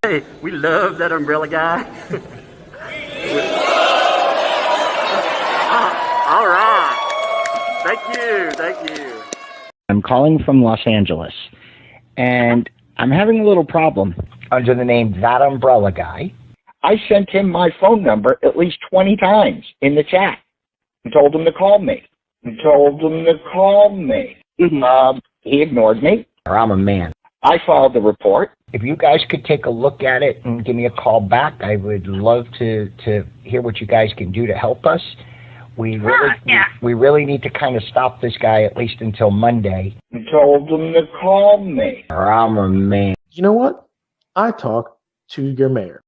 Hey, we love that umbrella guy. All right. Thank you. I'm calling from Los Angeles, and I'm having a little problem under the name ThATuMBRELLAgUY. I sent him my phone number at least 20 times in the chat and told him to call me. He ignored me. I'm a man. I filed the report. If you guys could take a look at it and give me a call back, I would love to hear what you guys can do to help us. We really need to kind of stop this guy at least until Monday. I told him to call me. I'm a man. You know what? I talked to your mayor.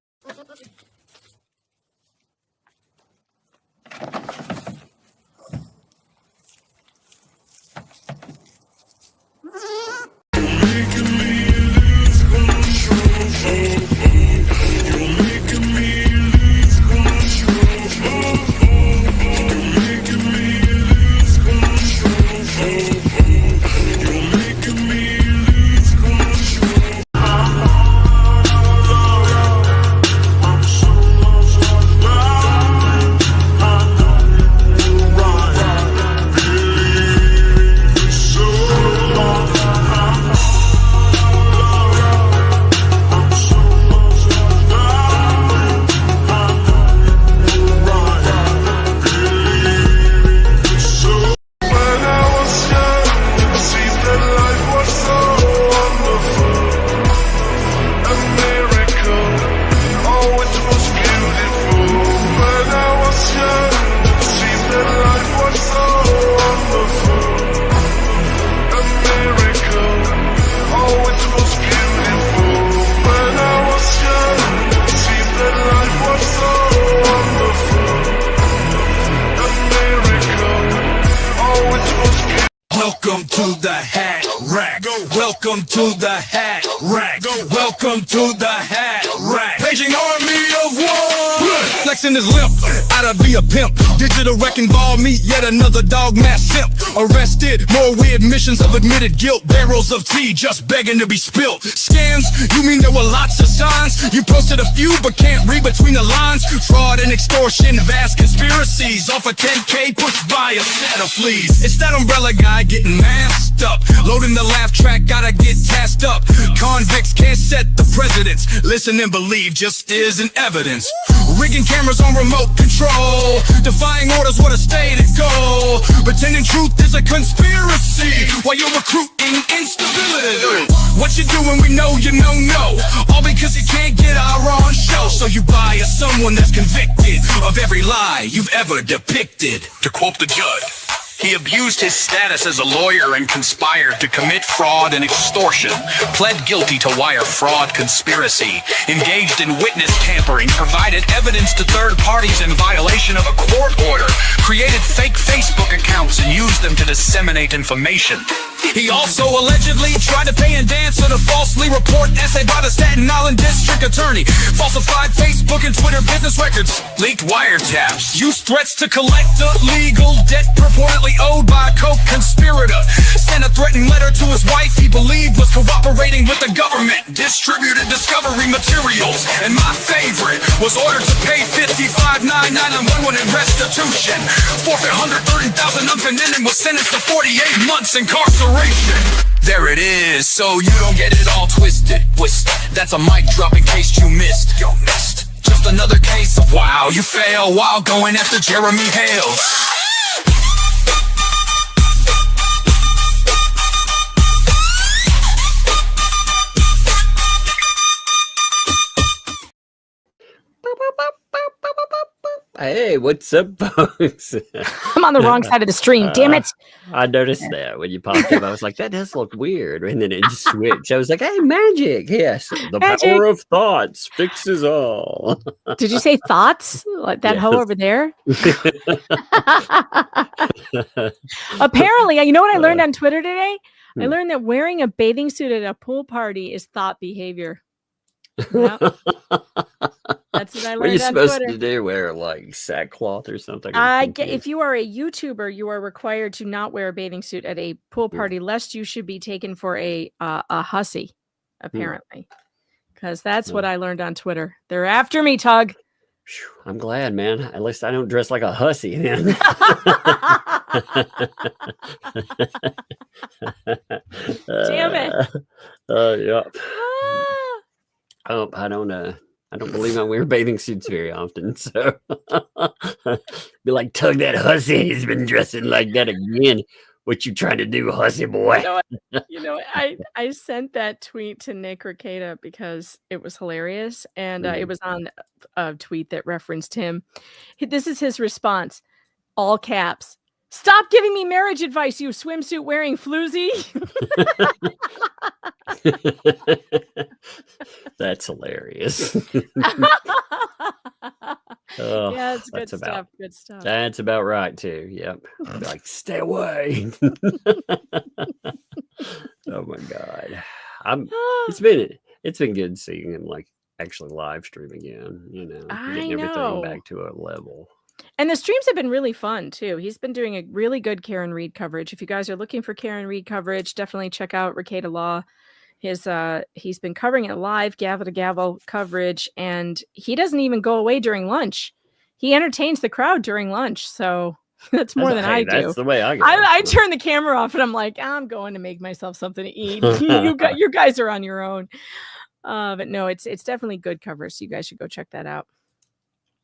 Welcome to the hat rack. Welcome to the hat rack. Welcome to the hat rack. Paging army of one. Flexing his limp, I'd be a pimp. Digital wrecking ball, meet yet another dog mass simp. Arrested, more weird missions of admitted guilt. Barrels of tea just begging to be spilt. Scams, you mean there were lots of signs? You posted a few but can't read between the lines. Fraud and extortion, vast conspiracies. Off a 10K pushed by a set of fleas. It's that umbrella guy getting masked up. Loading the laugh track, gotta get tasked up. Convicts can't set the precedents. Listen and believe just isn't evidence. Rigging cameras on remote control. Defying orders, what a state it go. Pretending truth is a conspiracy while you're recruiting instability. What you doing, we know you know no. All because you can't get our on show. So you buy someone that's convicted of every lie you've ever depicted. To quote the judge, he abused his status as a lawyer and conspired to commit fraud and extortion, pled guilty to wire fraud conspiracy, engaged in witness tampering, provided evidence to third parties in violation of a court order, created fake Facebook accounts and used them to disseminate information. He also allegedly tried to pay and dance to the falsely report essay by the Staten Island district attorney, falsified Facebook and Twitter business records, Leaked wiretaps. used threats to collect the legal debt purportedly owed by a co-conspirator, sent a threatening letter to his wife he believed was cooperating with the government, distributed discovery materials, and my favorite was ordered to pay $55,991 in restitution, forfeit $130,000 unconvicted, and was sentenced to 48 months incarceration. There it is, so you don't get it all twisted. That's a mic drop in case you missed. Just another case of wow, you fail while going after Jeremy Hale. Hey, what's up, folks? I'm on the wrong side of the stream. Damn it. I noticed that when you popped up. I was like, that does look weird. And then it just switched. I was like, hey, magic. Yes. The Magic. power of thoughts fixes all. Did you say thoughts? Like that hoe Yes. over there? Apparently, you know what I learned on Twitter today? I learned that wearing a bathing suit at a pool party is thought behavior. Yep. That's what I learned What are you on supposed Twitter. to do? Wear like sackcloth or something? If you are a YouTuber, you are required to not wear a bathing suit at a pool party, lest you should be taken for a hussy, apparently. because that's what I learned on Twitter. They're after me, Tug. I'm glad, man. At least I don't dress like a hussy then. Damn it. Yeah. Ah. I don't believe I wear bathing suits very often, so be like, Tug, that hussy has been dressing like that again. What you trying to do, hussy boy? I sent that tweet to Nick Ricada because it was hilarious, and it was on a tweet that referenced him. This is his response, all caps. Stop giving me marriage advice, you swimsuit wearing floozy. That's hilarious. Yeah, it's good that's stuff. Good stuff. That's about right too. Yep. I'd be like, stay away. Oh my God. It's been good seeing him like actually live stream again, getting everything back to a level. And the streams have been really fun too. He's been doing a really good Karen Reed coverage. If you guys are looking for Karen Reed coverage, definitely check out Ricada Law. He's been covering it live, gavel to gavel coverage, and he doesn't even go away during lunch. He entertains the crowd during lunch, so that's more than I do. That's the way I go. I turn the camera off and I'm like, I'm going to make myself something to eat. You guys are on your own. But no, it's definitely good coverage. So you guys should go check that out.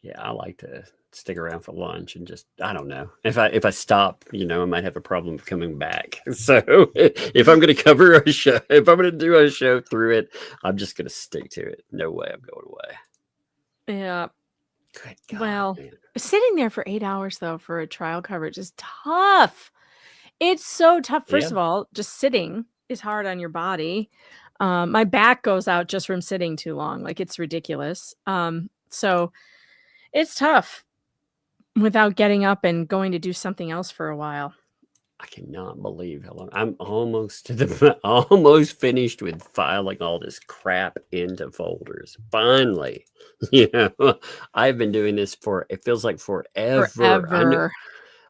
Yeah, I like to stick around for lunch and just, I don't know. If I stop, I might have a problem coming back. So if I'm going to cover a show, if I'm going to do a show through it, I'm just going to stick to it. No way I'm going away. Yeah. Good God, well, man. Sitting there for 8 hours though for a trial coverage is tough. It's so tough. First of all, just sitting is hard on your body. My back goes out just from sitting too long. Like, it's ridiculous. So it's tough without getting up and going to do something else for a while. I cannot believe how long I'm almost finished with filing all this crap into folders. Finally, I've been doing this it feels like forever.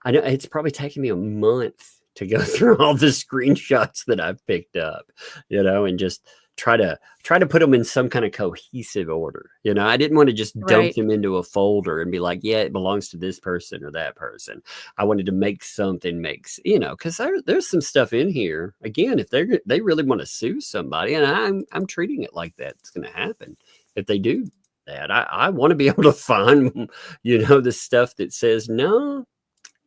I know it's probably taking me a month to go through all the screenshots that I've picked up, and just try to put them in some kind of cohesive order. I didn't want to just dump them into a folder and be like, yeah, it belongs to this person or that person. I wanted to make something because there's some stuff in here. Again, if they really want to sue somebody, and I'm treating it like that's going to happen. If they do that, I want to be able to find, the stuff that says, no,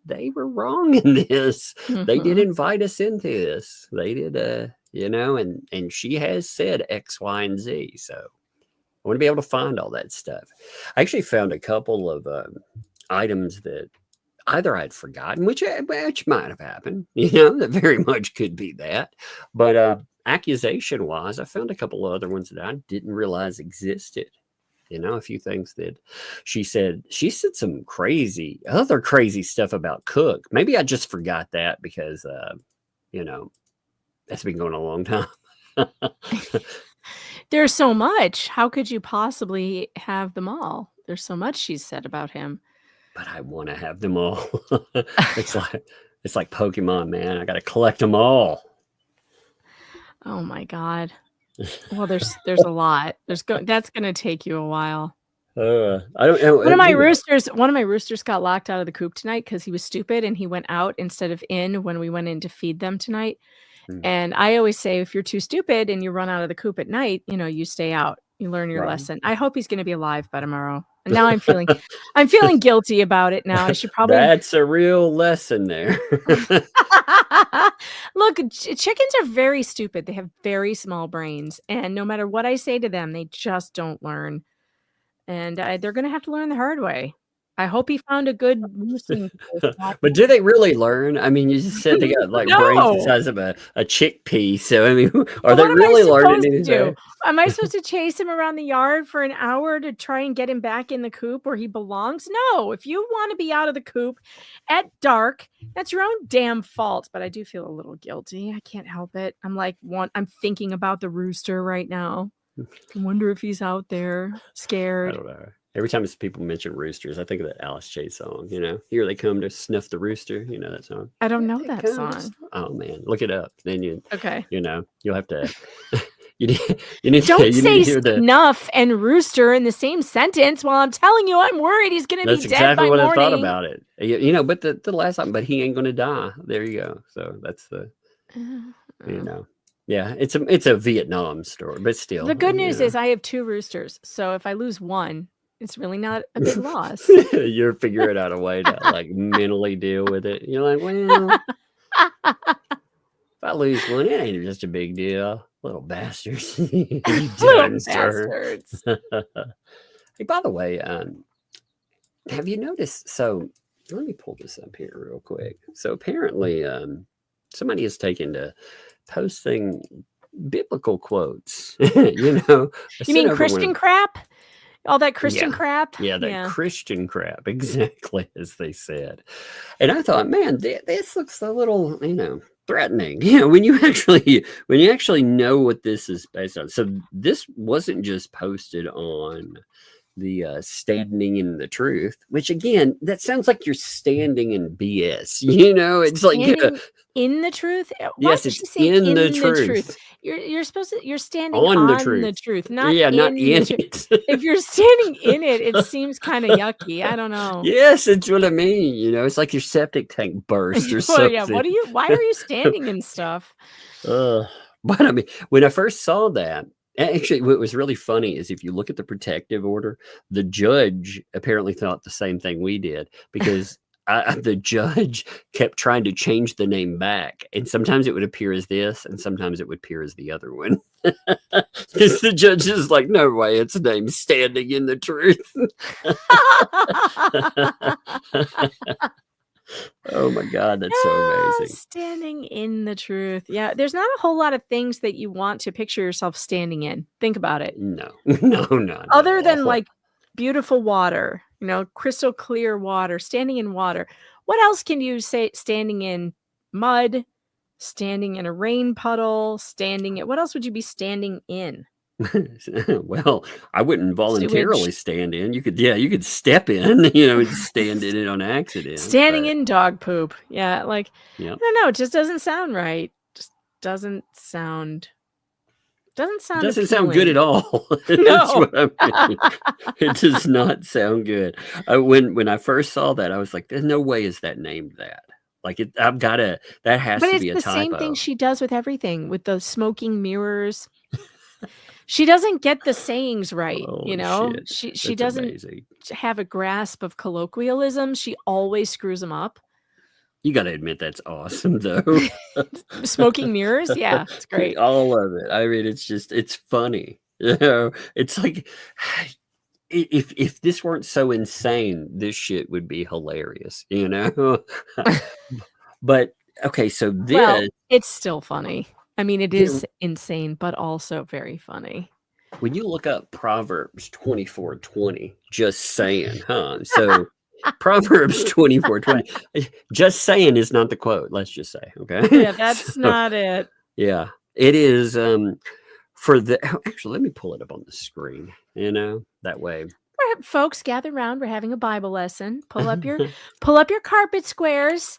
they were wrong in this. They did invite us into this. They did, and she has said X, Y, and Z. So I want to be able to find all that stuff. I actually found a couple of items that either I'd forgotten, which might have happened, that very much could be that. But accusation-wise, I found a couple of other ones that I didn't realize existed. A few things that she said some other crazy stuff about Cook. Maybe I just forgot that because, that's been going on a long time. There's so much. How could you possibly have them all? There's so much she's said about him. But I want to have them all. It's like Pokemon, man. I got to collect them all. Oh my God. Well, there's a lot. That's going to take you a while. I don't know. One of my roosters got locked out of the coop tonight because he was stupid and he went out instead of in when we went in to feed them tonight. And I always say, if you're too stupid and you run out of the coop at night, you stay out. You learn your lesson. I hope he's going to be alive by tomorrow. And now I'm feeling guilty about it now. I should probably. That's a real lesson there. Look, chickens are very stupid. They have very small brains. And no matter what I say to them, they just don't learn. And they're going to have to learn the hard way. I hope he found a good roosting place. But do they really learn? I mean, you just said they got like brains the size of a chickpea. So, I mean, are they really learning anything? Am I supposed to chase him around the yard for an hour to try and get him back in the coop where he belongs? No. If you want to be out of the coop at dark, that's your own damn fault. But I do feel a little guilty. I can't help it. I'm thinking about the rooster right now. I wonder if he's out there scared. I don't know. Every time people mention roosters, I think of that Alice Chase song, Here they come to snuff the rooster, that song. I don't know that song. Oh man, look it up. Then you'll have to You need, you need, Don't you need say to hear the. snuff and rooster in the same sentence while I'm telling you I'm worried he's going to That's be dead exactly by what I morning. thought about it. You know, but the last time, but he ain't gonna die. There you go. So that's the, you know, yeah. It's a Vietnam story, but still. The good news know. is I have 2 roosters, so if I lose one, it's really not a big loss. You're figuring out a way to like mentally deal with it. You're like, well, if I lose one, it ain't just a big deal. Little bastards. You Little done, sir. bastards. Hey, by the way, have you noticed? So let me pull this up here real quick. So apparently, somebody has taken to posting biblical quotes. You know, I You mean sent over one Christian of- crap? All that Christian Yeah. crap? Yeah, that Christian crap, exactly as they said. And I thought, man, this looks a little, you know, threatening. You know, when you actually know what this is based on. So this wasn't just posted on the standing in the truth, which again, that sounds like you're standing in BS. You know, it's like Standing in the truth? Why yes, did it's she say in the truth? truth. You're supposed to you're standing On the on the truth. truth, not Yeah, not in in the truth. it. If you're standing in it, it seems kind of yucky. I don't know. Yes, it's what I mean. You know, it's like your septic tank burst or Well, something. yeah, why are you standing in stuff? But I mean, when I first saw that, actually, what was really funny is if you look at the protective order, the judge apparently thought the same thing we did because the judge kept trying to change the name back. And sometimes it would appear as this, and sometimes it would appear as the other one. Because the judge is like, no way, it's named Standing in the Truth. Oh my God, that's so amazing. Standing in the truth. Yeah, there's not a whole lot of things that you want to picture yourself standing in. Think about it. No, no. Other than like beautiful water, you know, crystal clear water, standing in water. What else can you say standing in mud, standing in a rain puddle, what else would you be standing in? Well, I wouldn't voluntarily stand in. You could step in, you know, and stand in it on accident. Standing in dog poop. Yeah, like I don't know, it just doesn't sound right. Just doesn't sound good at all. That's No. what I mean. It does not sound good. When I first saw that, I was like, "There's no way is that named that." Like that has But to it's be a the typo. same thing she does with everything, with the smoking mirrors. She doesn't get the sayings right, Holy you know? shit. She That's doesn't amazing. have a grasp of colloquialism. She always screws them up. You got to admit that's awesome, though. Smoking mirrors? Yeah, it's great. All of it. I mean, it's funny. You know, it's like if this weren't so insane, this shit would be hilarious, you know? But okay, so Well, it's still funny. I mean, it is insane, but also very funny. When you look up Proverbs 24:20, just saying, huh? So Proverbs 24:20, just saying is not the quote. Let's just say, okay? Yeah, that's not it. Yeah, it is. For the actually, let me pull it up on the screen. You know, that way. Folks, gather around. We're having a Bible lesson. Pull up your carpet squares.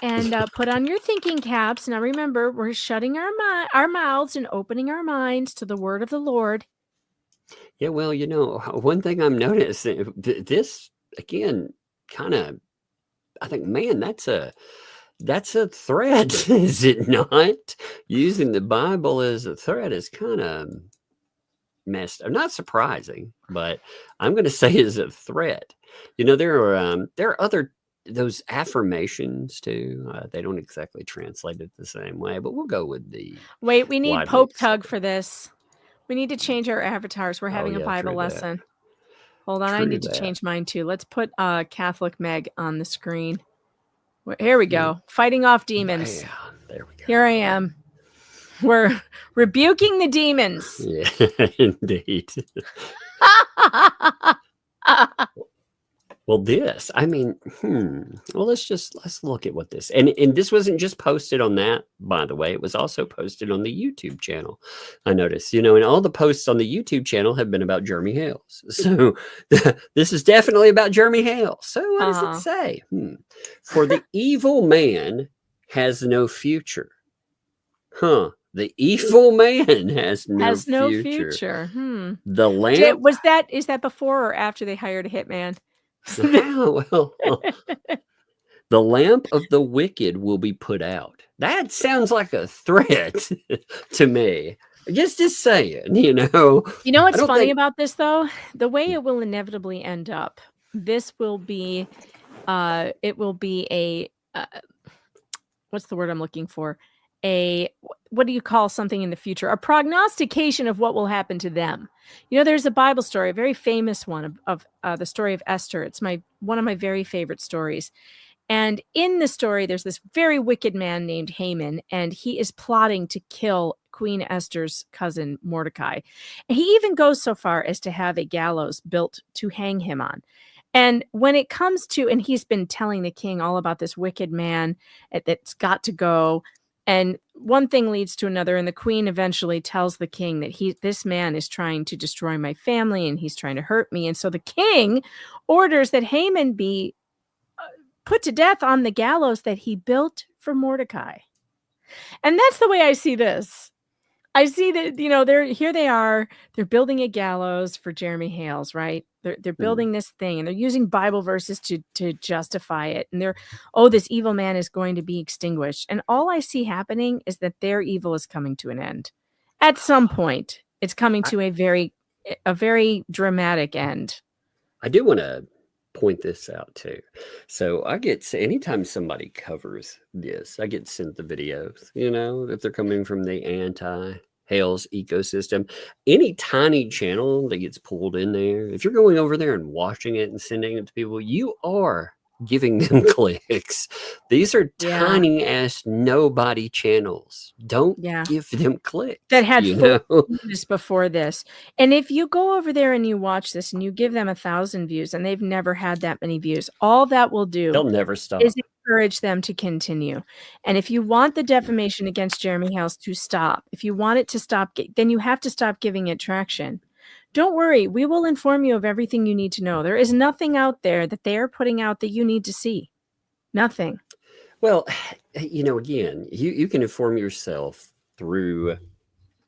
And put on your thinking caps. Now remember, we're shutting our mouths and opening our minds to the word of the Lord. Yeah, well, you know, one thing I'm noticing, this again, kind of, I think, man, that's a threat, is it not? Using the Bible as a threat is kind of messed up. Not surprising, but I'm going to say is a threat. You know, there are other. Those affirmations too, they don't exactly translate it the same way, but we'll go with the. Wait, we need Pope Tug for this. We need to change our avatars. We're having a Bible lesson. Hold on, I need to change mine too. Let's put Catholic Meg on the screen. Here we go. Fighting off demons. Yeah, there we go. Here I am. We're rebuking the demons. Yeah, indeed. Well, this, I mean, well, let's look at what this, and this wasn't just posted on that, by the way, it was also posted on the YouTube channel. I noticed, you know, and all the posts on the YouTube channel have been about Jeremy Hales. So this is definitely about Jeremy Hale. So what does it say? For the evil man has no future. The evil man has no future. future. The lamp. Is that before or after they hired a hitman? Well, the lamp of the wicked will be put out. That sounds like a threat to me. Just saying, You know what's funny about this, though? The way it will inevitably end up, this will be, it will be a, what's the word I'm looking for? What do you call something in the future? A prognostication of what will happen to them. There's a Bible story, a very famous one of the story of Esther. It's one of my very favorite stories. And in the story, there's this very wicked man named Haman, and he is plotting to kill Queen Esther's cousin Mordecai. And he even goes so far as to have a gallows built to hang him on. And when it comes to, and he's been telling the king all about this wicked man that's got to go. And one thing leads to another. And the queen eventually tells the king that this man is trying to destroy my family and he's trying to hurt me. And so the king orders that Haman be put to death on the gallows that he built for Mordecai. And that's the way I see this. I see that, they're building a gallows for Jeremy Hales, right? They're building this thing and they're using Bible verses to justify it. And this evil man is going to be extinguished. And all I see happening is that their evil is coming to an end. At some point, it's coming to a very dramatic end. I do want to point this out too. So anytime somebody covers this, I get sent the videos, if they're coming from the anti-Hales ecosystem. Any tiny channel that gets pulled in there, if you're going over there and watching it and sending it to people, you are giving them clicks. These are tiny ass nobody channels. Don't give them clicks. That had views before this. And if you go over there and you watch this and you give them 1,000 views and they've never had that many views, all that will do, they'll never stop, is encourage them to continue. And if you want the defamation against Jeremy Hales to stop, if you want it to stop, then you have to stop giving it traction. Don't worry, we will inform you of everything you need to know. There is nothing out there that they are putting out that you need to see. Nothing. Well, again, you can inform yourself through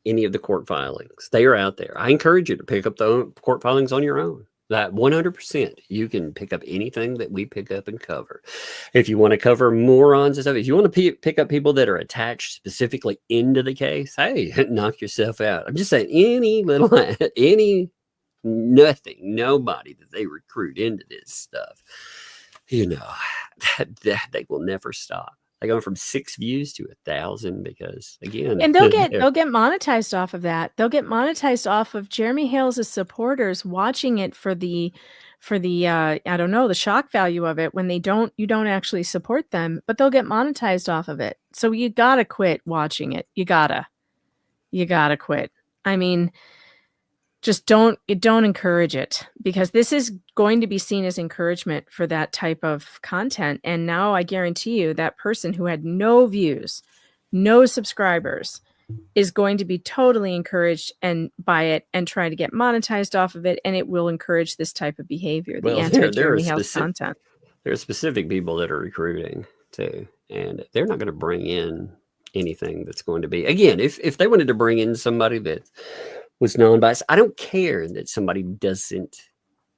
any of the court filings. They are out there. I encourage you to pick up the court filings on your own. That 100%, you can pick up anything that we pick up and cover. If you want to cover morons and stuff, if you want to pick up people that are attached specifically into the case, hey, knock yourself out. I'm just saying nobody that they recruit into this stuff, that they will never stop. They go from 6 views to 1,000 because, again, and they'll get monetized off of that. They'll get monetized off of Jeremy Hales' supporters watching it for the I don't know, the shock value of it when you don't actually support them, but they'll get monetized off of it. So you gotta quit watching it. You gotta quit. I mean, just don't encourage it, because this is going to be seen as encouragement for that type of content. And now I guarantee you that person who had no views, no subscribers, is going to be totally encouraged by it and try to get monetized off of it. And it will encourage this type of behavior, the anti-Jeremy Hales content. There are specific people that are recruiting too, and they're not going to bring in anything that's going to be, again, if they wanted to bring in somebody that was non-biased, I don't care that somebody doesn't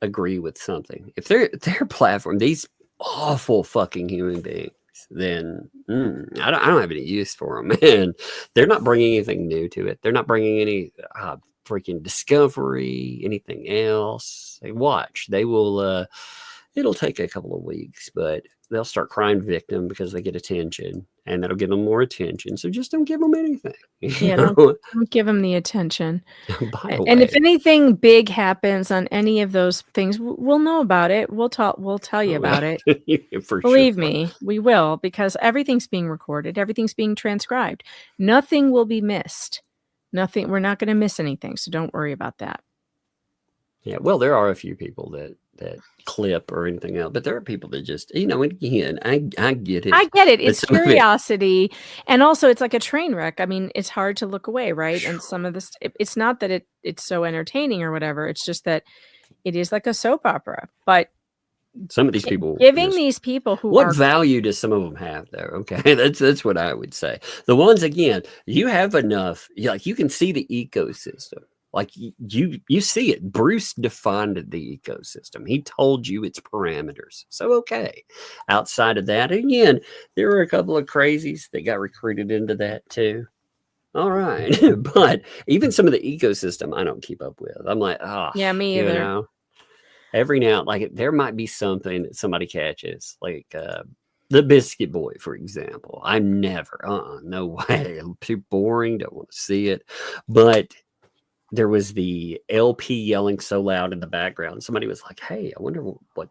agree with something. If their platform, these awful fucking human beings, then I don't have any use for them. And they're not bringing anything new to it. They're not bringing any freaking discovery, anything else. They will. It'll take a couple of weeks, but they'll start crime victim because they get attention, and that'll give them more attention. So just don't give them anything. Don't give them the attention. And if anything big happens on any of those things, we'll know about it. We'll tell you about it. Believe me, we will, because everything's being recorded. Everything's being transcribed. Nothing will be missed. Nothing. We're not going to miss anything. So don't worry about that. Yeah. Well, there are a few people that clip or anything else, but there are people that just, again, I get it. I get it. It's curiosity. And also it's like a train wreck. I mean, it's hard to look away, right? And some of this, it's not that it's so entertaining or whatever. It's just that it is like a soap opera, but Some of these people Giving these people who what are value does some of them have though? Okay, that's what I would say. The ones again, you have enough. Like you can see the ecosystem. Like you see it. Bruce defined the ecosystem. He told you its parameters. So okay. Outside of that, again, there were a couple of crazies that got recruited into that too. All right, but even some of the ecosystem, I don't keep up with. I'm like, oh, yeah, me you either. know, every now like there might be something that somebody catches, like the Biscuit Boy, for example. I'm never, no way, too boring. Don't want to see it, but there was the LP yelling so loud in the background. Somebody was like, "Hey, I wonder what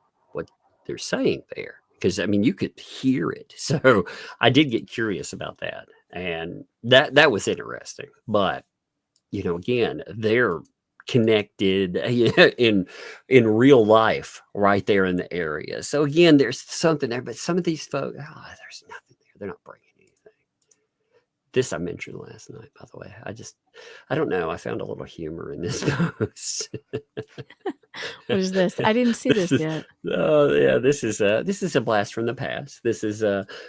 they're saying there," because I mean, you could hear it. So I did get curious about that, and that was interesting. But you know, again, they're connected in real life right there in the area. So again, there's something there. But some of these folks, there's nothing there. They're not bringing anything. This I mentioned last night, by the way. I don't know. I found a little humor in this post. What is this? I didn't see this yet. Oh yeah, this is a blast from the past. This is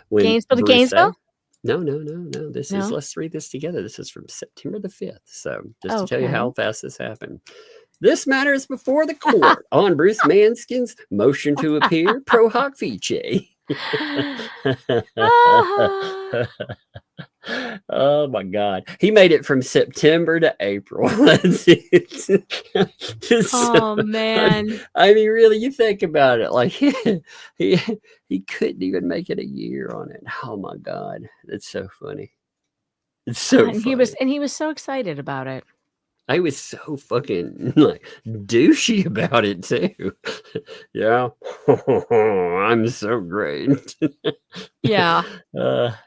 when Gainesville to Bruce Gainesville? No. This is, No? let's read this together. This is from September the 5th. So just to Okay. tell you how fast this happened. This matter is before the court on Bruce Manskin's motion to appear pro hoc vice. Oh my God. He made it from September to April. Oh man. I mean, really, you think about it, like he couldn't even make it a year on it. Oh my God. That's so funny. It's so And funny. he was so excited about it. I was so fucking like douchey about it too. Yeah. I'm so great. Yeah.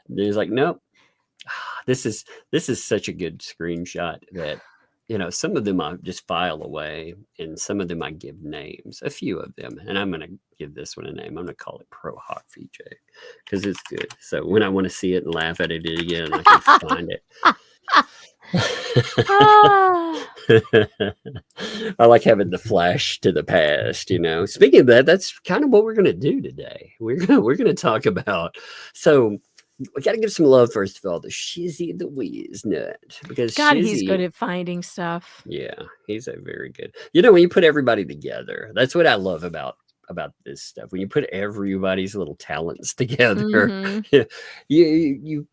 He's like, nope. This is such a good screenshot that, you know, some of them I just file away and some of them I give names, a few of them. And I'm going to give this one a name. I'm going to call it Pro Hoc VJ because it's good. So when I want to see it and laugh at it again, I can find it. I like having the flash to the past, you know. Speaking of that, that's kind of what we're going to do today. We're going to talk about, so we got to give some love first of all to Shizzy the Whiz Nut, because God, Shizzy, he's good at finding stuff. yeah, he's a very good. You know, when you put everybody together, that's what I love about this stuff. When you put everybody's little talents together, Mhm. you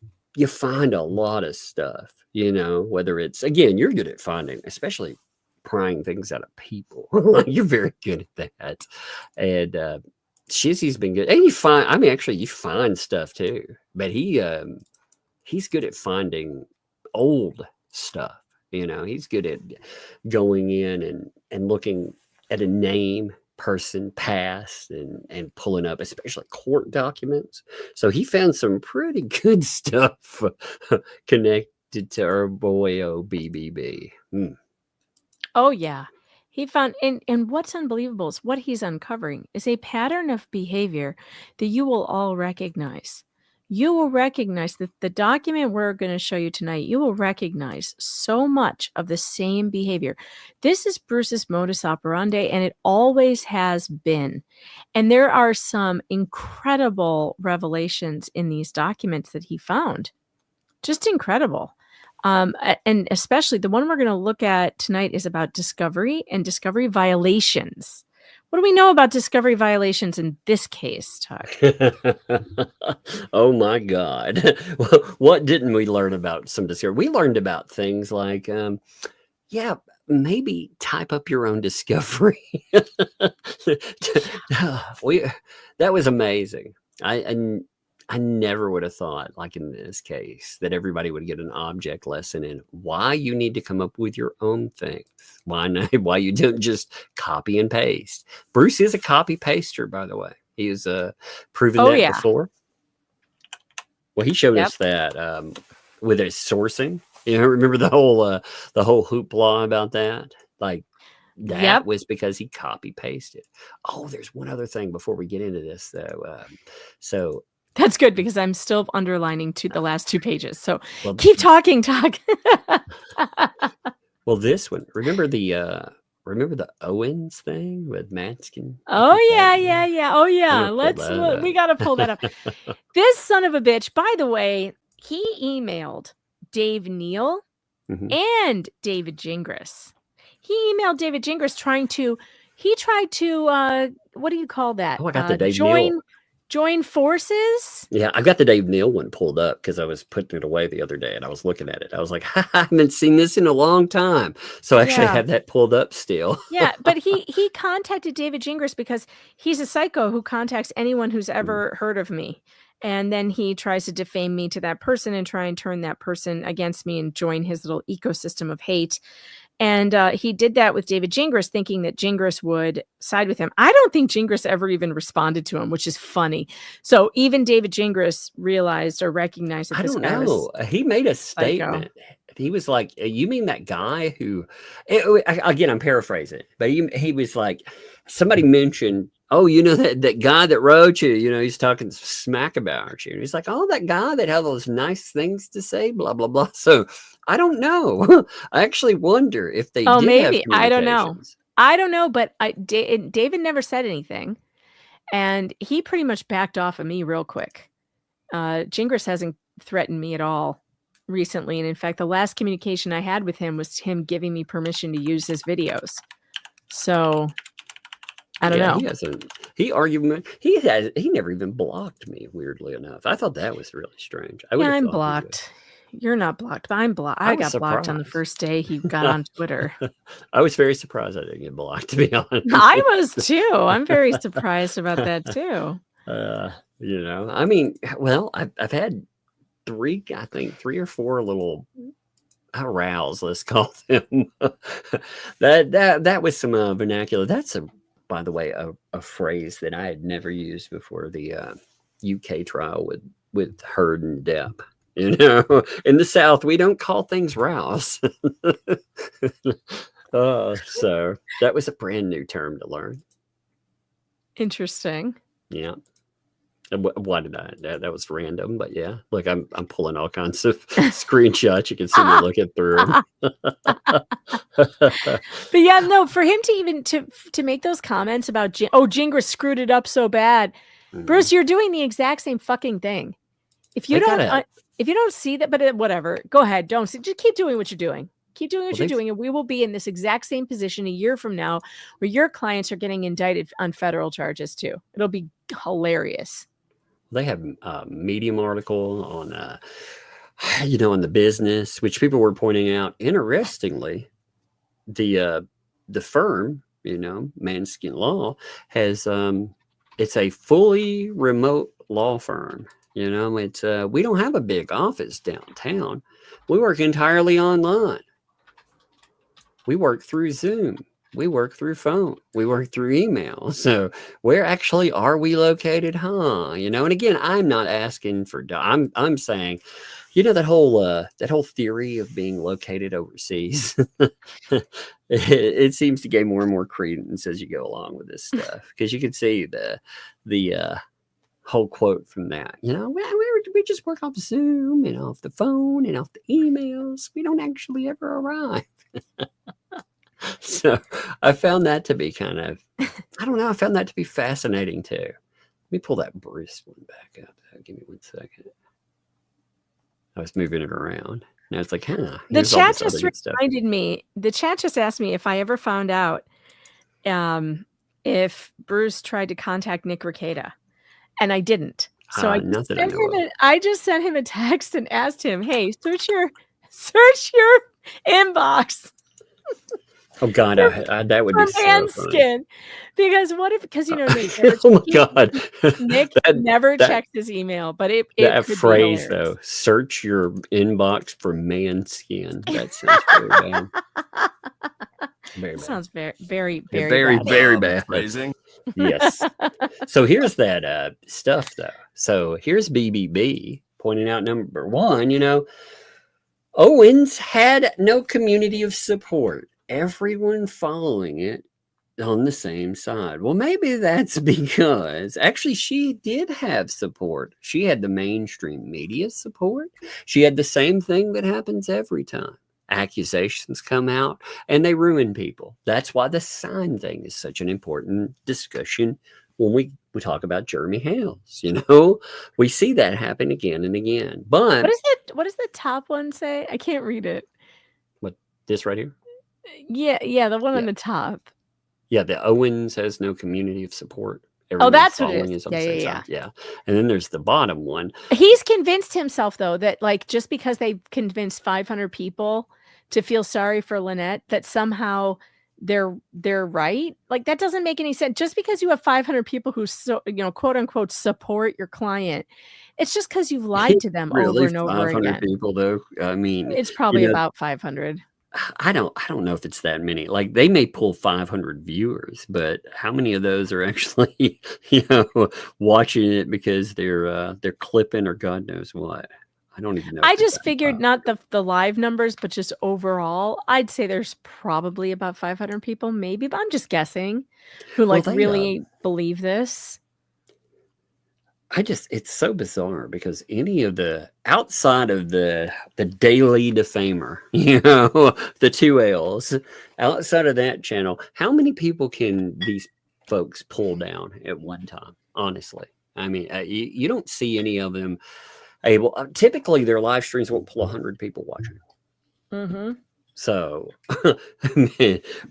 find a lot of stuff, you know, whether it's, again, you're good at finding, especially prying things out of people. You're very good at that. And Shizzy's been good. And you find stuff too. But he's good at finding old stuff. You know, he's good at going in and looking at a name, person, past, and pulling up, especially court documents. So he found some pretty good stuff connected to our boy BBB. Oh yeah. He found, and what's unbelievable is what he's uncovering is a pattern of behavior that you will all recognize. You will recognize that the document we're going to show you tonight, you will recognize so much of the same behavior. This is Bruce's modus operandi, and it always has been. And there are some incredible revelations in these documents that he found. Just incredible. And especially the one we're going to look at tonight is about discovery and discovery violations. What do we know about discovery violations in this case, Tuck? Oh my God. What didn't we learn about some discovery? We learned about things like, maybe type up your own discovery. That was amazing. I never would have thought, like in this case, that everybody would get an object lesson in why you need to come up with your own things. Why you don't just copy and paste. Bruce is a copy paster, by the way. He has proven that before. Well, he showed us that with his sourcing. You know, remember the whole hoopla about that? Like that was because he copy pasted. Oh, there's one other thing before we get into this, though. So. That's good because I'm still underlining the last two pages. So keep talking, Tuck. Well, this one, remember remember the Owens thing with Manskin? Oh yeah. Oh yeah. We got to pull that up. up. This son of a bitch, by the way, he emailed Dave Neal and David Gingras. He emailed David Gingras tried to what do you call that? Oh, I got the Dave Neal. Join forces. Yeah, I've got the Dave Neal one pulled up because I was putting it away the other day and I was looking at it. I was like, I haven't seen this in a long time. So I actually have that pulled up still. Yeah, but he contacted David Gingras because he's a psycho who contacts anyone who's ever heard of me. And then he tries to defame me to that person and try and turn that person against me and join his little ecosystem of hate. And he did that with David Gingras, thinking that Gingras would side with him. I don't think Gingras ever even responded to him, which is funny. So even David Gingras realized or recognized that I don't know. He made a statement. He was like, you mean that guy who, again, I'm paraphrasing, but he was like, somebody mentioned, oh, you know, that guy that wrote you, you know, he's talking smack about you. And he's like, oh, that guy that had those nice things to say, blah, blah, blah. So I don't know. I actually wonder if they did maybe. have I don't know. But David never said anything. And he pretty much backed off of me real quick. Gingras hasn't threatened me at all recently. And in fact, the last communication I had with him was him giving me permission to use his videos. So I don't know. He never even blocked me, weirdly enough. I thought that was really strange. I'm blocked. You're not blocked, but I'm blocked. I got blocked on the first day he got on Twitter. I was very surprised I didn't get blocked, to be honest. I was too. I'm very surprised about that too. You know, I mean, well, I've had three or four little rows, let's call them. that was some vernacular. That's by the way, a phrase that I had never used before the UK trial with Heard and Depp. You know, in the South, we don't call things rows. So that was a brand new term to learn. Interesting. Yeah. Why did I? That was random, but yeah. Look, I'm pulling all kinds of screenshots. You can see me looking through them. But yeah, no, for him to even to make those comments about Gingras screwed it up so bad, Bruce, you're doing the exact same fucking thing. If you don't see that, but whatever, go ahead. Just keep doing what you're doing. Keep doing what you're doing, and we will be in this exact same position a year from now, where your clients are getting indicted on federal charges too. It'll be hilarious. They have a Medium article on, on the business, which people were pointing out. Interestingly, the firm, Manskin Law, has it's a fully remote law firm. It's we don't have a big office downtown. We work entirely online. We work through Zoom. We work through phone. We work through email. So where actually are we located? And again, I'm not asking for, I'm saying, that whole theory of being located overseas, it seems to gain more and more credence as you go along with this stuff. Because you can see the whole quote from that, we just work off Zoom and off the phone and off the emails. We don't actually ever arrive. So I found that to be I found that to be fascinating too. Let me pull that Bruce one back up. Give me 1 second. I was moving it around. Now it's like, the chat just reminded me. The chat just asked me if I ever found out if Bruce tried to contact Nick Rekieta, and I didn't. So I just sent him a text and asked him, "Hey, search your inbox." Oh God, that would be so Manskin. Because what if? Because Nick, oh my God, Nick never checks his email. But that phrase though, search your inbox for Manskin. That sounds very bad. Very bad. Sounds very, very, very bad. Phrasing. Yes. So here's that stuff though. So here's BBB pointing out number one. Owens had no community of support. Everyone following it on the same side. Well, maybe that's because actually she did have support. She had the mainstream media support. She had the same thing that happens every time. accusations come out and they ruin people. That's why the sign thing is such an important discussion when we talk about Jeremy Hales. We see that happen again and again. But what does the top one say? I can't read it. what, this right here? Yeah, the one Yeah. on the top. Yeah, the Owens has no community of support. Oh, that's what it following is. on the same Yeah. side. Yeah. And then there's the bottom one. He's convinced himself, though, that like just because they convinced 500 people to feel sorry for Lynette, that somehow they're right. Like that doesn't make any sense. Just because you have 500 people who quote unquote support your client, it's just because you've lied to them Really, over and over 500 again. people, though. I mean, It's probably about 500. I don't know if it's that many. Like they may pull 500 viewers, but how many of those are actually, watching it because they're clipping or God knows what? I don't even know. I just figured not the live numbers, but just overall, I'd say there's probably about 500 people, maybe, but I'm just guessing, who really believe this. It's so bizarre because any of the outside of the Daily Defamer, the 2Ls, outside of that channel, how many people can these folks pull down at one time? Honestly, I mean, you don't see any of them able. Typically, their live streams won't pull 100 people watching. Mm-hmm. So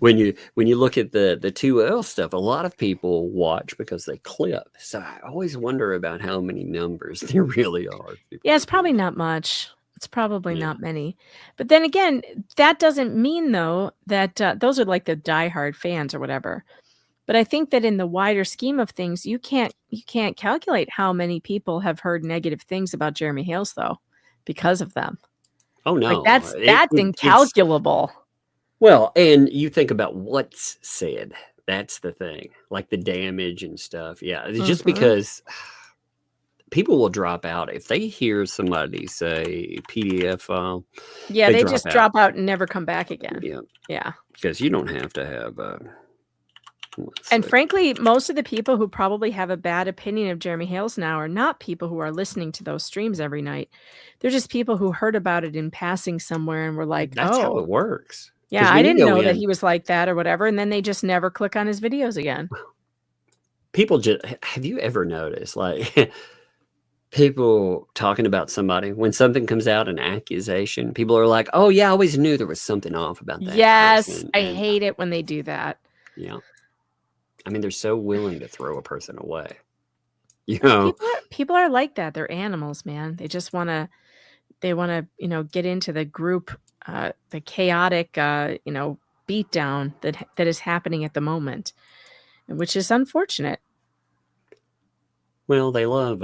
when you look at the 2L stuff, a lot of people watch because they clip. So I always wonder about how many numbers there really are. Yeah, it's probably not much. It's probably not many. But then again, that doesn't mean though that those are like the diehard fans or whatever. But I think that in the wider scheme of things, you can't calculate how many people have heard negative things about Jeremy Hales though because of them. Oh no, like that's incalculable. Well, and you think about what's said. That's the thing, like the damage and stuff. Yeah, it's just because people will drop out if they hear somebody say PDF file. Yeah, they just drop out and never come back again. Yeah, because you don't have to have. And frankly, most of the people who probably have a bad opinion of Jeremy Hales now are not people who are listening to those streams every night. They're just people who heard about it in passing somewhere and were like, that's how it works. Yeah, I didn't know that he was like that or whatever. And then they just never click on his videos again. People have you ever noticed like people talking about somebody when something comes out, an accusation, people are like, oh yeah, I always knew there was something off about that. Yes, person. I hate it when they do that. Yeah. I mean, they're so willing to throw a person away. People are like that. They're animals, man. They just want to, get into the group, the chaotic, beatdown that is happening at the moment, which is unfortunate. Well, they love,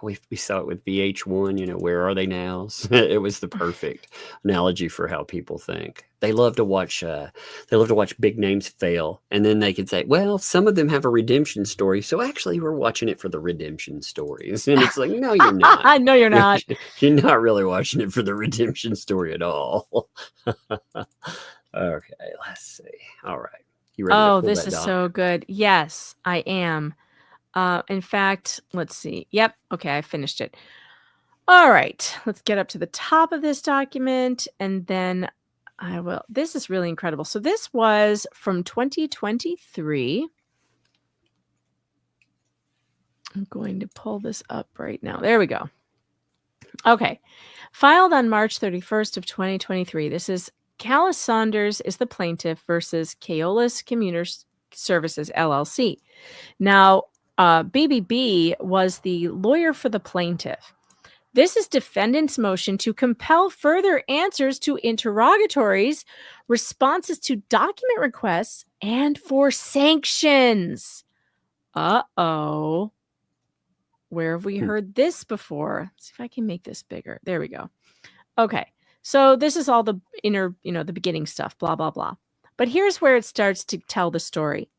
we saw it with VH1, where are they now? It was the perfect analogy for how people think. They love to watch big names fail. And then they can say, well, some of them have a redemption story. So actually we're watching it for the redemption stories. And it's like, no, you're not. No, you're not. You're not really watching it for the redemption story at all. Okay, let's see. All right. You ready to pull this that is doc? so good. Yes, I am. In fact, let's see. Yep. Okay, I finished it. All right. Let's get up to the top of this document and then I will. This is really incredible. So this was from 2023. I'm going to pull this up right now. There we go. Okay. Filed on March 31st of 2023. This is Callis Saunders is the plaintiff versus Keolis Commuter Services, LLC. Now, BBB was the lawyer for the plaintiff. This is defendant's motion to compel further answers to interrogatories, responses to document requests, and for sanctions. Uh-oh. Where have we heard this before? Let's see if I can make this bigger. There we go. Okay. So this is all the the beginning stuff, blah, blah, blah. But here's where it starts to tell the story.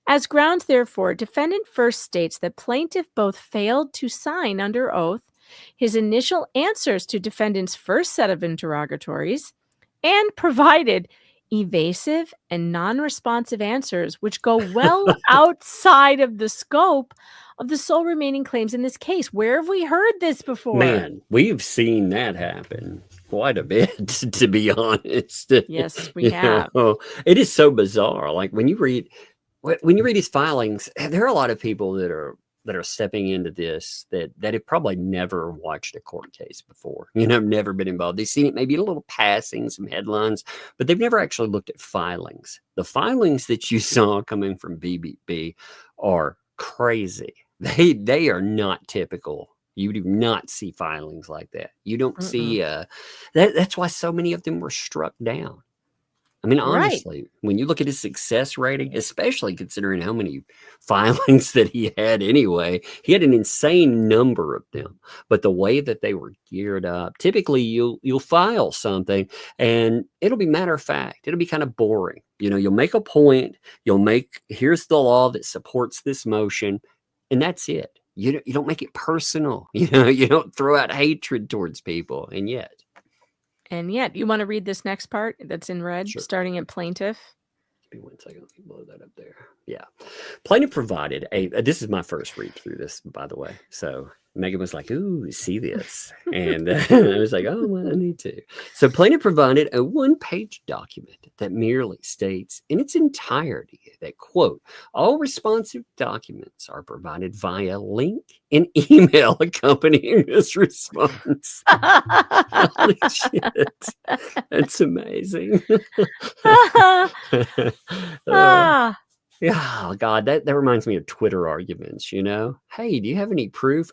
As grounds, therefore, defendant first states that plaintiff both failed to sign under oath his initial answers to defendant's first set of interrogatories and provided evasive and non-responsive answers which go well outside of the scope of the sole remaining claims in this case. Where have we heard this before? Man, we've seen that happen quite a bit, to be honest. Yes, we You have. know, it is so bizarre. Like when you read his filings, there are a lot of people that are stepping into this that have probably never watched a court case before. Never been involved. They've seen it maybe a little passing, some headlines, but they've never actually looked at filings. The filings that you saw coming from BBB are crazy. They are not typical. You do not see filings like that. You don't see that's why so many of them were struck down. I mean, Right. honestly, when you look at his success rating, especially considering how many filings that he had anyway, he had an insane number of them. But the way that they were geared up, typically you'll file something and it'll be matter of fact. It'll be kind of boring. You'll make a point. Here's the law that supports this motion, and that's it. You don't make it personal. You don't throw out hatred towards people, and yet. And yet, you want to read this next part that's in red, Sure. starting at plaintiff? Give me 1 second. Let me blow that up there. Yeah. Plaintiff provided this is my first read through this, by the way. So Megan was like, ooh, see this. And I was like, oh, well, I need to. So plaintiff provided a 1-page document that merely states in its entirety that, quote, all responsive documents are provided via link and email accompanying this response. Holy shit. That's amazing. Yeah, oh God, that reminds me of Twitter arguments, Hey, do you have any proof?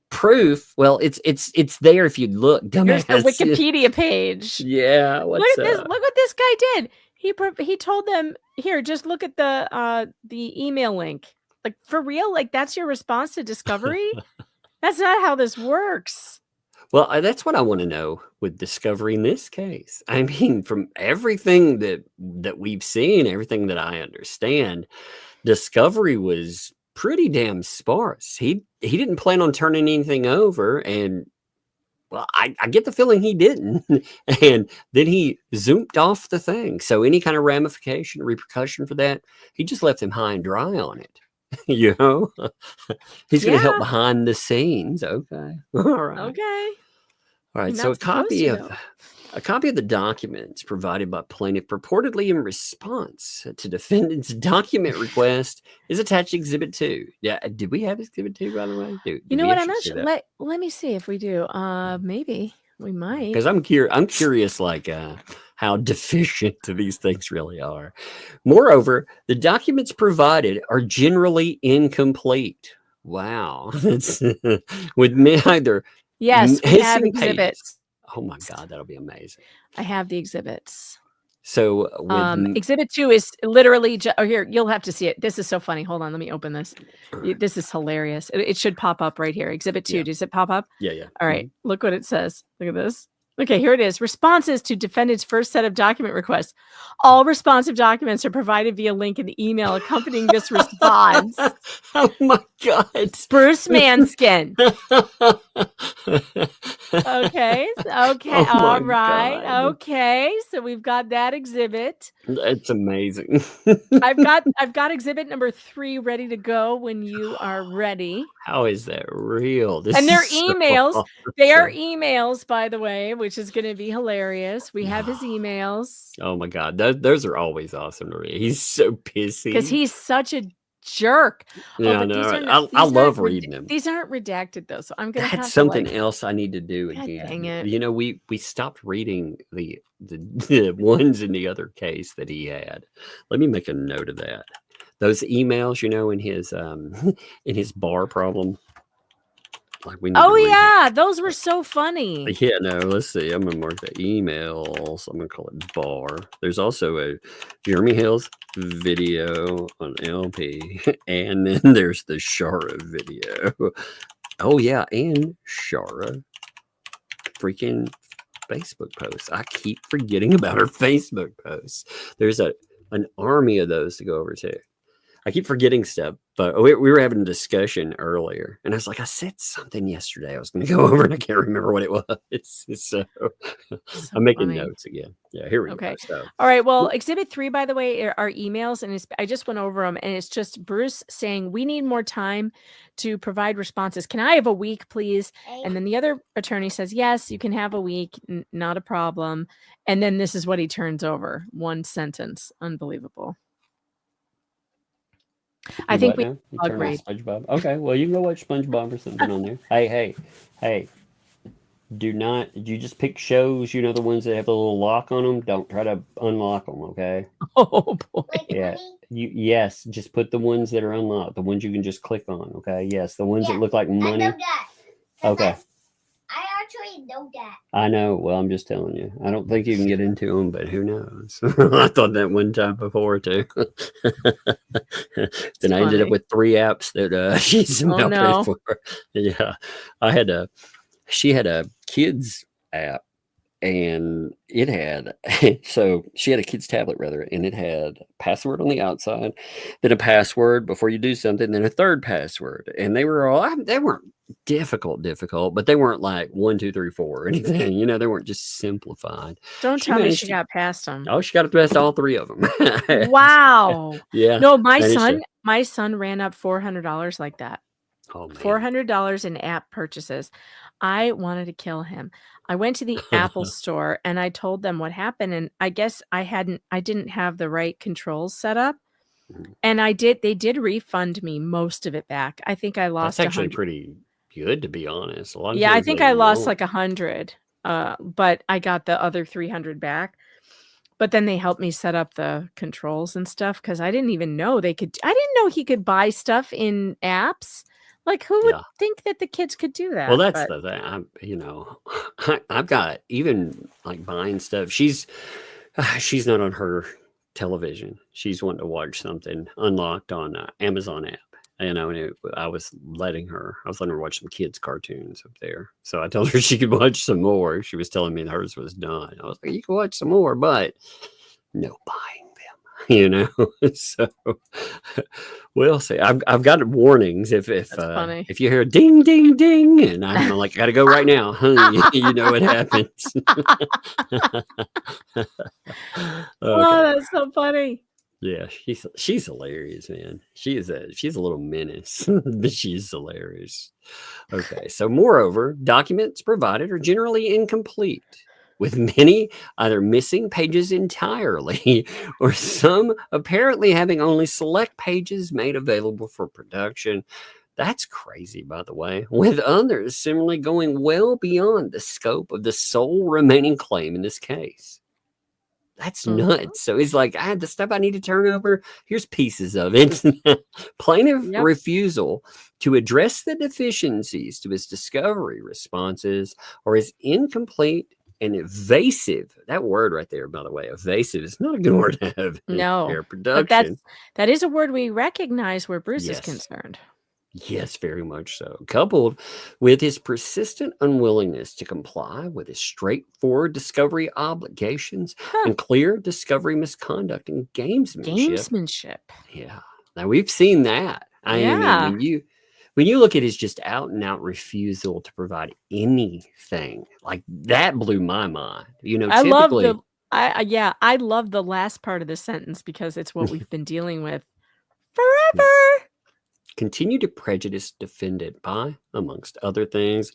Proof? Well, it's there if you look. Here's the Dumbass. Wikipedia page. Yeah, Look at this. Look what this guy did. He told them, here, just look at the email link. Like, for real? Like, that's your response to discovery? That's not how this works. Well, that's what I want to know with discovery in this case. I mean, from everything that we've seen, everything that I understand, discovery was pretty damn sparse. He didn't plan on turning anything over, and well, I get the feeling he didn't. And then he zoomed off the thing. So any kind of repercussion for that, he just left him high and dry on it. He's going to help behind the scenes. Okay. All right. Okay. All right. So a copy of the documents provided by plaintiff purportedly in response to defendant's document request is attached to Exhibit 2. Yeah. Did we have Exhibit 2, by the way? You know what? I'm not sure. Let me see if we do. Maybe we might. Because I'm curious, like, how deficient these things really are. Moreover, the documents provided are generally incomplete. Wow. That's with either. Yes, we have missing pages. exhibits. Oh my God, that'll be amazing. I have the exhibits. So Exhibit 2 is literally here, you'll have to see it. This is so funny. Hold on, let me open this. This is hilarious. It should pop up right here. Exhibit 2. Does it pop up? Yeah. All right. Look what it says. Look at this. Okay, here it is. Responses to defendant's first set of document requests. All responsive documents are provided via link in the email accompanying this response. Oh my God. Bruce Manskin. Okay. Oh all my right. God. Okay. So we've got that exhibit. That's amazing. I've got exhibit number 3 ready to go when you are ready. How is that real? And they're emails. They are emails, by the way, which is going to be hilarious. We have his emails. Oh my God. Those are always awesome to read. He's so pissy. Because he's such a jerk. Yeah, I love reading them. These aren't redacted though, so I'm gonna have That's something to, else I need to do God again. dang it. We stopped reading the ones in the other case that he had. Let me make a note of that. Those emails, in his bar problem. Like we need to read those were so funny. Yeah, no, let's see. I'm gonna mark the emails. I'm gonna call it bar. There's also a Jeremy Hale's video on LP, and then there's the Shara video. Oh yeah, and Shara freaking Facebook posts. I keep forgetting about her Facebook posts. There's an army of those to go over too. I keep forgetting stuff. But we were having a discussion earlier, and I was like, I said something yesterday. I was going to go over, and I can't remember what it was. So I'm making funny. notes again. Yeah, here we Okay. go. So, All right. Well, Exhibit 3, by the way, are emails, and I just went over them, and it's just Bruce saying, we need more time to provide responses. Can I have a week, please? And then the other attorney says, yes, you can have a week. Not a problem. And then this is what he turns over. One sentence. Unbelievable. I think we now? You turn on SpongeBob. Okay, well you can go watch SpongeBob or something on there. Hey. Do you just pick shows, the ones that have a little lock on them? Don't try to unlock them, okay? Oh boy. Yeah. Yes, just put the ones that are unlocked, the ones you can just click on, okay? Yes, the ones that look like money. I know that. Okay. I actually know that. I know. Well, I'm just telling you. I don't think you can get into them, but who knows? I thought that one time before too. Then I ended up with 3 apps that she somehow paid for. Yeah, she had a kids app, and it had so she had a kid's tablet rather, and it had password on the outside, then a password before you do something, then a third password, and they weren't difficult, but they weren't like 1, 2, 3, 4 or anything. They weren't just simplified. Don't tell me she got past them. Oh, she got past all 3 of them. Wow. Yeah. No, my son ran up $400 like that. Oh, man. $400 in app purchases. I wanted to kill him. I went to the Apple store and I told them what happened, and I guess I didn't have the right controls set up. And they did refund me most of it back. I think I lost. That's actually pretty good, to be honest. A lot of I think I lost like 100, but I got the other 300 back. But then they helped me set up the controls and stuff, because I didn't even know I didn't know he could buy stuff in apps. Like, who would think that the kids could do that? Well, that's the thing. I've got, even like buying stuff. She's not on her television. She's wanting to watch something unlocked on Amazon app. And I was letting her watch some kids' cartoons up there. So I told her she could watch some more. She was telling me hers was done. I was like, you can watch some more, but no buying them, So we'll see. I've got warnings if you hear ding, ding, ding, and I'm like, I gotta go right now. You know what happens. Okay. Oh, that's so funny. Yeah, she's hilarious, man. She's a little menace, but she's hilarious. Okay, so moreover, documents provided are generally incomplete, with many either missing pages entirely or some apparently having only select pages made available for production. That's crazy, by the way, with others similarly going well beyond the scope of the sole remaining claim in this case. That's nuts. So it's like, the stuff I need to turn over, here's pieces of it. Plaintiff refusal to address the deficiencies to his discovery responses or his incomplete and evasive. That word right there, by the way, evasive, is not a good word to have in fair production. But that is a word we recognize where Bruce is concerned. Yes, very much so. Coupled with his persistent unwillingness to comply with his straightforward discovery obligations and clear discovery misconduct and gamesmanship. Yeah. Now we've seen that. I mean, when you look at his just out and out refusal to provide anything, like that blew my mind. I love the last part of the sentence, because it's what we've been dealing with forever. Continue to prejudice defendant by, amongst other things,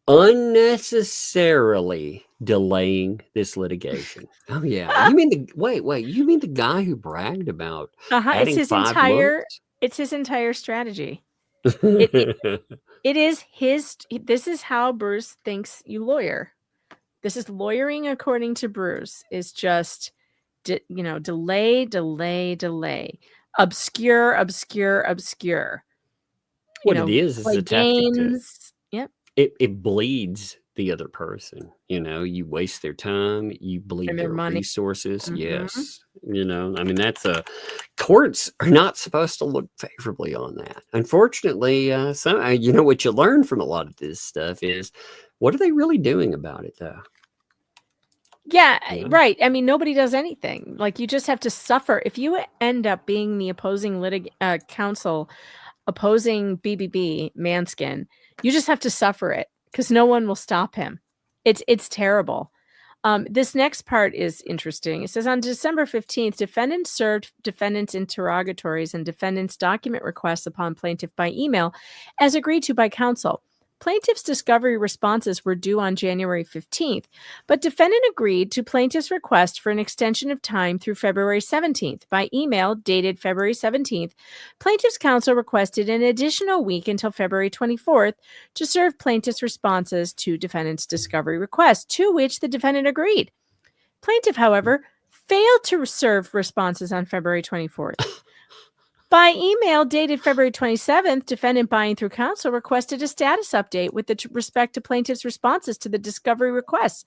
unnecessarily delaying this litigation. Oh yeah, you mean You mean the guy who bragged about adding it's 5 months? It's his entire strategy. It is his. This is how Bruce thinks you lawyer. This is lawyering according to Bruce. Is just, delay. Obscure. What it is a tactic games. It bleeds the other person. You waste their time, you bleed their resources. Yes. Courts are not supposed to look favorably on that. Unfortunately, what you learn from a lot of this stuff is, what are they really doing about it though? Yeah, You know? right. I mean, nobody does anything. Like, you just have to suffer. If you end up being the opposing counsel, opposing BBB Manskin, you just have to suffer it because no one will stop him. It's terrible. This next part is interesting. It says on December 15th, defendants served defendants interrogatories and defendants document requests upon plaintiff by email as agreed to by counsel. Plaintiff's discovery responses were due on January 15th, but defendant agreed to plaintiff's request for an extension of time through February 17th. By email dated February 17th, plaintiff's counsel requested an additional week until February 24th to serve plaintiff's responses to defendant's discovery request, to which the defendant agreed. Plaintiff, however, failed to serve responses on February 24th. By email dated February 27th, defendant buying through counsel requested a status update with respect to plaintiff's responses to the discovery requests,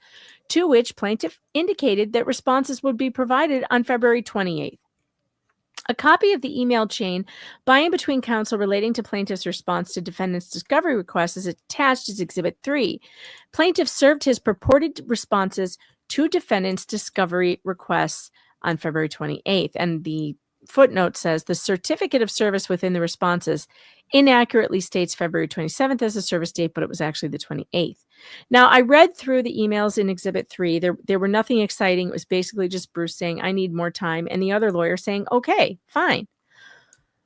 to which plaintiff indicated that responses would be provided on February 28th. A copy of the email chain by and between counsel relating to plaintiff's response to defendant's discovery request is attached as Exhibit 3. Plaintiff served his purported responses to defendant's discovery requests on February 28th, and the footnote says the certificate of service within the responses inaccurately states February 27th as the service date, but it was actually the 28th. Now, I read through the emails in Exhibit 3. There were nothing exciting. It was basically just Bruce saying, I need more time, and the other lawyer saying, okay, fine.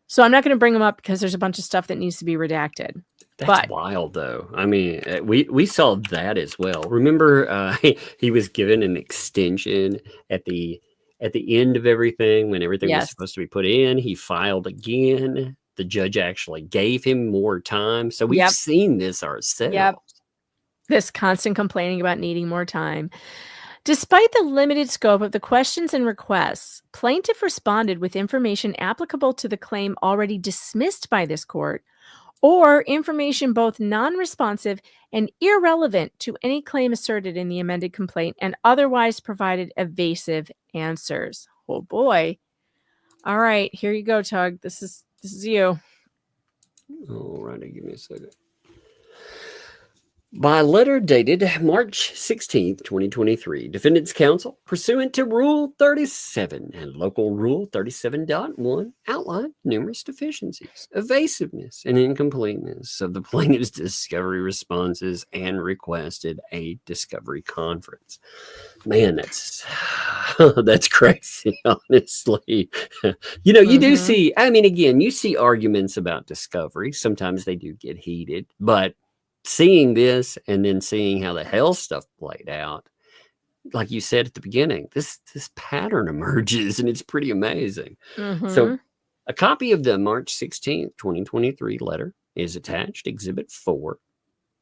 So I'm not going to bring them up because there's a bunch of stuff that needs to be redacted. That's wild, though. I mean, we saw that as well. Remember, he was given an extension at the end of everything when everything was supposed to be put in. He filed again. The judge actually gave him more time. So we've seen this ourselves. This constant complaining about needing more time. Despite the limited scope of the questions and requests, plaintiff responded with information applicable to the claim already dismissed by this court, or information both non-responsive and irrelevant to any claim asserted in the amended complaint, and otherwise provided evasive answers. Oh boy. All right, here you go, Tug. This is you. All righty, give me a second. By letter dated March 16th, 2023, Defendant's Counsel, pursuant to Rule 37 and Local Rule 37.1, outlined numerous deficiencies, evasiveness, and incompleteness of the plaintiff's discovery responses and requested a discovery conference. Man, that's crazy, honestly. You do see, I mean, again, you see arguments about discovery. Sometimes they do get heated, but seeing this and then seeing how the Hale stuff played out, like you said at the beginning, this pattern emerges, and it's pretty amazing. So a copy of the March 16th, 2023 letter is attached, Exhibit 4.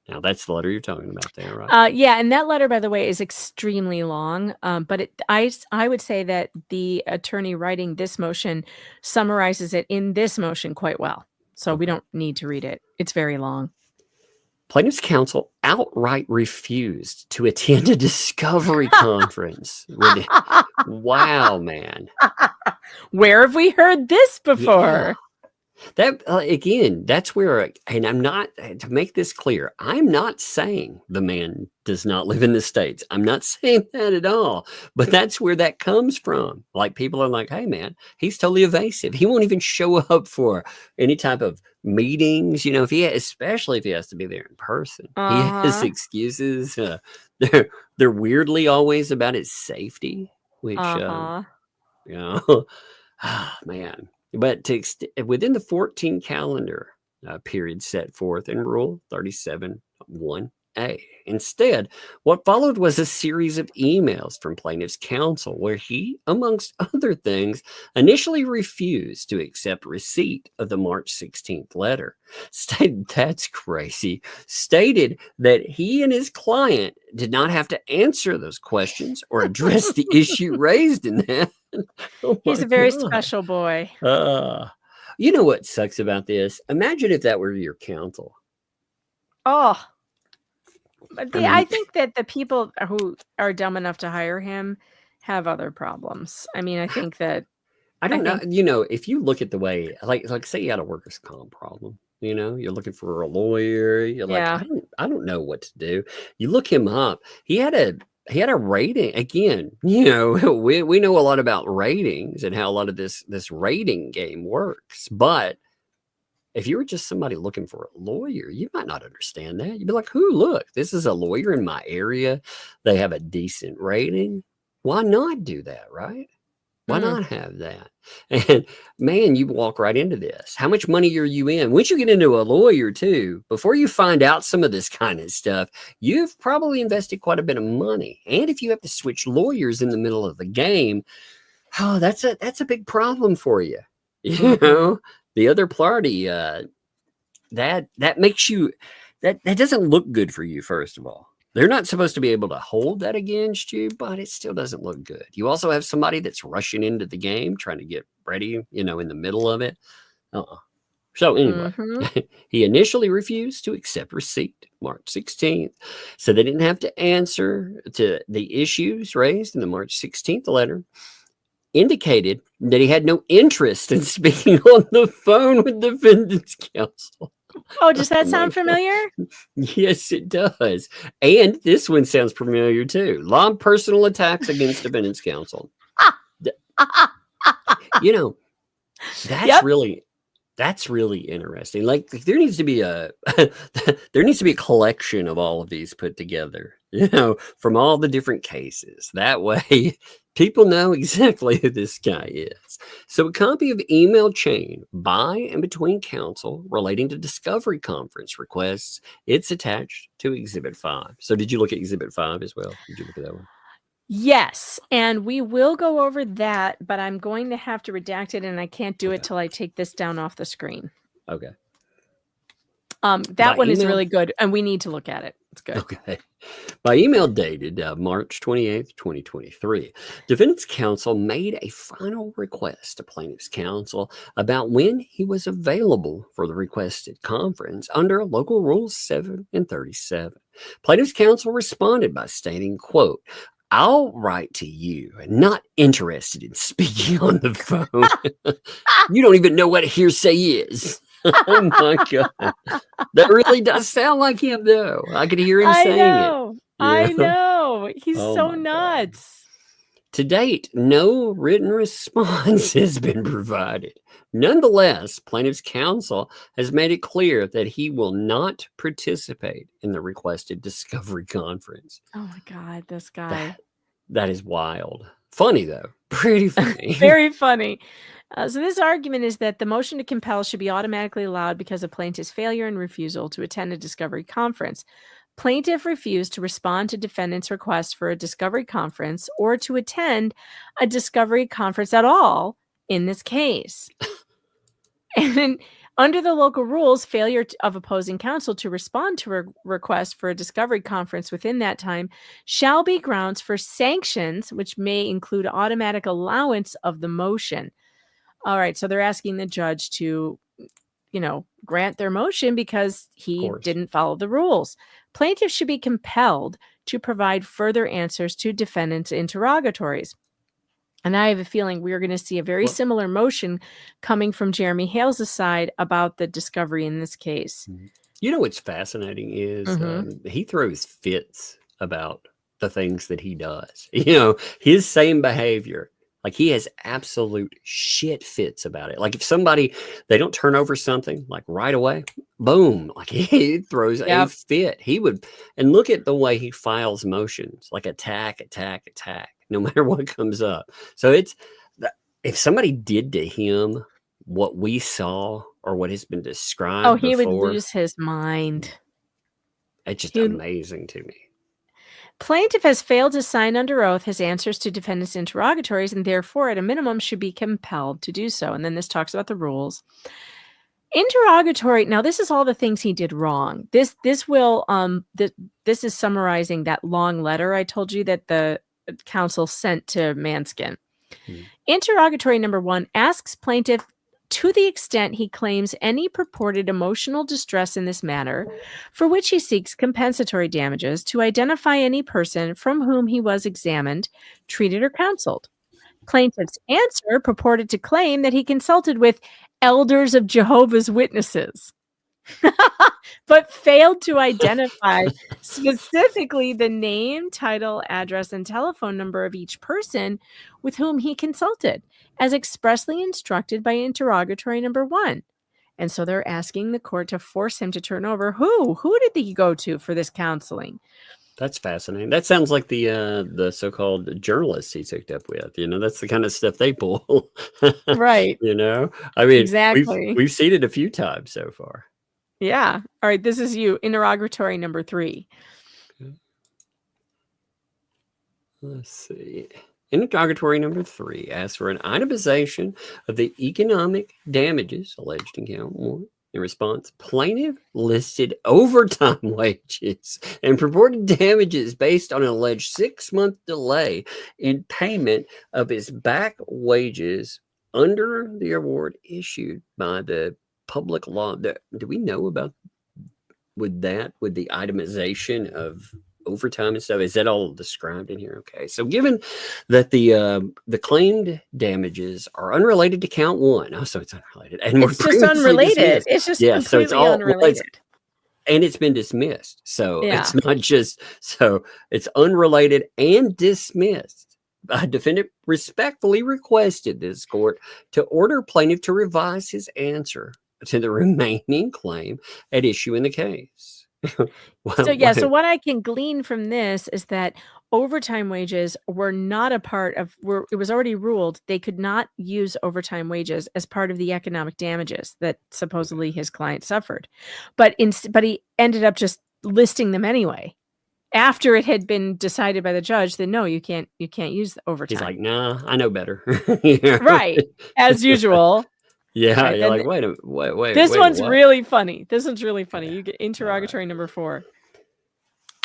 Now, that's the letter you're talking about there, right? Yeah, and that letter, by the way, is extremely long. But I would say that the attorney writing this motion summarizes it in this motion quite well. So we don't need to read it. It's very long. Plaintiff's counsel outright refused to attend a discovery conference. Wow, man. Where have we heard this before? Yeah. That again, that's where, and I'm not, to make this clear, I'm not saying the man does not live in the States. I'm not saying that at all, but that's where that comes from. Like, people are like, hey man, he's totally evasive. He won't even show up for any type of meetings, especially if he has to be there in person. He has excuses. They're weirdly always about his safety, which, man. But within the 14 calendar period set forth in Rule 37.1a. Instead, what followed was a series of emails from plaintiff's counsel where he, amongst other things, initially refused to accept receipt of the March 16th letter. That's crazy. Stated that he and his client did not have to answer those questions or address the issue raised in that. He's a very special boy. You know what sucks about this? Imagine if that were your counsel. Oh, I think that the people who are dumb enough to hire him have other problems. I mean, I think that I don't know. If you look at the way, like say you had a workers' comp problem, you're looking for a lawyer. You're like, I don't know what to do. You look him up. He had he had a rating. Again, you know, we know a lot about ratings and how a lot of this rating game works. But if you were just somebody looking for a lawyer, you might not understand that. You'd be like, "Who? Look, this is a lawyer in my area. They have a decent rating. Why not do that, right? Why not have that?" And man, you walk right into this. How much money are you in? Once you get into a lawyer too, before you find out some of this kind of stuff, you've probably invested quite a bit of money. And if you have to switch lawyers in the middle of the game, oh, that's a big problem for you. You know, the other party, that makes you that doesn't look good for you, first of all. They're not supposed to be able to hold that against you, but it still doesn't look good. You also have somebody that's rushing into the game, trying to get ready, you know, in the middle of it. So anyway, he initially refused to accept receipt March 16th. So they didn't have to answer to the issues raised in the March 16th letter. Indicated that he had no interest in speaking on the phone with defendant's counsel. Oh, does that sound familiar? Yes, it does. And this one sounds familiar too. Law and personal attacks against defendant's counsel. You know, that's really interesting. Like, there needs to be a collection of all of these put together, you know, from all the different cases. That way people know exactly who this guy is. So a copy of email chain by and between counsel relating to discovery conference requests, it's attached to Exhibit 5. So did you look at Exhibit 5 as well? Did you look at that one? Yes, and we will go over that, but I'm going to have to redact it, and I can't do it till I take this down off the screen. Okay. That one is really good, and we need to look at it. It's good. Okay. By email dated March 28th, 2023, defendant's counsel made a final request to plaintiff's counsel about when he was available for the requested conference under Local Rules 7 and 37. Plaintiff's counsel responded by stating, quote, "I'll write to you, not interested in speaking on the phone." You don't even know what hearsay is. Oh my God. That really does sound like him, though. I could hear him saying it. I know. He's so nuts. To date, no written response has been provided. Nonetheless, plaintiff's counsel has made it clear that he will not participate in the requested discovery conference. Oh my God, this guy. That is wild. Funny, though. Pretty funny. Very funny. So this argument is that the motion to compel should be automatically allowed because of plaintiff's failure and refusal to attend a discovery conference. Plaintiff refused to respond to defendant's request for a discovery conference or to attend a discovery conference at all in this case. And under the local rules, failure of opposing counsel to respond to a request for a discovery conference within that time shall be grounds for sanctions, which may include automatic allowance of the motion. All right, so they're asking the judge to, you know, grant their motion because he didn't follow the rules. Plaintiff should be compelled to provide further answers to defendant's interrogatories. And I have a feeling we're going to see a very similar motion coming from Jeremy Hale's side about the discovery in this case. You know what's fascinating is he throws fits about the things that he does. You know, his same behavior. Like, he has absolute shit fits about it. Like, if somebody, they don't turn over something, like right away, boom, like he throws a fit. He would, and look at the way he files motions, like attack, attack, attack, no matter what comes up. So it's, if somebody did to him what we saw or what has been described he before, would lose his mind. It's just amazing to me. Plaintiff has failed to sign under oath his answers to defendant's interrogatories and therefore, at a minimum, should be compelled to do so. And then this talks about the rules. Interrogatory. Now, this is all the things he did wrong. This is summarizing that long letter I told you that the counsel sent to Manskin. Interrogatory number 1 asks plaintiff, to the extent he claims any purported emotional distress in this matter, for which he seeks compensatory damages, to identify any person from whom he was examined, treated, or counseled. Plaintiff's answer purported to claim that he consulted with elders of Jehovah's Witnesses. but failed to identify specifically the name, title, address, and telephone number of each person with whom he consulted, as expressly instructed by interrogatory number 1. And so they're asking the court to force him to turn over who did he go to for this counseling? That's fascinating. That sounds like the so-called journalists he's hooked up with. That's the kind of stuff they pull. Right. I mean, Exactly. we've seen it a few times so far. Yeah. All right. This is you. Interrogatory number 3. Let's see. Interrogatory number 3 asks for an itemization of the economic damages alleged in count 1. In response, plaintiff listed overtime wages and purported damages based on an alleged 6-month delay in payment of his back wages under the award issued by the public law. Do we know about with the itemization of overtime and stuff? Is that all described in here? Okay, so given that the claimed damages are unrelated to count 1, so it's unrelated, and it's just unrelated. Dismissed. It's just completely so it's all unrelated. and it's been dismissed. So Yeah. it's not just it's unrelated and dismissed. Defendant respectfully requested this court to order plaintiff to revise his answer to the remaining claim at issue in the case. So what I can glean from this is that overtime wages were not a part of it was already ruled they could not use overtime wages as part of the economic damages that supposedly his client suffered. But he ended up just listing them anyway. After it had been decided by the judge that no, you can't use the overtime. He's like, nah, I know better. Right. As usual. Yeah, Right, you're and like, wait. This wait, one's what? really funny. This one's really funny. You get interrogatory number 4.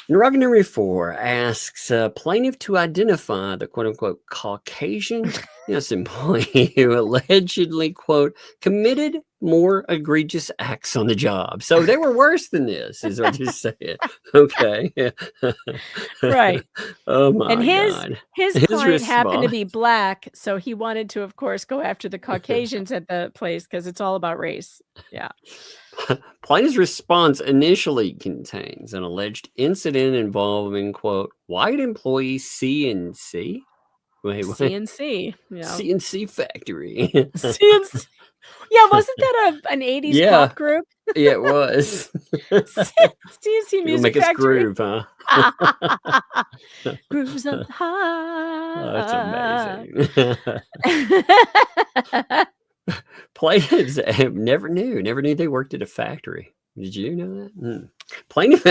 Interrogatory 4 asks plaintiff to identify the quote-unquote Caucasian employee who allegedly, quote, committed more egregious acts on the job. So they were worse than this, is what you said. Okay. Right. Oh, my And God. his client happened to response. be black, so he wanted to, of course, go after the Caucasians at the place because it's all about race. Yeah. Plaintiff's response initially contains an alleged incident involving, quote, white employee CNC. Wait. CNC. Yeah. CNC factory. CNC. Yeah, wasn't that an 80s pop group? Yeah, it was. CNC Music Make us Factory. groove, huh? Grooves up high. That's amazing. Plaintiffs never knew they worked at a factory. Did you know that? Plaintiff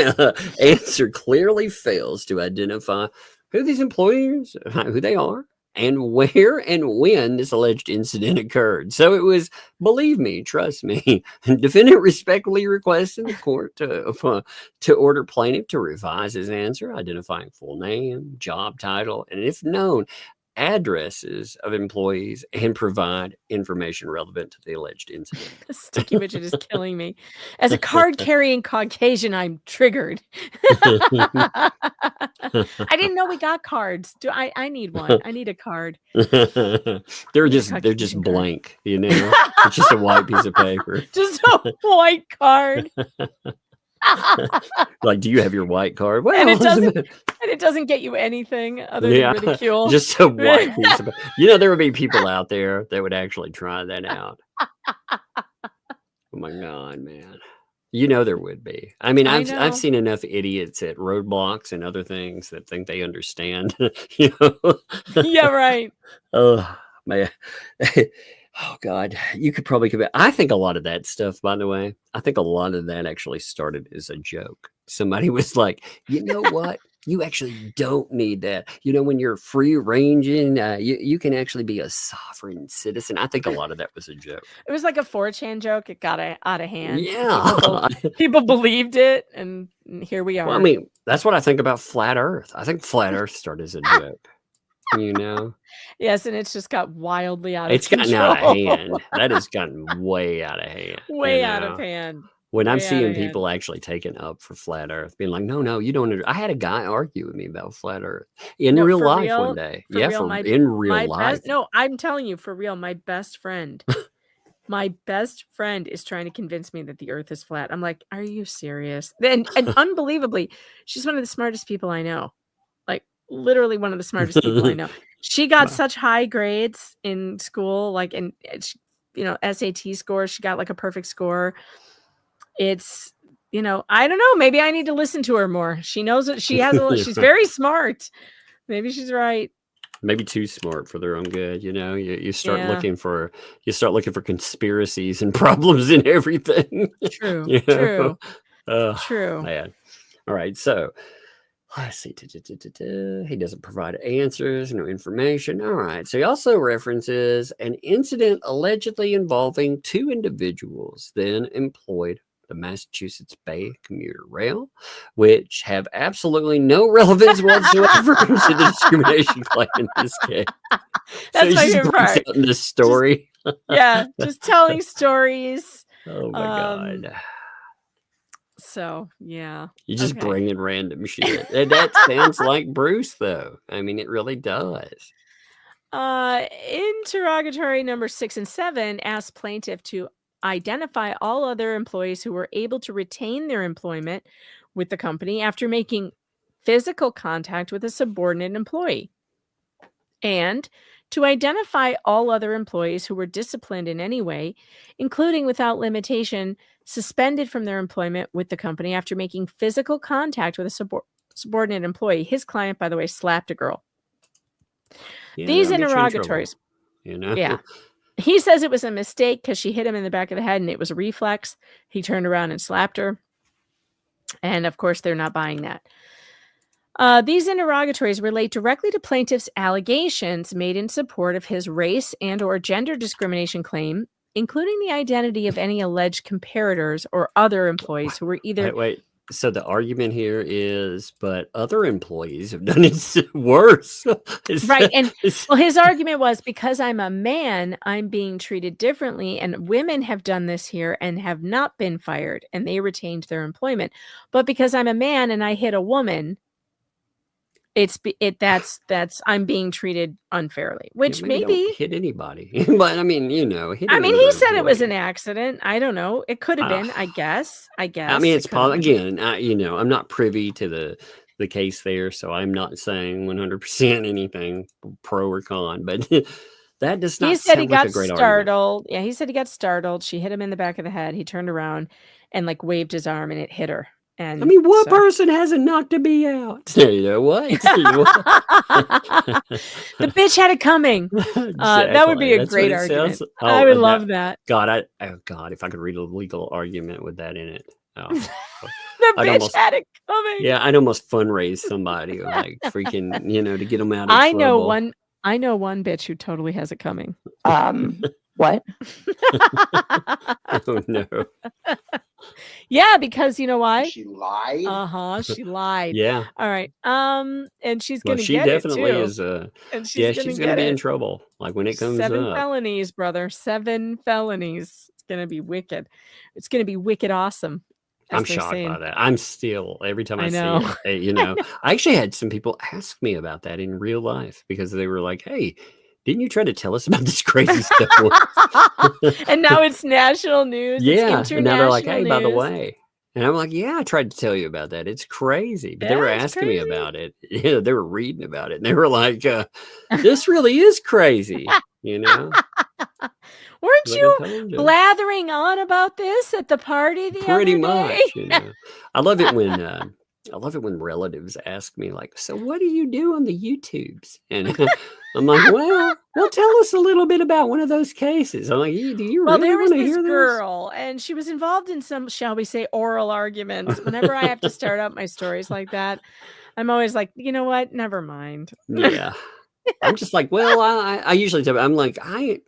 answer clearly fails to identify who these employees, who they are, and where and when this alleged incident occurred. So it was, believe me, trust me, defendant respectfully requested the court to order plaintiff to revise his answer, identifying full name, job title, and if known, addresses of employees, and provide information relevant to the alleged incident. The sticky widget is killing me. As a card-carrying Caucasian, I'm triggered. I didn't know we got cards. I need one. I need a card. they're just blank, It's just a white piece of paper. Just a white card. Like, do you have your white card? Well, and it doesn't get you anything other than ridicule. Just a white piece of there would be people out there that would actually try that out. Oh my God, man. There would be. I mean, I've seen enough idiots at roadblocks and other things that think they understand. Yeah, right. Oh man. Oh God, you could probably commit. I think a lot of that stuff, by the way, I think a lot of that actually started as a joke. Somebody was like, you know what? You actually don't need that. When you're free ranging, you can actually be a sovereign citizen. I think a lot of that was a joke. It was like a 4chan joke. It got out of hand. Yeah. People believed it. And here we are. Well, I mean, that's what I think about flat Earth. I think flat Earth started as a joke. Yes, and it's just got wildly out of It's control. gotten out of hand. That has gotten way out of hand. Way out of hand. When I'm Way out seeing of people actually taking up for flat Earth, being like, no, you don't. I had a guy argue with me about flat Earth in No, real for life real? one day. For Yeah, real, in real life. No, I'm telling you, for real, my best friend My best friend is trying to convince me that the earth is flat. I'm like, are you serious? And unbelievably, she's one of the smartest people I know. Like literally one of the smartest people I know. She got such high grades in school, like in SAT scores. She got like a perfect score. It's, I don't know. Maybe I need to listen to her more. She knows that she has she's very smart. Maybe she's right. Maybe too smart for their own good. You start looking for conspiracies and problems in everything. True. True. Man. All right. So let's see. He doesn't provide answers, no information. All right. So he also references an incident allegedly involving 2 individuals then employed the Massachusetts Bay Commuter Rail, which have absolutely no relevance whatsoever to the discrimination claim in this case. That's my favorite part. In this story. Just telling stories. Oh my God. So, yeah. You just bring in random shit. And that sounds like Bruce, though. I mean, it really does. Interrogatory number 6 and 7 asks plaintiff to identify all other employees who were able to retain their employment with the company after making physical contact with a subordinate employee, and to identify all other employees who were disciplined in any way, including without limitation, suspended from their employment with the company after making physical contact with a subordinate employee. His client, by the way, slapped a girl. These interrogatories, he says it was a mistake because she hit him in the back of the head and it was a reflex. He turned around and slapped her. And of course, they're not buying that. These interrogatories relate directly to plaintiff's allegations made in support of his race and or gender discrimination claim, including the identity of any alleged comparators or other employees who were either... Wait. So the argument here is, but other employees have done it worse. Right. And his argument was, because I'm a man, I'm being treated differently. And women have done this here and have not been fired and they retained their employment. But because I'm a man and I hit a woman, that's I'm being treated unfairly, which maybe don't hit anybody. But I mean, he said it was an accident. I don't know. It could have been, I guess. I mean, it's possible. Again, I'm not privy to the case there, so I'm not saying 100% anything pro or con, but that does not sound like a great startled. argument. Yeah, he said he got startled. She hit him in the back of the head. He turned around and like waved his arm and it hit her. And I mean, what person hasn't knocked a bee out? You know what? The bitch had it coming. Exactly. That would be a great argument. I would love that. God, if I could read a legal argument with that in it. Oh. The bitch had it coming. Yeah, I'd almost fundraise somebody like freaking, to get them out of trouble. I know one bitch who totally has it coming. What? Oh no. Yeah, because you know why? She lied. She lied. Yeah. All right. And she's gonna get it too. She definitely is. And she's gonna be in trouble. Like when it comes 7 up. felonies, brother. 7 felonies. It's gonna be wicked. It's gonna be wicked awesome. I'm shocked by that. I'm still every time I see it. I actually had some people ask me about that in real life because they were like, "Hey, didn't you try to tell us about this crazy stuff?" And now it's national news. Yeah. And now they're like, "Hey, by the way." And I'm like, "Yeah, I tried to tell you about that. It's crazy." But they were asking me about it. Yeah, they were reading about it. And they were like, this really is crazy, Weren't you blathering on about this at the party the Pretty other much. day? I love it when relatives ask me like, "So what do you do on the YouTubes?" And I'm like, well, tell us a little bit about one of those cases. I'm like, do you really want to hear this? Well, there was this girl, and she was involved in some, shall we say, oral arguments. Whenever I have to start out my stories like that, I'm always like, you know what? Never mind. Yeah. I'm just like, well, I usually tell them, I'm like, I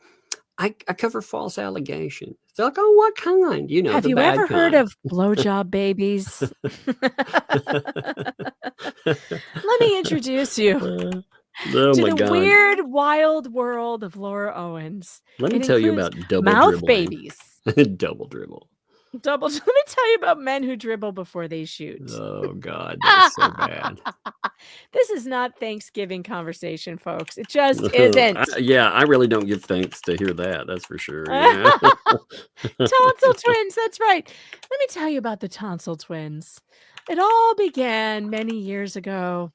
cover false allegations. They're like, "Oh, what kind?" Have you ever heard of blowjob babies? Let me introduce you to the weird, wild world of Laura Owens. Let me tell you about double mouth dribbling. Babies. Double dribble. Let me tell you about men who dribble before they shoot. Oh God, that is so bad. This is not Thanksgiving conversation, folks. It just isn't. I really don't give thanks to hear that. That's for sure. Yeah. Tonsil twins. That's right. Let me tell you about the tonsil twins. It all began many years ago.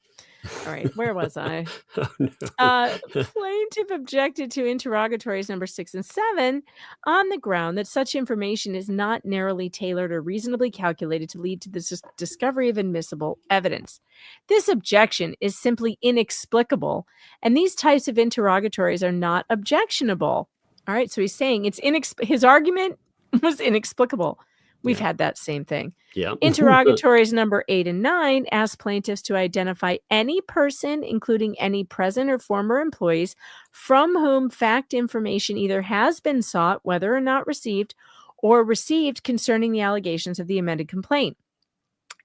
All right, where was I? Oh, no. Plaintiff objected to interrogatories number 6 and 7 on the ground that such information is not narrowly tailored or reasonably calculated to lead to the discovery of admissible evidence. This objection is simply inexplicable, and these types of interrogatories are not objectionable. All right, so he's saying his argument was inexplicable. We've had that same thing. Yeah. Interrogatories number 8 and 9 ask plaintiffs to identify any person, including any present or former employees, from whom fact information either has been sought, whether or not received, or received concerning the allegations of the amended complaint,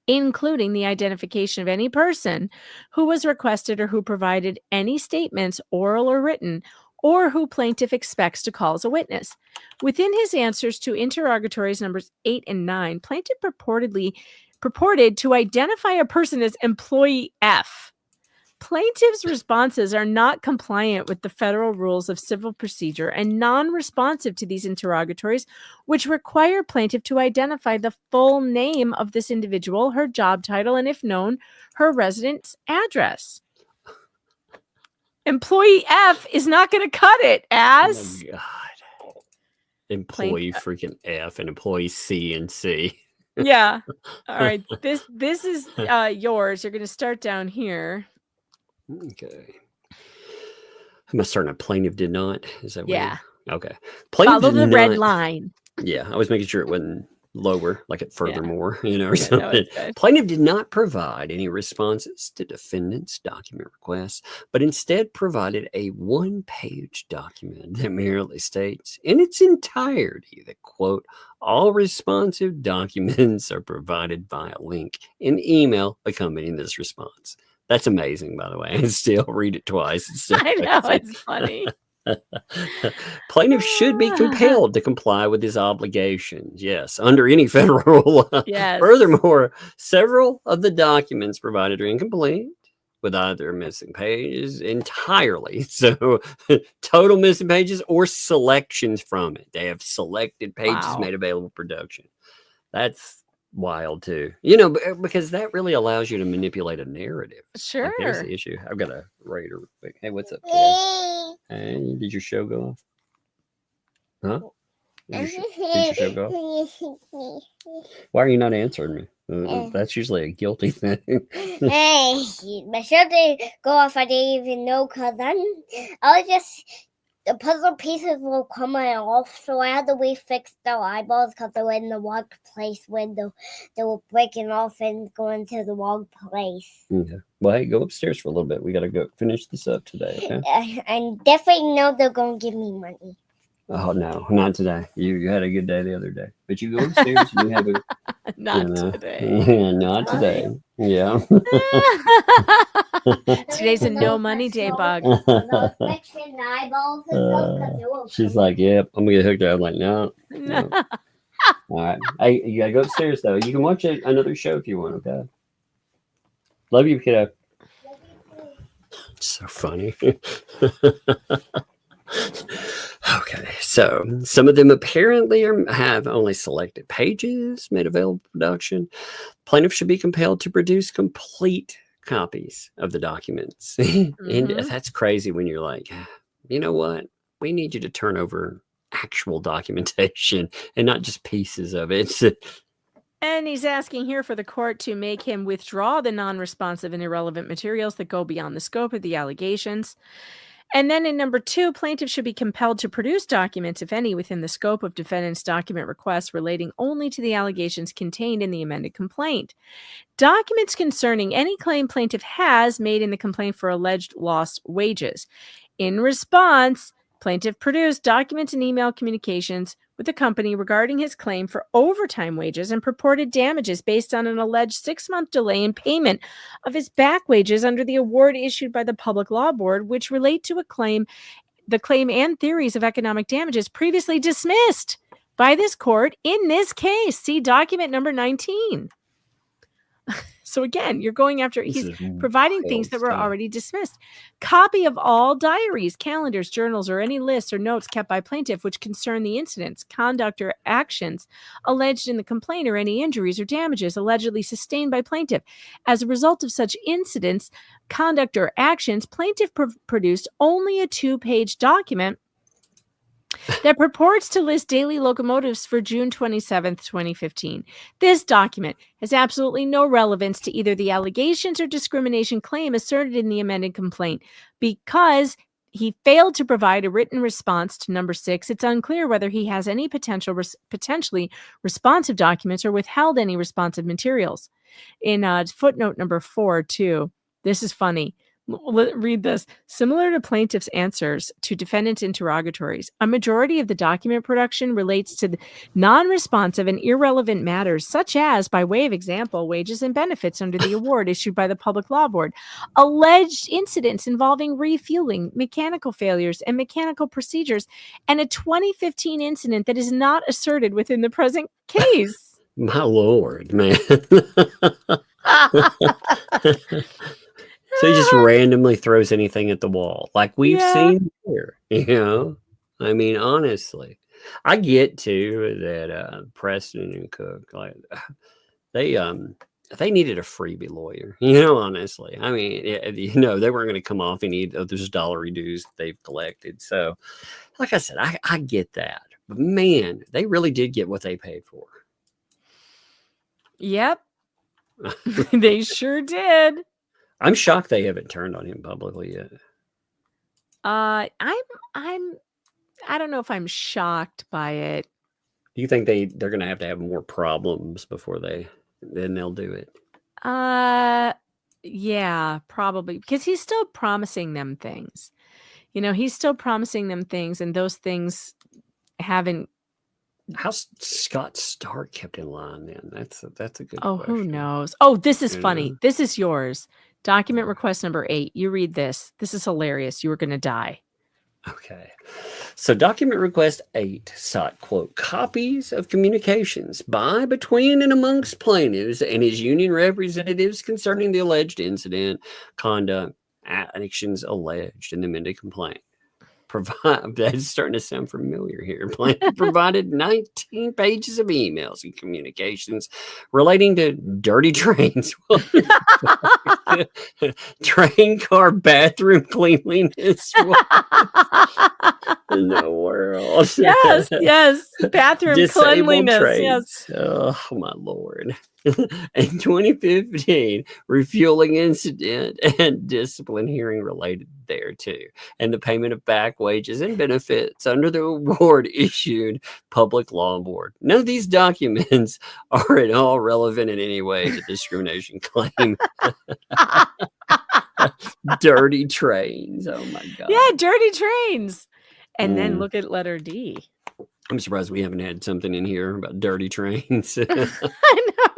including the identification of any person who was requested or who provided any statements, oral or written, or who plaintiff expects to call as a witness. Within his answers to interrogatories numbers 8 and 9, plaintiff purported to identify a person as employee F. Plaintiff's responses are not compliant with the federal rules of civil procedure and non-responsive to these interrogatories, which require plaintiff to identify the full name of this individual, her job title, and if known, her residence address. Employee F is not going to cut it as... Oh, God. Employee freaking F and employee C and C. Yeah. All right. This is yours. You're going to start down here. Okay. Am I starting a plaintiff did not? Is that yeah? Okay. Plaintiff follow the did red not, line. Yeah, I was making sure it wasn't lower, like it furthermore, or Yeah, something. no, Plaintiff did not provide any responses to defendant's document requests, but instead provided a one-page document that merely states in its entirety that, quote, all responsive documents are provided via link in email accompanying this response. That's amazing, by the way. I still read it twice. I know, it's funny. Plaintiff should be compelled to comply with his obligations. Yes, under any federal law. Yes. Furthermore, several of the documents provided are incomplete, with either missing pages entirely. So, total missing pages or selections from it. They have selected pages made available for production. That's wild too, because that really allows you to manipulate a narrative. Sure. Like, there's the issue. I've got a radar. Hey, what's up today? Hey, did your show go off? Huh? Did your show go off? Why are you not answering me? That's usually a guilty thing. Hey, my show didn't go off. I didn't even know because I was just... The puzzle pieces were coming off, so I had to refix their eyeballs because they were in the wrong place when they were breaking off and going to the wrong place. Okay. Well, hey, go upstairs for a little bit. We got to go finish this up today, okay? I definitely know they're going to give me money. Oh, no, not today. You had a good day the other day. But you go upstairs and you have a... Not today. Not today. Yeah. Today's a no money day, Bug. She's like, yep, I'm going to get hooked up. I'm like, no. All right. Hey, you got to go upstairs, though. You can watch another show if you want, okay? Love you, kiddo. So funny. Okay, so some of them apparently have only selected pages made available for production. Plaintiff should be compelled to produce complete copies of the documents. And that's crazy when you're like, you know what? We need you to turn over actual documentation and not just pieces of it. And he's asking here for the court to make him withdraw the non-responsive and irrelevant materials that go beyond the scope of the allegations. And then in number 2, plaintiff should be compelled to produce documents, if any, within the scope of defendant's document requests relating only to the allegations contained in the amended complaint. Documents concerning any claim plaintiff has made in the complaint for alleged lost wages. In response, plaintiff produced documents and email communications with the company regarding his claim for overtime wages and purported damages based on an alleged 6-month delay in payment of his back wages under the award issued by the Public Law Board, which relate to the claim and theories of economic damages previously dismissed by this court in this case. See document number 19. So again, you're going after, This he's is providing things wild that were stuff. already dismissed. Copy of all diaries, calendars, journals, or any lists or notes kept by plaintiff which concern the incidents, conduct, or actions alleged in the complaint, or any injuries or damages allegedly sustained by plaintiff. As a result of such incidents, conduct, or actions, plaintiff produced only a 2-page document that purports to list daily locomotives for June 27th, 2015. This document has absolutely no relevance to either the allegations or discrimination claim asserted in the amended complaint. Because he failed to provide a written response to number 6, it's unclear whether he has any potentially responsive documents or withheld any responsive materials. In footnote number 4, too, this is funny. Read this. Similar to plaintiff's answers to defendant's interrogatories, a majority of the document production relates to non-responsive and irrelevant matters, such as, by way of example, wages and benefits under the award issued by the Public Law Board, alleged incidents involving refueling, mechanical failures, and mechanical procedures, and a 2015 incident that is not asserted within the present case. My Lord, man. So he just randomly throws anything at the wall, like we've seen here. I mean, honestly, I get too that Preston and Cook, like they needed a freebie lawyer. Honestly, I mean, they weren't going to come off any of those dollar dues they've collected. So, like I said, I get that, but man, they really did get what they paid for. Yep, they sure did. I'm shocked they haven't turned on him publicly yet. I don't know if I'm shocked by it. Do you think they're going to have more problems before then they'll do it? Yeah, probably, because he's still promising them things. He's still promising them things, and those things haven't. How's Scott Stark kept in line then? That's a good question. Who knows? Oh, this is funny. This is yours. Document request number 8. You read this. This is hilarious. You were going to die. Okay. So document request 8 sought, quote, copies of communications by, between, and amongst plaintiffs and his union representatives concerning the alleged incident, conduct, actions alleged in the amended complaint. That's starting to sound familiar here. Plaintiff provided 19 pages of emails and communications relating to dirty trains, train car bathroom cleanliness. In the world. Yes. Bathroom cleanliness. Trains. Yes. Oh, my Lord. In 2015, refueling incident and discipline hearing related thereto, and the payment of back wages and benefits under the award issued Public Law Board. None of these documents are at all relevant in any way to discrimination claim. Dirty trains. Oh my God. Yeah, dirty trains. And then look at letter D. I'm surprised we haven't had something in here about dirty trains. I know.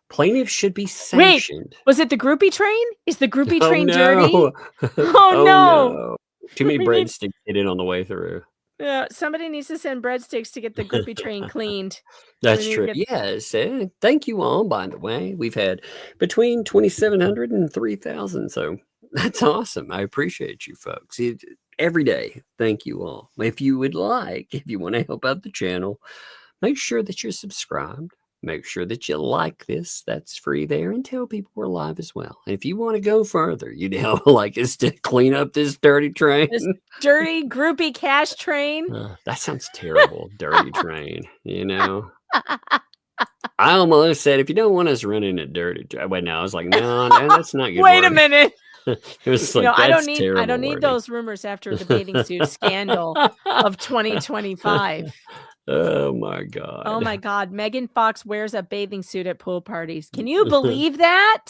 Plaintiffs should be sanctioned. Wait, was it the groupie train? Is the groupie train dirty? Oh no. Too many breadsticks to get in on the way through. Yeah, somebody needs to send breadsticks to get the groupie train cleaned. That's true. Yes. Thank you all, by the way. We've had between 2,700 and 3,000. So that's awesome. I appreciate you folks. Every day. Thank you all. If you want to help out the channel, make sure that you're subscribed. Make sure that you like this. That's free there, and tell people we're live as well. And if you want to go further, like us to clean up this dirty train. This dirty groupie cash train. That sounds terrible. Dirty train, I almost said, if you don't want us running a dirty train. Wait, no, I was like, no, that's not good. Wait a minute. It was like, I don't need those rumors after the bathing suit scandal of 2025. Oh my God. Oh my God. Megan Fox wears a bathing suit at pool parties. Can you believe that?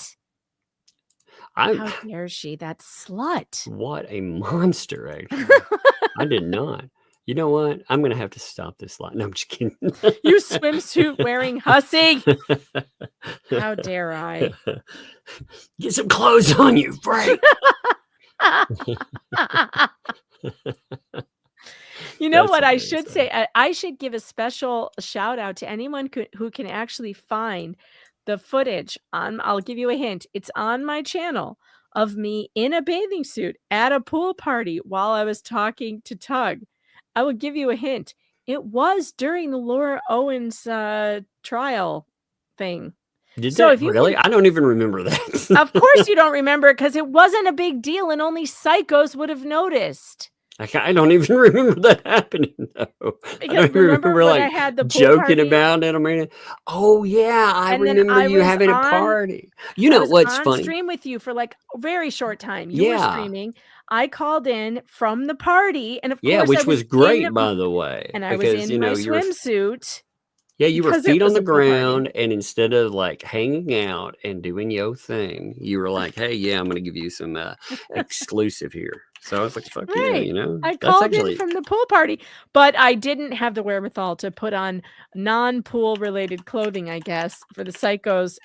How dare she? That slut. What a monster, actually. I did not. You know what? I'm going to have to stop this line. No, I'm just kidding. You swimsuit wearing hussy. How dare I? Get some clothes on you, Frank. You know That's what I hilarious, should though. say? I should give a special shout out to anyone who can actually find the footage on. I'll give you a hint. It's on my channel of me in a bathing suit at a pool party while I was talking to Tug. I will give you a hint. It was during the Laura Owens trial thing. Did So that if you really? can, I don't even remember that. of course you don't remember it because it wasn't a big deal and only psychos would have noticed. I don't even remember that happening though. I Because don't even remember remember when I like had the pool joking party? about it. I mean, oh yeah, I And then remember I you was having a on party. You I know was what's on funny? stream with you for like a very short time. You were Yeah, streaming. I called in from the party, and of yeah, course I which was was great by the way, and I was because in my you're swimsuit yeah, you were because it feet on was the a pool party. ground, and instead of like hanging out and doing your thing, you were like, "Hey, yeah, I'm gonna give you some exclusive here." So I was like, "Fuck yeah," Right. I That's called in actually from the pool party, but I didn't have the wherewithal to put on non-pool related clothing, I guess, for the psychos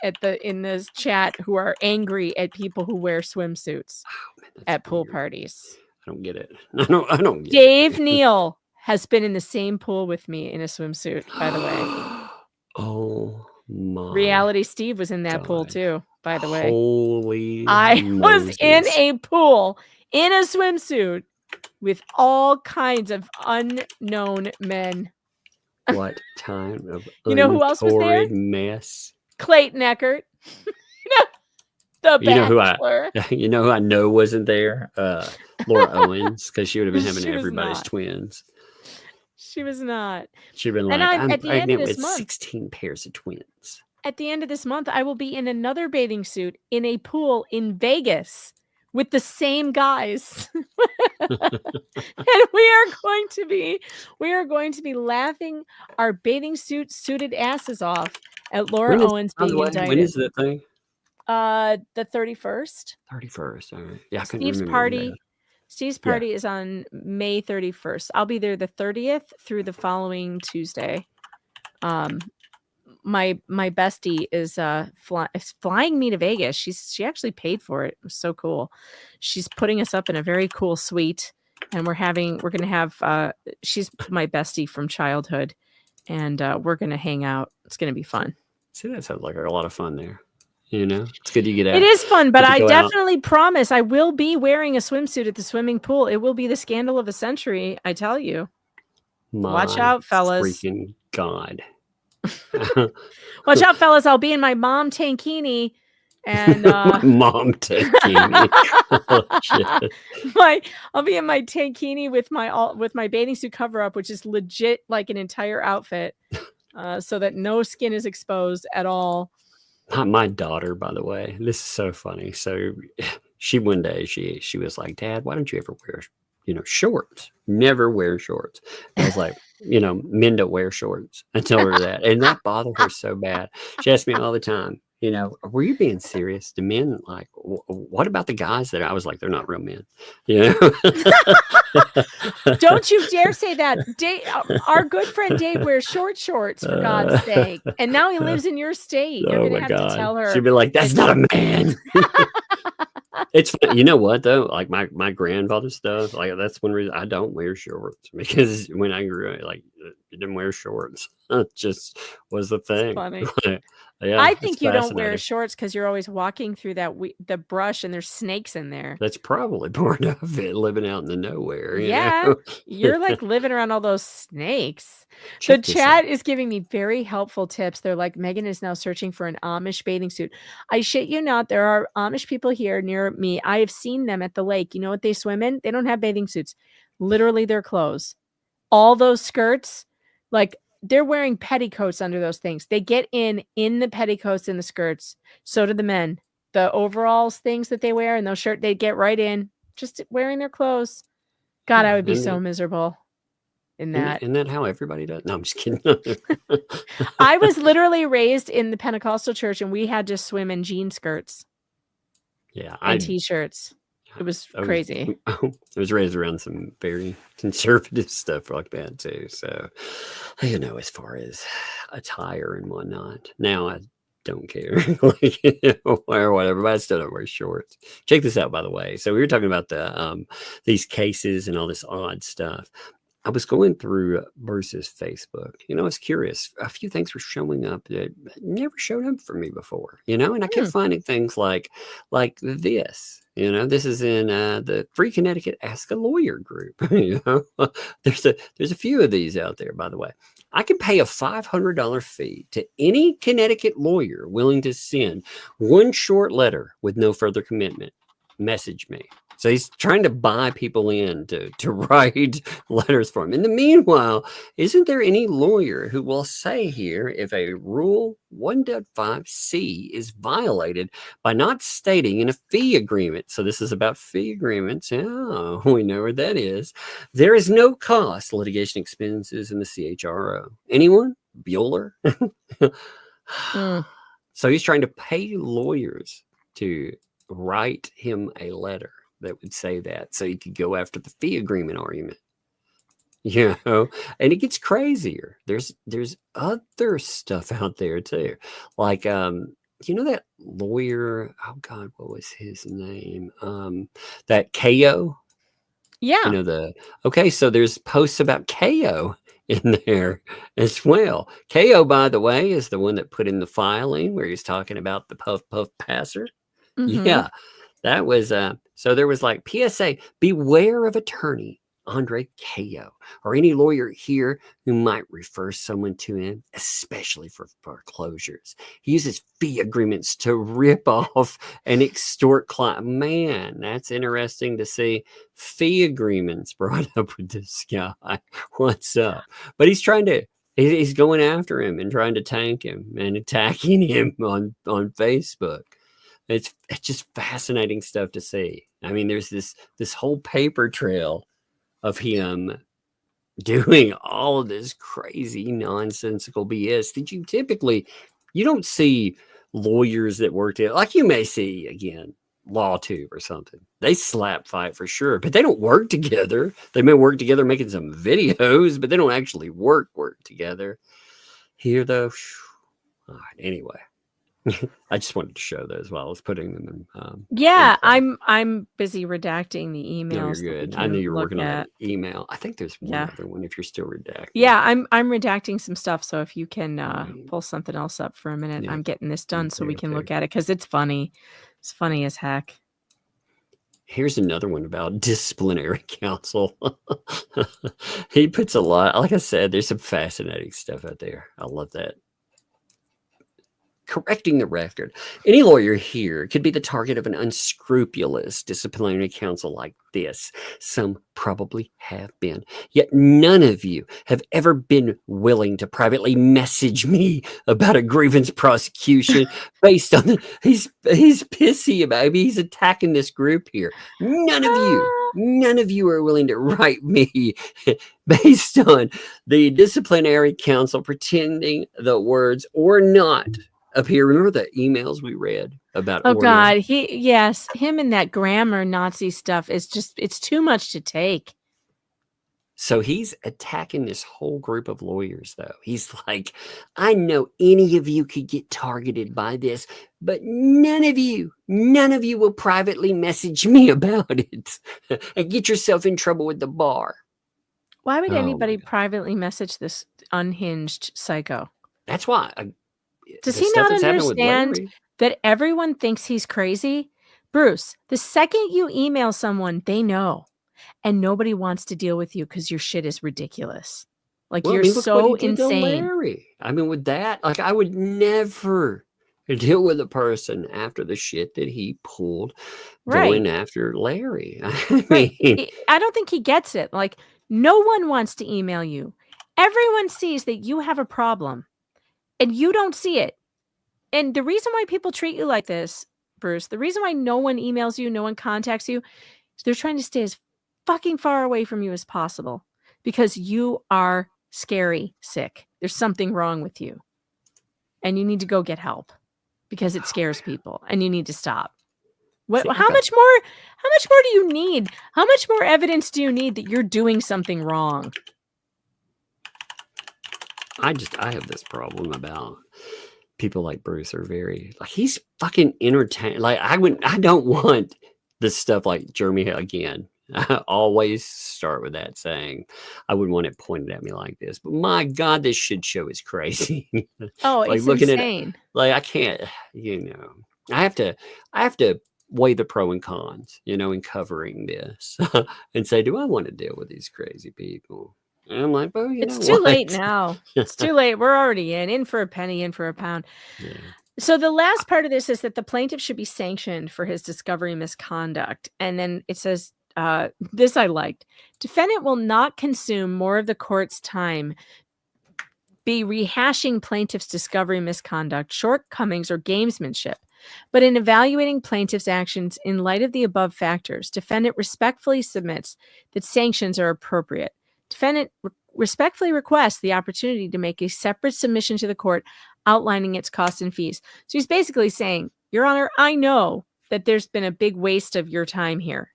in this chat who are angry at people who wear swimsuits man, that's at pool weird. parties. I don't get it. I don't get Dave it. Neal has been in the same pool with me in a swimsuit, by the way. Oh my Reality Steve was in that pool God. too, by the way. Holy I was in Moses. a pool in a swimsuit with all kinds of unknown men. What time of You know who else was there? untoward mess. Clayton Eckert. The You know who Bachelor. you know who I know wasn't there? Laura Owens, because she would have been having She was everybody's not. twins. She was not. She'd been And like, I'm I'm at the end of pregnant this with month. 16 pairs of twins. At the end of this month, I will be in another bathing suit in a pool in Vegas with the same guys. And we are going to be laughing our bathing suited asses off at Laura Owens By the being way, indicted. when is that thing? The 31st. 31st. All right. Yeah, I couldn't Steve's remember party. Steve's Yeah. party is on May 31st. I'll be there the 30th through the following Tuesday. My bestie is flying me to Vegas. She actually paid for it. It was so cool. She's putting us up in a very cool suite, and we're gonna have she's my bestie from childhood, and we're gonna hang out. It's gonna be fun. See, that sounds like a lot of fun there. You know, it's good you get out. It is fun, but Get to I go out. definitely promise I will be wearing a swimsuit at the swimming pool. It will be the scandal of the century, I tell you. Watch My out, fellas. freaking God. Watch out, fellas. I'll be in my mom tankini and My mom tankini. Oh, shit. I'll be in my tankini with my bathing suit cover up, which is legit like an entire outfit, so that no skin is exposed at all. My daughter, by the way, this is so funny. So she one day she was like, "Dad, why don't you ever wear shorts? Never wear shorts." And I was like, men don't wear shorts. I told her that, and that bothered her so bad. She asked me all the time, were you being serious? Do men like? What about the guys that I was like, they're not real men, Don't you dare say that. Dave, our good friend Dave wears shorts, for God's sake. And now he lives in your state. You're going to have to tell her. She'd be like, that's not a man. It's funny. You know what, though? Like my grandfather's stuff, like that's one reason I don't wear shorts, because when I grew up, like, you didn't wear shorts. It just was the thing. Funny. Yeah, I think you don't wear shorts because you're always walking through the brush and there's snakes in there. That's probably part of it, living out in the nowhere. Yeah, you're like living around all those snakes. Check The this chat out. is giving me very helpful tips. They're like, Megan is now searching for an Amish bathing suit. I shit you not. There are Amish people here near me. I have seen them at the lake. You know what they swim in? They don't have bathing suits. Literally their clothes. All those skirts, like they're wearing petticoats under those things. They get in the petticoats and the skirts. So do the men. The overalls things that they wear and those shirts, they get right in just wearing their clothes. God, I would be so miserable in that. Isn't that how everybody does? No, I'm just kidding. I was literally raised in the Pentecostal church and we had to swim in jean skirts. Yeah. And t-shirts. It was crazy. I was raised around some very conservative stuff like that too. So, as far as attire and whatnot, now I don't care or whatever, but I still don't wear shorts. Check this out, by the way. So we were talking about these cases and all this odd stuff. I was going through Bruce's Facebook. I was curious. A few things were showing up that never showed up for me before. And I kept finding things like this. This is in the Free Connecticut Ask a Lawyer group. There's a few of these out there, by the way. I can pay a $500 fee to any Connecticut lawyer willing to send one short letter with no further commitment. Message me. So he's trying to buy people in to write letters for him. In the meanwhile, isn't there any lawyer who will say here if a Rule 1.5c is violated by not stating in a fee agreement? So this is about fee agreements. Yeah, we know where that is. There is no cost, litigation expenses in the CHRO. Anyone? Bueller? So he's trying to pay lawyers to write him a letter that would say that, so he could go after the fee agreement argument. And it gets crazier. There's other stuff out there too, like that lawyer. Oh God, what was his name? That KO. Yeah. Okay, so there's posts about KO in there as well. KO, by the way, is the one that put in the filing where he's talking about the puff passer. Yeah. That was so there was like PSA, beware of attorney Andre KO or any lawyer here who might refer someone to him, especially for foreclosures. He uses fee agreements to rip off and extort clients. Man, that's interesting to see fee agreements brought up with this guy. What's up? But he's going after him and trying to tank him and attacking him on Facebook. It's just fascinating stuff to see. I mean, there's this whole paper trail of him doing all of this crazy nonsensical BS that you don't see lawyers that work there. Like you may see, again, LawTube or something. They slap fight for sure, but they don't work together. They may work together making some videos, but they don't actually work together. Here, though, anyway. I just wanted to show those while I was putting them in. I'm busy redacting the emails. No, you're good. I knew you were working on that email. I think there's one other one if you're still redacting. Yeah, I'm redacting some stuff. So if you can pull something else up for a minute, I'm getting this done so we can look at it because it's funny. It's funny as heck. Here's another one about disciplinary counsel. He puts a lot. Like I said, there's some fascinating stuff out there. I love that. Correcting the record. Any lawyer here could be the target of an unscrupulous disciplinary counsel like this. Some probably have been. Yet none of you have ever been willing to privately message me about a grievance prosecution based on he's pissy about it. He's attacking this group here. None of you are willing to write me based on the disciplinary counsel pretending the words or not appear. Remember the emails we read about? Oh God, him and that grammar Nazi stuff is it's too much to take. So he's attacking this whole group of lawyers, though. He's like, I know any of you could get targeted by this, but none of you will privately message me about it and get yourself in trouble with the bar. Why would anybody privately message this unhinged psycho? That's why. Does he not understand that everyone thinks he's crazy? Bruce, the second you email someone, they know. And nobody wants to deal with you because your shit is ridiculous. Like, you're so insane. I mean, with that, like, I would never deal with a person after the shit that he pulled going after Larry. I don't think he gets it. Like, no one wants to email you. Everyone sees that you have a problem. And you don't see it. And the reason why people treat you like this, Bruce, the reason why no one emails you, no one contacts you, is they're trying to stay as fucking far away from you as possible because you are scary sick. There's something wrong with you. And you need to go get help because it scares people and you need to stop. How much more do you need? How much more evidence do you need that you're doing something wrong? I have this problem about people like Bruce are very like he's fucking entertaining. Like I don't want this stuff like Jeremy Hale again. I always start with that saying, I wouldn't want it pointed at me like this, but my God, this shit show is crazy. Oh, Like it's looking at it, insane. like I can't, I have to weigh the pro and cons, in covering this and say, do I want to deal with these crazy people? And I'm like, well, It's too late now. It's too late. We're already in for a penny, in for a pound. Yeah. So the last part of this is that the plaintiff should be sanctioned for his discovery misconduct. And then it says, this I liked. Defendant will not consume more of the court's time be rehashing plaintiff's discovery misconduct, shortcomings, or gamesmanship. But in evaluating plaintiff's actions in light of the above factors, defendant respectfully submits that sanctions are appropriate. Defendant respectfully requests the opportunity to make a separate submission to the court outlining its costs and fees. So he's basically saying, Your Honor, I know that there's been a big waste of your time here,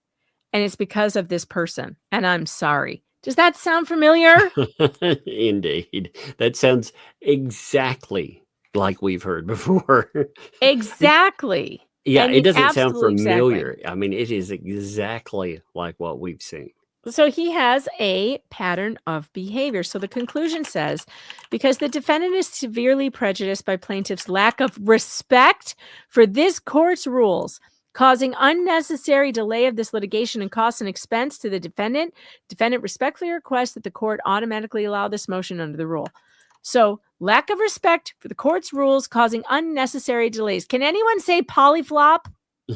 and it's because of this person, and I'm sorry. Does that sound familiar? Indeed. That sounds exactly like we've heard before. Exactly. Yeah, I it mean, doesn't sound absolutely exactly. familiar. I mean, it is exactly like what we've seen. So he has a pattern of behavior. So the conclusion says, because the defendant is severely prejudiced by plaintiff's lack of respect for this court's rules, causing unnecessary delay of this litigation and cost and expense to the defendant respectfully requests that the court automatically allow this motion under the rule. So lack of respect for the court's rules causing unnecessary delays. Can anyone say polyflop?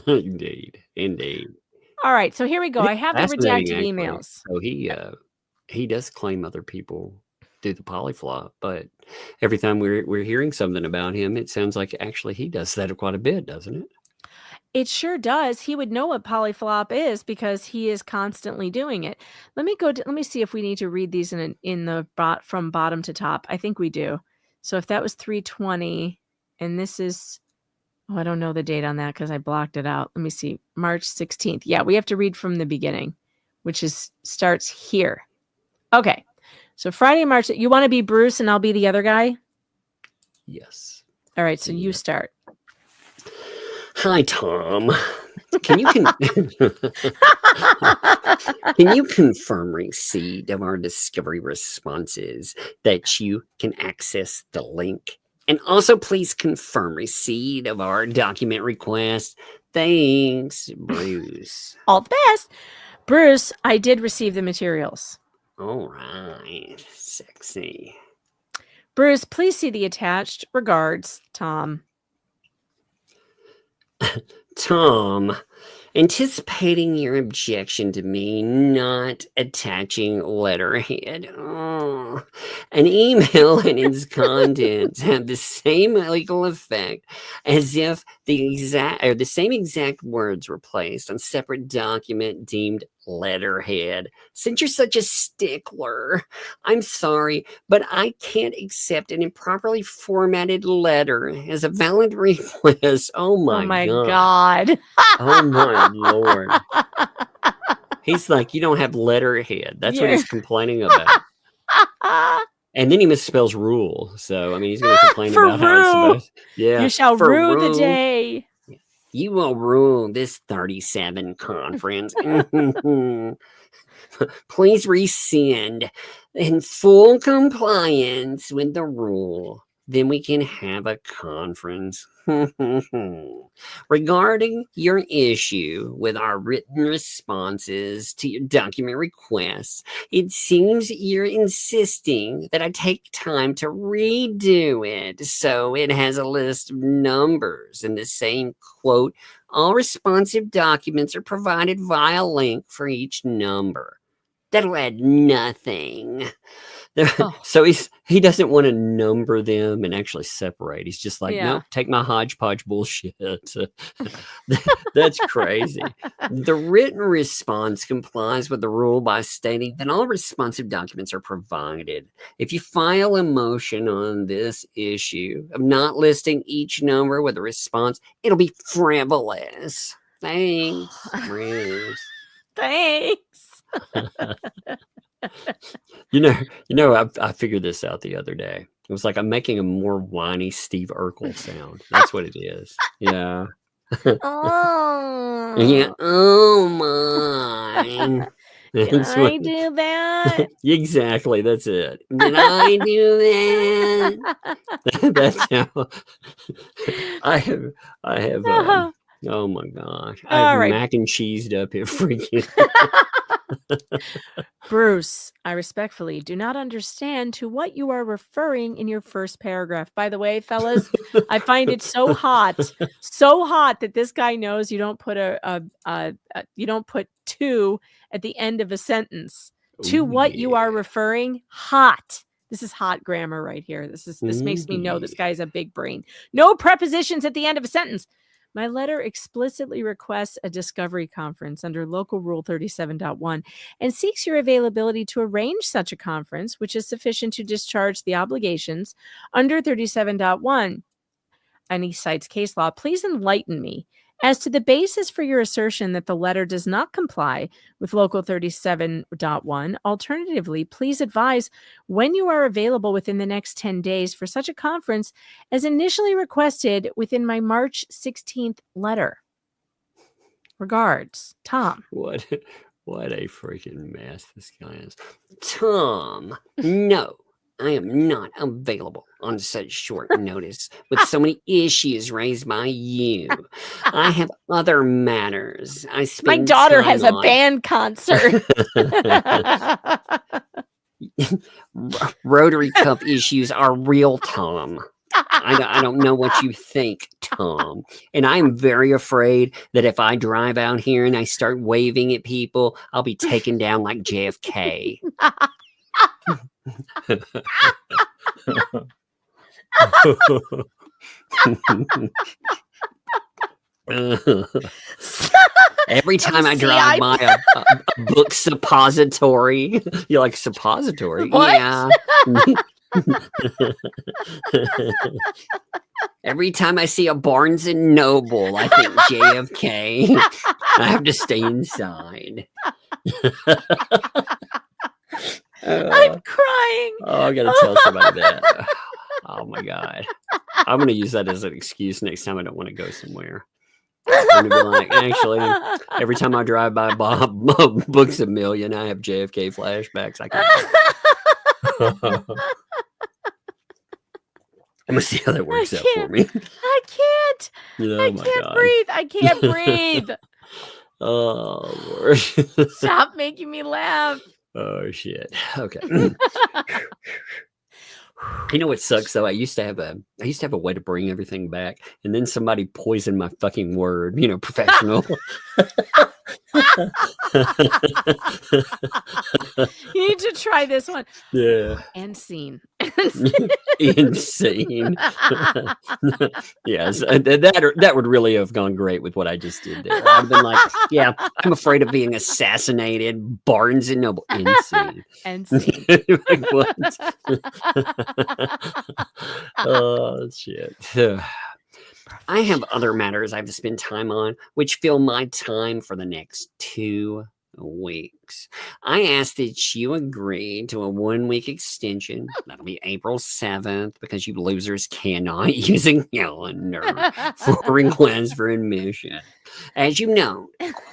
Indeed. All right, so here we go. I have the redacted Fascinating, actually. emails. So he does claim other people do the polyflop, but every time we're hearing something about him, it sounds like actually he does that quite a bit, doesn't it? It sure does. He would know what polyflop is because he is constantly doing it. Let me see if we need to read these from bottom to top. I think we do. So if that was 320 and this is, I don't know the date on that because I blocked it out. Let me see. March 16th. Yeah, we have to read from the beginning, which starts here. Okay. So Friday, March. You want to be Bruce and I'll be the other guy? Yes. All right. So you start. Hi, Tom. Can you confirm receipt of our discovery responses that you can access the link? And also, please confirm receipt of our document request. Thanks, Bruce. All the best. Bruce, I did receive the materials. All right. Sexy. Bruce, please see the attached. Regards, Tom. Tom, anticipating your objection to me not attaching letterhead. An email and its contents have the same legal effect as if the same exact words were placed on separate document deemed letterhead. Since you're such a stickler, I'm sorry, but I can't accept an improperly formatted letter as a valid request. Oh my God. Oh my Lord. He's like, you don't have letterhead. That's what he's complaining about. And then he misspells rule. So, I mean, he's going to complain about how it's supposed. Yeah. You shall rue the day. You will rule this 37 conference. Please rescind in full compliance with the rule. Then we can have a conference. Regarding your issue with our written responses to your document requests, it seems you're insisting that I take time to redo it so it has a list of numbers in the same quote. All responsive documents are provided via link for each number. That'll add nothing. So he doesn't want to number them and actually separate. He's just like, nope, take my hodgepodge bullshit. That's crazy. The written response complies with the rule by stating that all responsive documents are provided. If you file a motion on this issue of not listing each number with a response, it'll be frivolous. Thanks, Bruce. Thanks. I figured this out the other day. It was like I'm making a more whiny Steve Urkel sound. That's what it is. Yeah. Oh. Yeah. Oh my. fine. Can That's I what- do that? Exactly. That's it. Did I do that? That's how I have oh my gosh. All I've right. mac and cheesed up it freaking Bruce, I respectfully do not understand to what you are referring in your first paragraph. By the way, fellas, I find it so hot that this guy knows you don't put you don't put to at the end of a sentence. To Ooh, what you are yeah. referring, hot. This is hot grammar right here. This makes me know this Ooh, guy's a big brain. No prepositions at the end of a sentence. My letter explicitly requests a discovery conference under Local Rule 37.1 and seeks your availability to arrange such a conference, which is sufficient to discharge the obligations under 37.1. And he cites case law. Please enlighten me as to the basis for your assertion that the letter does not comply with Local 37.1. Alternatively, please advise when you are available within the next 10 days for such a conference as initially requested within my March 16th letter. Regards, Tom. what a freaking mess this guy is. Tom, no, I am not available on such short notice with so many issues raised by you. I have other matters I My spend daughter time has a on. band concert. Rotary cup issues are real, Tom. I don't know what you think, Tom. And I'm very afraid that if I drive out here and I start waving at people, I'll be taken down like JFK. Every time I drive by a book suppository, you're like, suppository? What? Yeah. Every time I see a Barnes and Noble, I think JFK. I have to stay inside. I'm crying. Oh, I gotta tell somebody that. Oh my god. I'm gonna use that as an excuse next time I don't want to go somewhere. I'm gonna be like, actually, every time I drive by Bob Books a Million, I have JFK flashbacks. I can. I'm gonna see how that works out for me. I can't. Oh I my can't god. breathe. I can't breathe. Oh Lord. Stop making me laugh. Oh shit. Okay. You know what sucks though? I used to have a way to bring everything back, and then somebody poisoned my fucking word. You know, professional. You need to try this one. Yeah. And scene. Insane. Yes, that would really have gone great with what I just did there. I've been like, yeah, I'm afraid of being assassinated. Barnes and Noble. Insane. And scene. Like, what? Oh shit. I have other matters I have to spend time on, which fill my time for the next 2 weeks. I ask that you agree to a 1-week extension. That'll be April 7th, because you losers cannot use a calendar for requests for admission. As you know,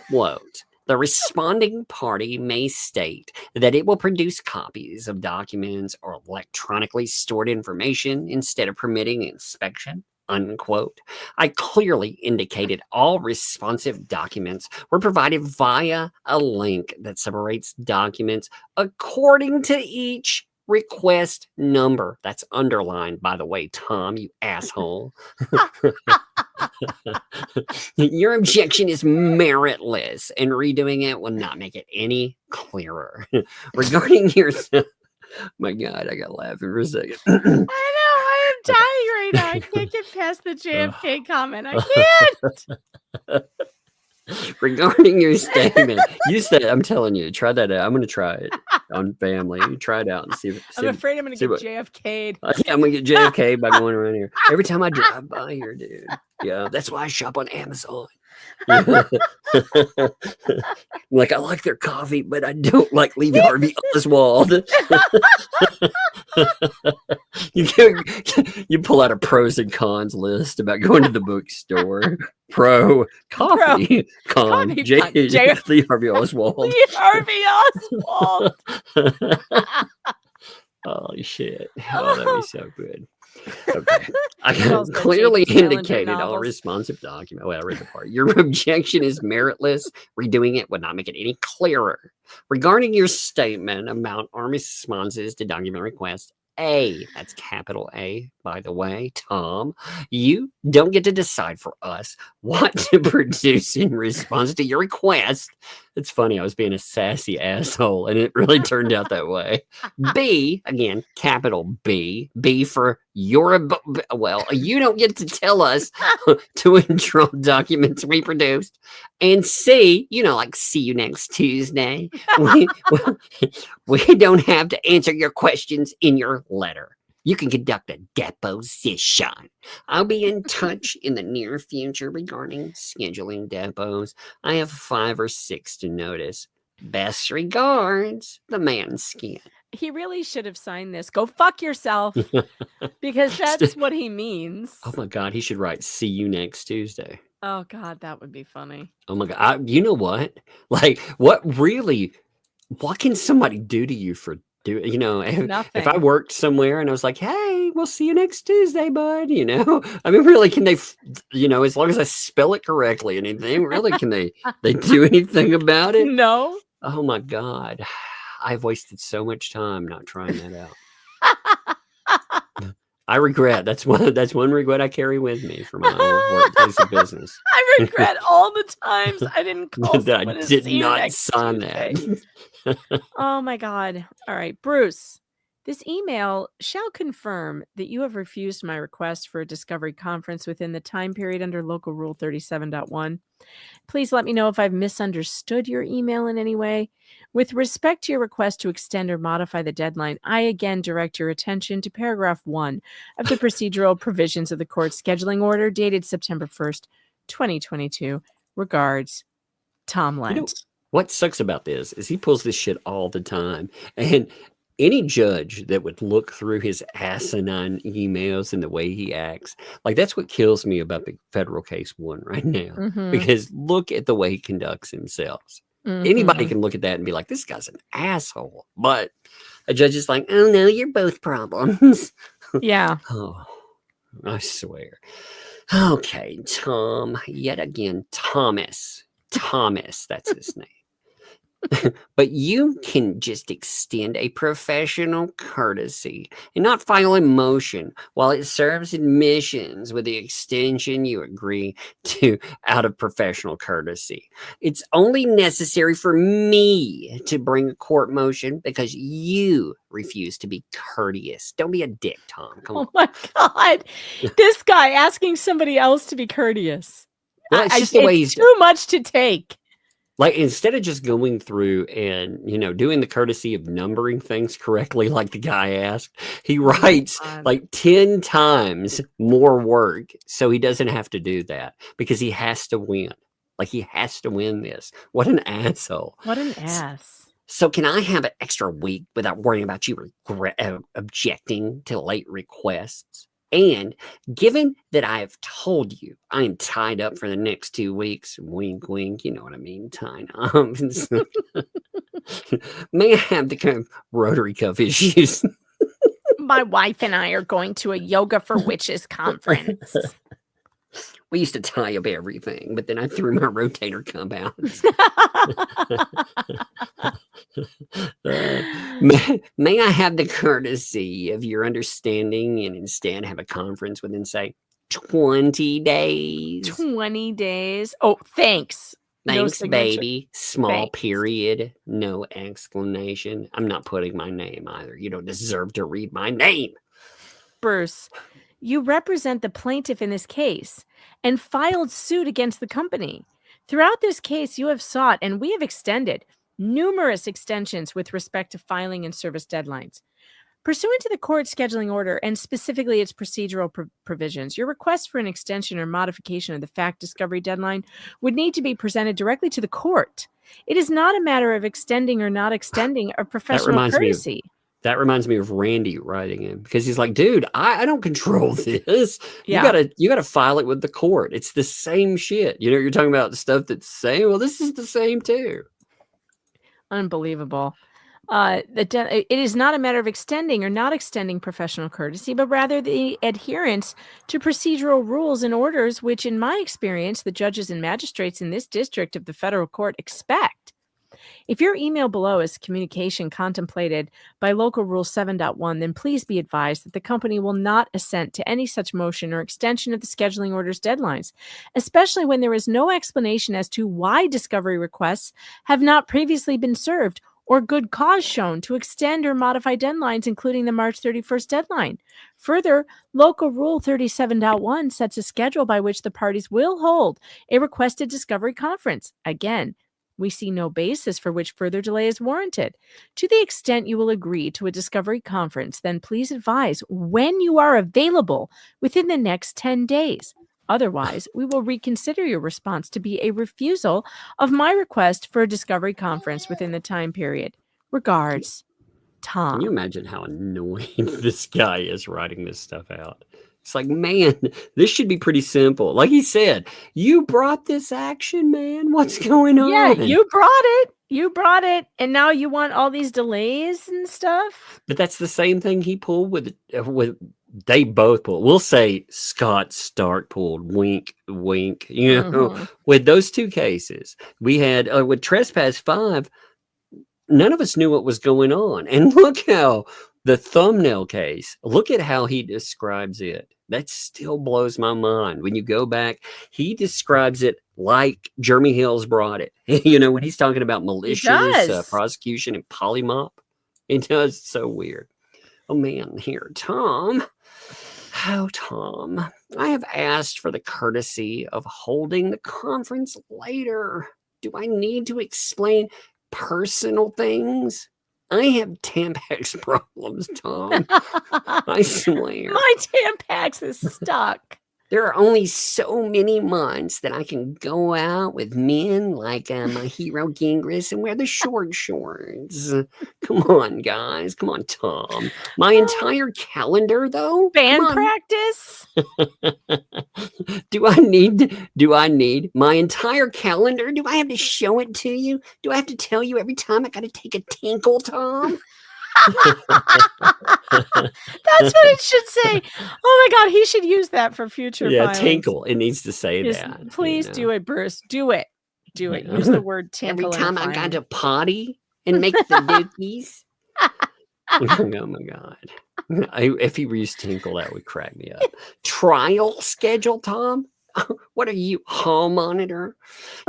quote, the responding party may state that it will produce copies of documents or electronically stored information instead of permitting inspection, unquote. I clearly indicated all responsive documents were provided via a link that separates documents according to each request number. That's underlined, by the way, Tom, you asshole. Your objection is meritless, and redoing it will not make it any clearer. Regarding your... My God, I got laughing for a second. I know, I am dying right now. I can't get past the JFK comment. I can't. Regarding your statement, you said, I'm telling you, try that out. I'm going to try it on family. You try it out and see. I'm afraid I'm going to get JFK'd. Yeah, I'm going to get JFK by going around here. Every time I drive by here, dude. Yeah, that's why I shop on Amazon. Like, I like their coffee, but I don't like Lee Harvey Oswald. You pull out a pros and cons list about going to the bookstore. Pro, coffee, con, Coffee, J. con, J- Lee Harvey Oswald. Lee Harvey Oswald. Holy shit. Oh, that'd be so good. Okay. I Charles said clearly J.K. Salinger indicated all novels. responsive document. Well, I read the part. Your objection is meritless. Redoing it would not make it any clearer. Regarding your statement about our responses to document requests, A, that's capital A, by the way, Tom, you don't get to decide for us what to produce in response to your request. It's funny, I was being a sassy asshole, and it really turned out that way. B, again, capital B, B for well, you don't get to tell us to withdraw documents we produced. And C, like, see you next Tuesday. We don't have to answer your questions in your letter. You can conduct a deposition. I'll be in touch in the near future regarding scheduling depots. I have 5 or 6 to notice. Best regards, the Manskin. He really should have signed this. Go fuck yourself. Because that's what he means. Oh my God, he should write, see you next Tuesday. Oh God, that would be funny. Oh my God. You know what? Like, what can somebody do to you for Nothing. if I worked somewhere and I was like, hey, we'll see you next Tuesday, bud, I mean, really, can they, as long as I spell it correctly, anything, really, can they do anything about it? No. Oh my God. I've wasted so much time not trying that out. I regret. That's one regret I carry with me for my old workplace of business. I regret all the times I didn't call that someone I to did see you not next sign Tuesday. that. Oh my God. All right, Bruce. This email shall confirm that you have refused my request for a discovery conference within the time period under Local Rule 37.1. Please let me know if I've misunderstood your email in any way. With respect to your request to extend or modify the deadline, I again direct your attention to paragraph 1 of the procedural provisions of the court scheduling order dated September 1st, 2022. Regards, Tom Lent. What sucks about this is he pulls this shit all the time. And any judge that would look through his asinine emails and the way he acts, like, that's what kills me about the federal case 1 right now. Mhm. Because look at the way he conducts himself. Mhm. Anybody can look at that and be like, this guy's an asshole. But a judge is like, oh no, you're both problems. Yeah. Oh, I swear. Okay, Tom, yet again, Thomas, that's his name. But you can just extend a professional courtesy and not file a motion while it serves admissions with the extension you agree to out of professional courtesy. It's only necessary for me to bring a court motion because you refuse to be courteous. Don't be a dick, Tom. Come on. Oh my God. This guy asking somebody else to be courteous. Well, it's just the way it's too much to take. Like, instead of just going through and, doing the courtesy of numbering things correctly, like the guy asked, he writes like 10 times more work. So he doesn't have to do that because he has to win. Like, he has to win this. What an asshole. What an ass. So can I have an extra week without worrying about you objecting to late requests? And given that I have told you I am tied up for the next 2 weeks, wink, wink, you know what I mean, tied up. May I have the kind of rotary cuff issues? My wife and I are going to a Yoga for Witches conference. We used to tie up everything, but then I threw my rotator cuff out. May I have the courtesy of your understanding and instead have a conference within, say, 20 days? 20 days. Oh, thanks. Thanks, No baby. Small Thanks. Period. No explanation. I'm not putting my name either. You don't deserve to read my name. Bruce, you represent the plaintiff in this case and filed suit against the company. Throughout this case, you have sought and we have extended numerous extensions with respect to filing and service deadlines. Pursuant to the court scheduling order and specifically its procedural provisions, your request for an extension or modification of the fact discovery deadline would need to be presented directly to the court. It is not a matter of extending or not extending a professional courtesy. That reminds me of Randy writing in, because he's like, dude, I don't control this. Yeah. You gotta file it with the court. It's the same shit. You know, you're talking about stuff that's the same. Well, this is the same too. Unbelievable. It is not a matter of extending or not extending professional courtesy, but rather the adherence to procedural rules and orders, which in my experience, the judges and magistrates in this district of the federal court expect. If your email below is communication contemplated by Local Rule 7.1, then please be advised that the company will not assent to any such motion or extension of the scheduling order's deadlines, especially when there is no explanation as to why discovery requests have not previously been served or good cause shown to extend or modify deadlines, including the March 31st deadline. Further, Local Rule 37.1 sets a schedule by which the parties will hold a requested discovery conference. Again, we see no basis for which further delay is warranted. To the extent you will agree to a discovery conference, then please advise when you are available within the next 10 days. Otherwise, we will reconsider your response to be a refusal of my request for a discovery conference within the time period. Regards, Tom. Can you imagine how annoying this guy is writing this stuff out? It's like, man, this should be pretty simple. Like he said, you brought this action, man. What's going on? Yeah, you brought it. You brought it. And now you want all these delays and stuff. But that's the same thing he pulled with they both pulled. We'll say Scott Stark pulled, wink, wink. You know, with those two cases, we had with Trespass 5, none of us knew what was going on. And look how the thumbnail case, look at how he describes it. That still blows my mind. When you go back, he describes it like Jeremy Hale's brought it. You know, when he's talking about malicious prosecution and polymop, it does. So weird. Oh, man. Here, Tom. Oh, Tom. I have asked for the courtesy of holding the conference later. Do I need to explain personal things? I have Tampax problems, Tom. I swear. My Tampax is stuck. There are only so many months that I can go out with men like my hero Gingras and wear the short shorts. Come on, guys. Come on, Tom. My entire calendar, though? Band practice? Do I need my entire calendar? Do I have to show it to you? Do I have to tell you every time I got to take a tinkle, Tom? That's what it should say. Oh my God, he should use that for future. Yeah, filings. Tinkle. It needs to say that. Please do it, Bruce. Do it. Do it. Use the word tinkle. Every time I got to potty and make the dookies. Oh my God. If he used Tinkle, that would crack me up. Trial schedule, Tom? What are you, hall monitor?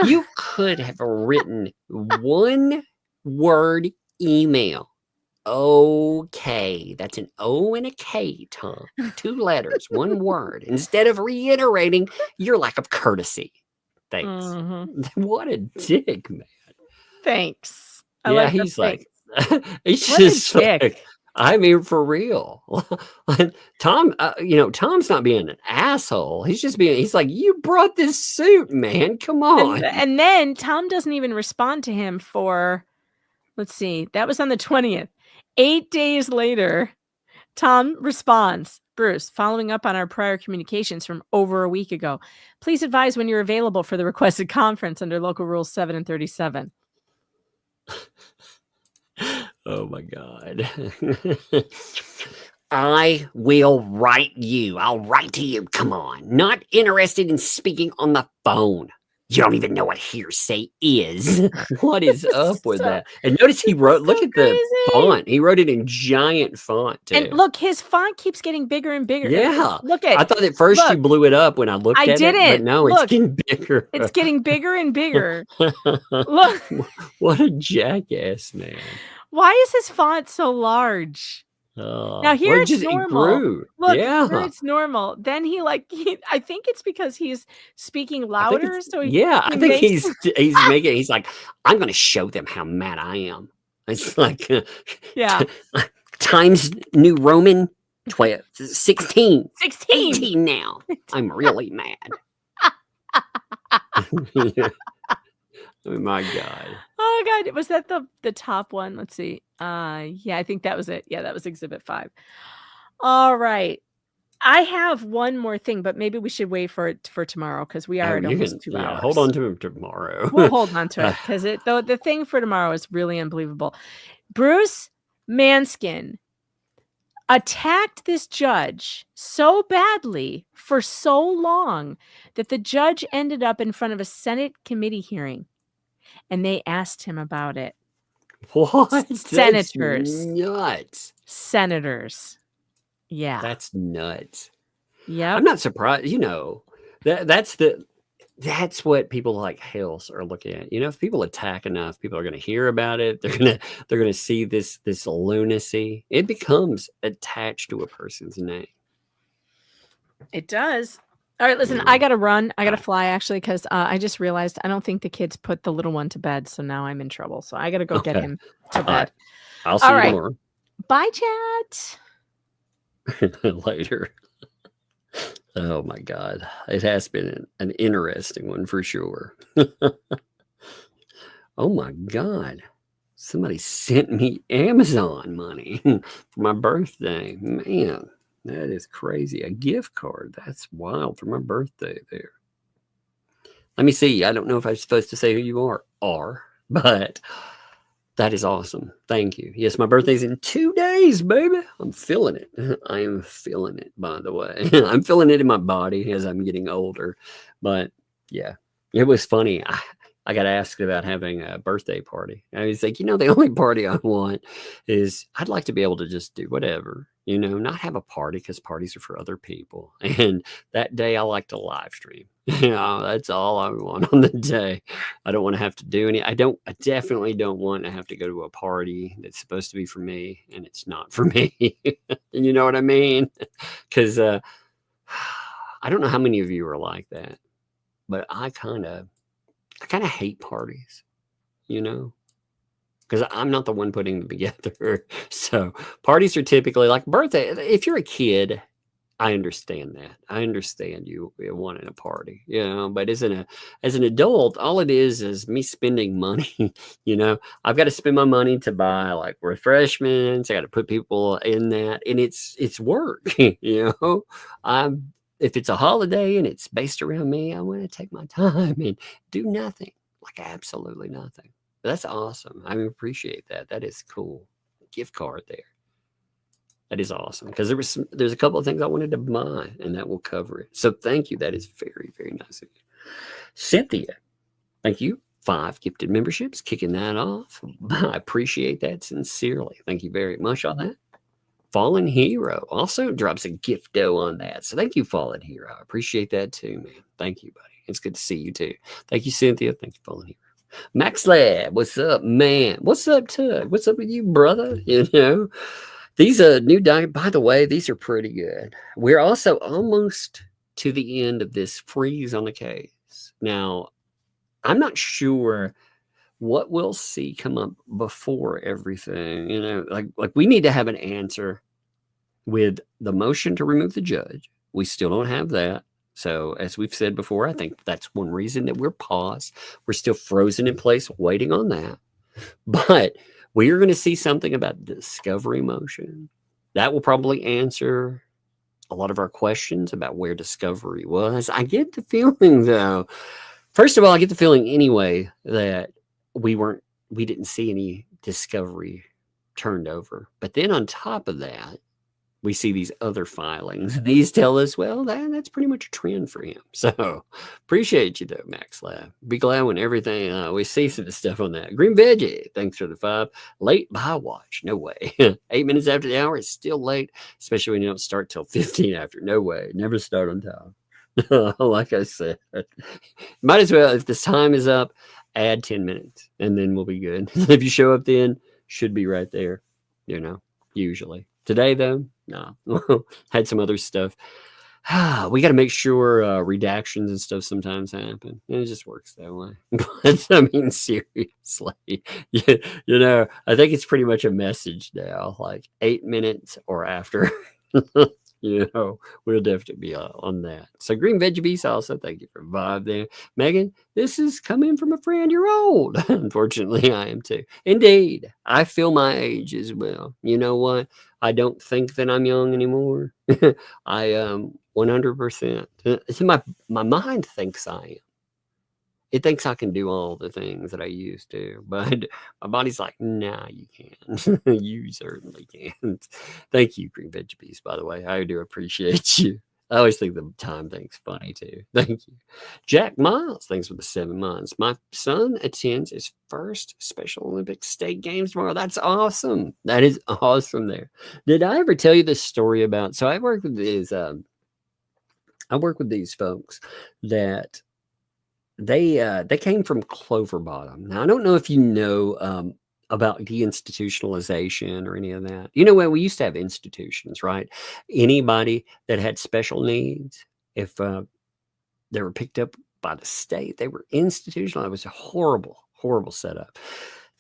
You could have written one word email. Okay, that's an O and a K, Tom. 2 letters, 1 word. Instead of reiterating your lack of courtesy. Thanks. What a dick, man. Thanks. He's like, it's just like, I mean, for real. Tom, Tom's not being an asshole. He's like, you brought this suit, man. Come on. And then Tom doesn't even respond to him for, let's see, that was on the 20th. 8 days later, Tom responds, Bruce, following up on our prior communications from over a week ago, please advise when you're available for the requested conference under Local Rules 7 and 37. Oh my God. I will write you. I'll write to you. Come on. Not interested in speaking on the phone. You don't even know what hearsay is. What is up with that? And notice he wrote, look at the font. He wrote it in giant font, too. And look, his font keeps getting bigger and bigger. Yeah. Look at I thought at first you blew it up when I looked at it. But no, it's getting bigger. It's getting bigger and bigger. Look. What a jackass, man. Why is his font so large? Now here it's normal. Look, here it's normal. Then I think it's because he's speaking louder. I think he's like, I'm going to show them how mad I am. It's like, Times New Roman 12, 16, 16. 18 now. I'm really mad. Oh my God. Oh God, was that the top one? Let's see. Yeah, I think that was it. Yeah, that was exhibit 5. All right. I have one more thing, but maybe we should wait for it for tomorrow because we are at almost 2 hours. Hold on to him tomorrow. We'll hold on to it because the thing for tomorrow is really unbelievable. Bruce Manskin attacked this judge so badly for so long that the judge ended up in front of a Senate committee hearing, and they asked him about it. What? Senators. That's nuts. Senators. Yeah. That's nuts. Yeah. I'm not surprised. You know, that's what people like Hales are looking at. You know, if people attack enough, people are going to hear about it. They're going to see this lunacy. It becomes attached to a person's name. It does. All right, listen, I got to run. I got to fly actually because I just realized I don't think the kids put the little one to bed. So now I'm in trouble. So I got to go get him to bed. I'll see you tomorrow. Bye, chat. Later. Oh my God. It has been an interesting one for sure. Oh my God. Somebody sent me Amazon money for my birthday. Man, that is crazy. A gift card. That's wild for my birthday there. Let me see. I don't know if I'm supposed to say who you are, but that is awesome. Thank you. Yes, my birthday's in 2 days, baby. I'm feeling it. I am feeling it, by the way. I'm feeling it in my body as I'm getting older. But yeah, it was funny. I got asked about having a birthday party. I was like, the only party I want is I'd like to be able to just do whatever, not have a party because parties are for other people. And that day I like to live stream. That's all I want on the day. I don't want to have to do any. I definitely don't want to have to go to a party that's supposed to be for me and it's not for me. You know what I mean? Because I don't know how many of you are like that, but I kind of hate parties, because I'm not the one putting them together. So parties are typically like birthday. If you're a kid, I understand that. I understand you wanting a party, but as an adult, all it is me spending money. I've got to spend my money to buy like refreshments. I got to put people in that, and it's work. If it's a holiday and it's based around me, I want to take my time and do nothing, like absolutely nothing. But that's awesome. I appreciate that. That is cool. Gift card there. That is awesome because there's a couple of things I wanted to buy and that will cover it. So thank you. That is very, very nice of you. Cynthia, thank you. 5 gifted memberships, kicking that off. I appreciate that sincerely. Thank you very much on that. Fallen Hero also drops a gifto on that. So thank you, Fallen Hero. I appreciate that too, man. Thank you, buddy. It's good to see you too. Thank you, Cynthia. Thank you, Fallen Hero. Max Lab, what's up, man? What's up, Tug? What's up with you, brother? These new diet, by the way, these are pretty good. We're also almost to the end of this freeze on the case. Now, I'm not sure what we'll see come up before everything, like we need to have an answer with the motion to remove the judge. We still don't have that. So as we've said before, I think that's one reason that we're paused. We're still frozen in place waiting on that. But we are going to see something about the discovery motion. That will probably answer a lot of our questions about where discovery was. I get the feeling, though, first of all, I get the feeling anyway that we didn't see any discovery turned over. But then on top of that, we see these other filings. These tell us, well, that's pretty much a trend for him. So appreciate you though, Max Lab. Be glad when everything we see some stuff on that. Green Veggie, thanks for the 5. Late by watch, no way. 8 minutes after the hour, it's still late, especially when you don't start till 15 after. No way, never start on time. Like I said, might as well, if this time is up, add 10 minutes and then we'll be good. If you show up then, should be right there, usually. Today though, no. Had some other stuff we got to make sure redactions and stuff sometimes happen. And it just works that way. But I mean, seriously, you know, I think it's pretty much a message now, like 8 minutes or after. You know, we'll definitely be on that. So Green Veggie Beast also, thank you for vibe there. Megan, this is coming from a friend. You're old. Unfortunately, I am too. Indeed, I feel my age as well. You know what? I don't think that I'm young anymore. I am 100%. See, my mind thinks I am. It thinks I can do all the things that I used to, but my body's like, nah, you can't. You certainly can't. Thank you, Green Veggie Beast, by the way. I do appreciate you. I always think the time thing's funny too. Thank you. Jack Miles, thanks for the 7 months. My son attends his first Special Olympics state games tomorrow. That's awesome. That is awesome there. Did I ever tell you this story about, so I work with these folks that they came from Clover Bottom. Now, I don't know if you know about deinstitutionalization or any of that. You know, when we used to have institutions, right? Anybody that had special needs, if they were picked up by the state, they were institutional. It was a horrible, horrible setup.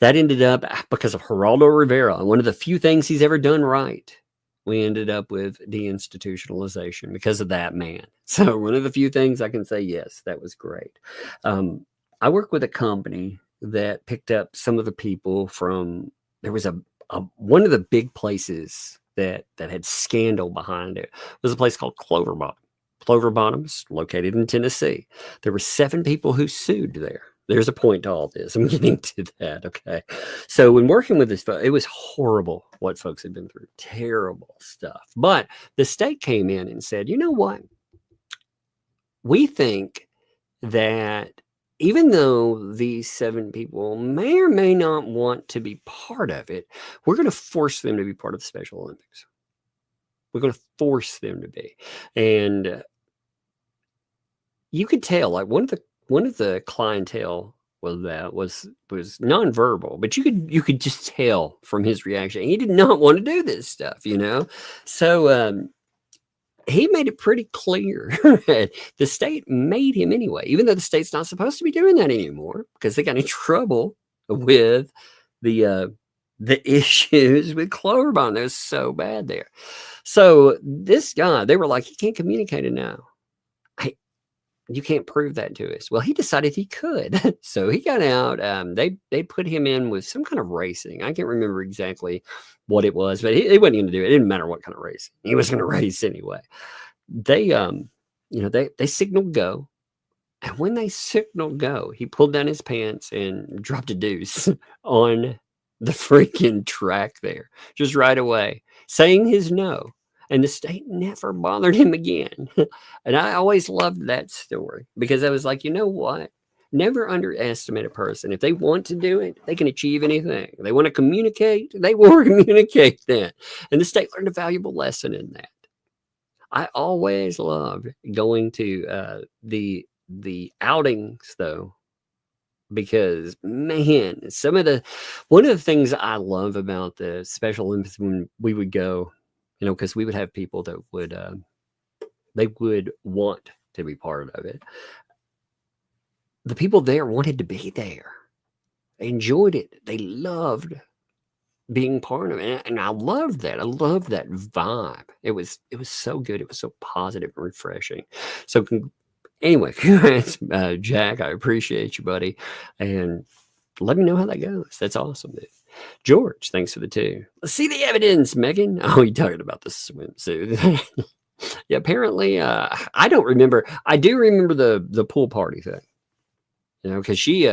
That ended up because of Geraldo Rivera. One of the few things he's ever done right. We ended up with deinstitutionalization because of that man. So one of the few things I can say, yes, that was great. I work with a company that picked up some of the people from, there was a one of the big places that had scandal behind it was a place called Clover Bottom. Clover Bottom is located in Tennessee. There were 7 people who sued there. There's a point to all this. I'm getting to that. Okay. So when working with this, it was horrible what folks had been through. Terrible stuff. But the state came in and said, you know what? We think that even though these 7 people may or may not want to be part of it, we're going to force them to be part of the Special Olympics. We're going to force them to be. And you could tell, like one of the clientele was nonverbal, but you could just tell from his reaction he did not want to do this stuff, you know. So he made it pretty clear. The state made him anyway, even though the state's not supposed to be doing that anymore because they got in trouble with the issues with Clover Bottom. They're so bad there. So this guy, they were like, he can't communicate it now. You can't prove that to us. Well, he decided he could. So he got out. They put him in with some kind of racing. I can't remember exactly what it was, but he wasn't going to do it. It didn't matter what kind of racing. He was going to race anyway. They signaled go. And when they signaled go, he pulled down his pants and dropped a deuce on the freaking track there, just right away, saying his no. And the state never bothered him again. And I always loved that story because I was like, you know what? Never underestimate a person. If they want to do it, they can achieve anything. If they want to communicate, they will communicate that. And the state learned a valuable lesson in that. I always loved going to the outings, though, because man, one of the things I love about the Special Olympics when we would go, you know, because we would have people that would they would want to be part of it. The people there wanted to be there. They enjoyed it. They loved being part of it, and I loved that. I loved that vibe. It was so good. It was so positive and refreshing. So anyway, Jack, I appreciate you, buddy, and let me know how that goes. That's awesome, dude. George, thanks for the 2. Let's see the evidence, Megan. Oh, you talking about the swimsuit? Yeah, apparently, I don't remember. I do remember the pool party thing, you know, because she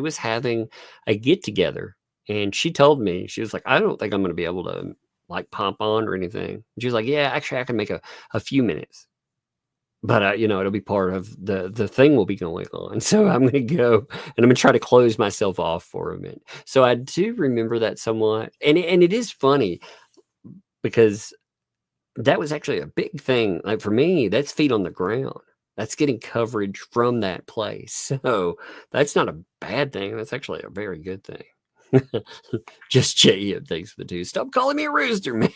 was having a get together, and she told me, she was like, I don't think I'm going to be able to like pop on or anything. She was like, yeah, actually, I can make a few minutes. But, you know, it'll be part of the thing will be going on. So I'm going to go and I'm going to try to close myself off for a minute. So I do remember that somewhat. And it is funny because that was actually a big thing. Like for me, that's feet on the ground. That's getting coverage from that place. So that's not a bad thing. That's actually a very good thing. Just JM, thanks for the 2. Stop calling me a rooster, man.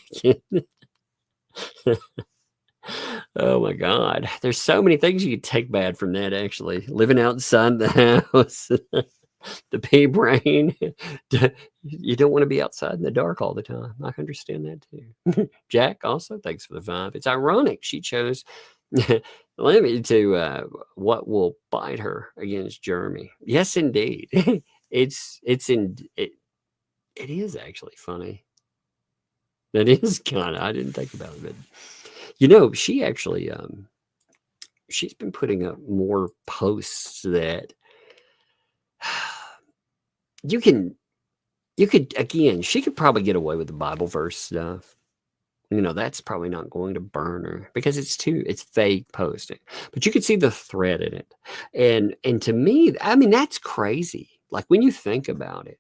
Oh my God. There's so many things you could take bad from that, actually. Living outside the house, the pea brain. You don't want to be outside in the dark all the time. I understand that too. Jack, also, thanks for the 5. It's ironic she chose Lemmy to what will bite her against Jeremy. Yes, indeed. It is actually funny. That is kind of, I didn't think about it, but she actually she's been putting up more posts that you could again, she could probably get away with the Bible verse stuff. That's probably not going to burn her because it's fake posting. But you could see the threat in it. And to me, I mean, that's crazy. Like when you think about it,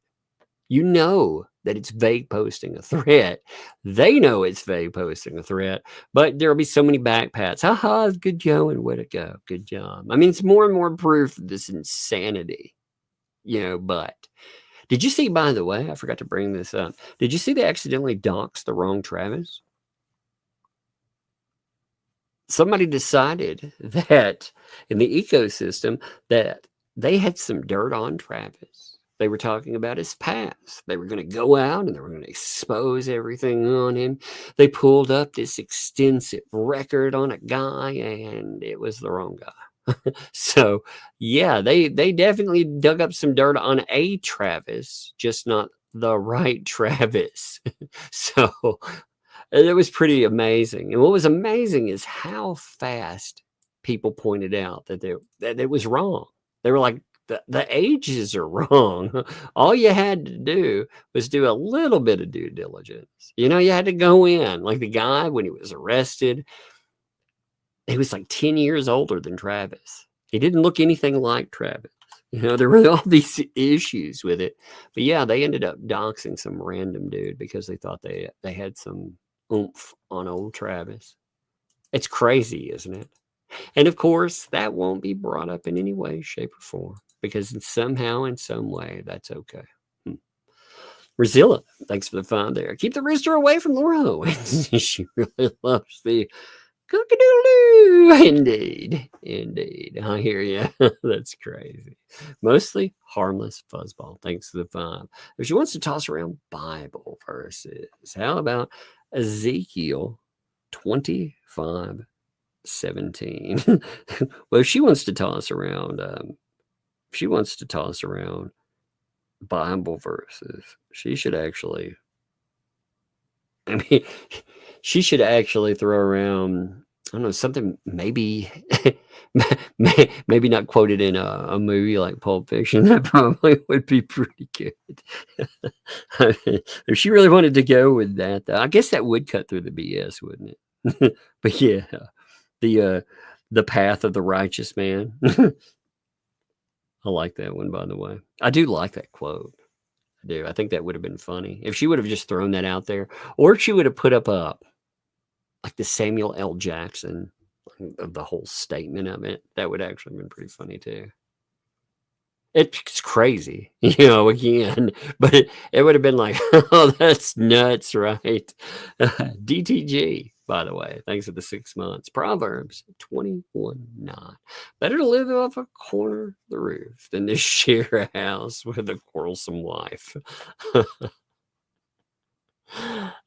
that it's vague posting a threat. They know it's vague posting a threat, but there'll be so many backpats. Haha, good going, way to go. Good job. I mean, it's more and more proof of this insanity, but did you see, by the way, I forgot to bring this up. Did you see they accidentally doxed the wrong Travis? Somebody decided that in the ecosystem that they had some dirt on Travis. They were talking about his past. They were going to go out and they were going to expose everything on him. They pulled up this extensive record on a guy and it was the wrong guy. So, yeah, they definitely dug up some dirt on a Travis, just not the right Travis. So, it was pretty amazing. And what was amazing is how fast people pointed out that it was wrong. They were like, the ages are wrong. All you had to do was do a little bit of due diligence. You had to go in. Like the guy, when he was arrested, he was like 10 years older than Travis. He didn't look anything like Travis. There were all these issues with it. But yeah, they ended up doxing some random dude because they thought they had some oomph on old Travis. It's crazy, isn't it? And of course, that won't be brought up in any way, shape, or form because somehow, in some way, that's okay. Razilla, thanks for the 5 there. Keep the rooster away from Laura. She really loves the cock-a-doodle-doo. Indeed. I hear you. That's crazy. Mostly harmless fuzzball. Thanks for the 5. If she wants to toss around Bible verses, how about Ezekiel 25:17? Well, if she wants to toss around, Bible verses, she should actually. I mean, she should actually throw around, I don't know, something maybe maybe not quoted in a movie like Pulp Fiction. That probably would be pretty good. I mean, if she really wanted to go with that, though, I guess that would cut through the BS, wouldn't it? But yeah, the path of the righteous man. I like that one, by the way. I do like that quote. I do. I think that would have been funny if she would have just thrown that out there, or if she would have put up like the Samuel L. Jackson of the whole statement of it. That would actually have been pretty funny too. It's crazy, again, but it would have been like, oh, that's nuts, right? DTG, by the way, thanks for the 6 months. Proverbs 21:9. Better to live off a corner of the roof than to share a house with a quarrelsome wife.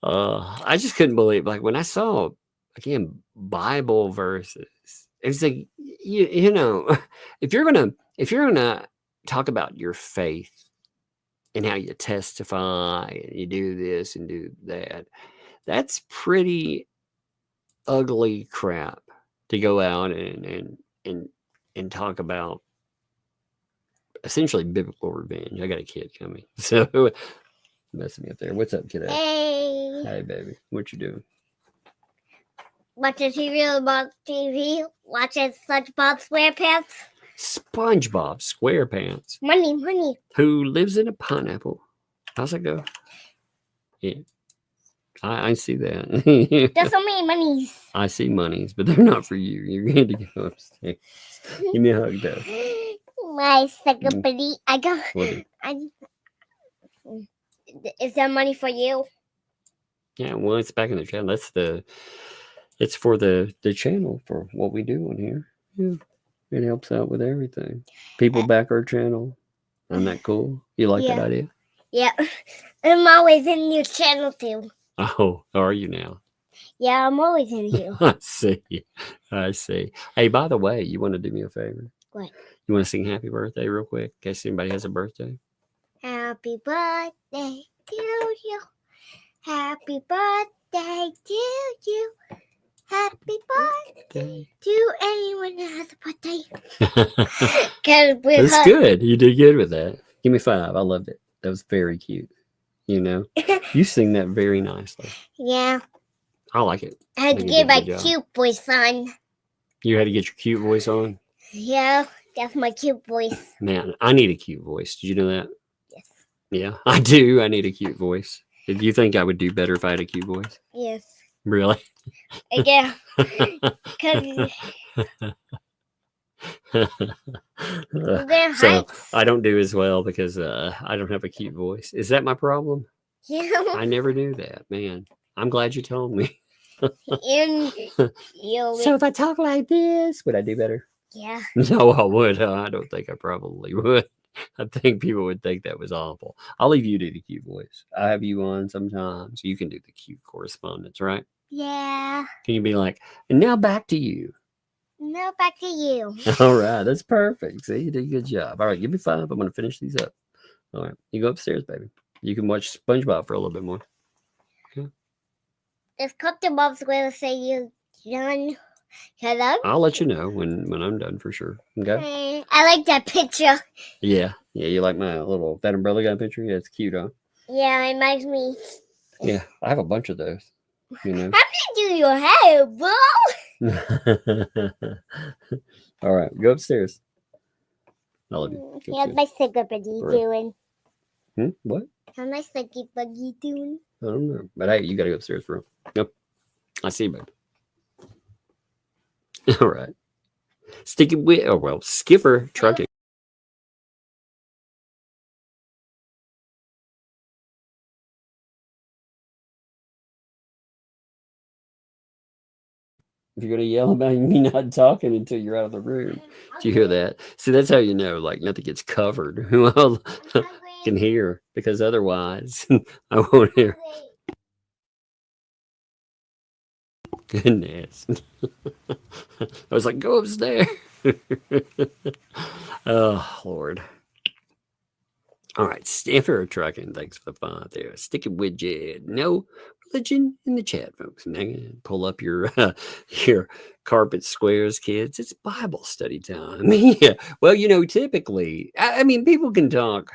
I just couldn't believe, like, when I saw, again, Bible verses, it's like, if you're gonna talk about your faith and how you testify and you do this and do that, that's pretty ugly crap to go out and talk about essentially biblical revenge. I got a kid coming, so messing me up there. What's up, kid? Hey, baby. What you doing? Watching TV about TV. Watching SpongeBob SquarePants. SpongeBob SquarePants. Money. Who lives in a pineapple? How's that go? Yeah. I see that. There's so many monies. I see monies, but they're not for you. You're going to go upstairs. Give me a hug, though. My second buddy. Is that money for you? Yeah, well, it's back in the channel. It's for the channel, for what we do on here. Yeah. It helps out with everything. People back our channel. Isn't that cool? You like that idea? Yeah. I'm always in your channel too. Oh, are you now? Yeah, I'm always in here. I see. I see. Hey, by the way, you want to do me a favor? What? You want to sing happy birthday real quick in case anybody has a birthday? Happy birthday to you. Happy birthday to you. Happy birthday to anyone who has a birthday. That's good. You did good with that. Give me 5. I loved it. That was very cute. You know, you sing that very nicely. Yeah. I like it. I had to get my cute voice on. You had to get your cute voice on? Yeah, that's my cute voice. Man, I need a cute voice. Did you know that? Yes. Yeah, I do. I need a cute voice. Do you think I would do better if I had a cute voice? Yes. Really? Yeah. So I don't do as well because I don't have a cute voice. Is that my problem? Yeah. I never knew that, man. I'm glad you told me. So if I talk like this, would I do better? Yeah. No, I would. I don't think I probably would. I think people would think that was awful. I'll leave you to do the cute voice. I have you on sometimes. You can do the cute correspondence, right? Yeah. Can you be like, and now back to you? No, back to you. All right, that's perfect. See, you did a good job. All right, give me 5. I'm going to finish these up. All right, you go upstairs, baby. You can watch SpongeBob for a little bit more. Okay. If Captain Bob's going to say you're done, hello? I'll let you know when I'm done for sure. Okay. I like that picture. Yeah, you like my little That Umbrella Guy picture? Yeah, it's cute, huh? Yeah, it reminds me. Yeah, I have a bunch of those. You know. How do you do your hair, bro? All right, go upstairs. I love you. How nice buggy doing? What? How nice buggy doing? I don't know. But hey, you got to go upstairs for him. Yep. I see you, babe. All right. Sticking with, Skipper Trucking. If you're going to yell about me not talking until you're out of the room. Do you hear that? See, that's how you know, like, nothing gets covered. Well, I can hear, because otherwise I won't hear. Goodness. I was like, go upstairs. Oh, Lord. All right, Skipper Trucking. Thanks for the 5 there. Sticking with you. No religion in the chat, folks. Pull up your carpet squares, kids. It's Bible study time. Yeah. Well, typically, I mean, people can talk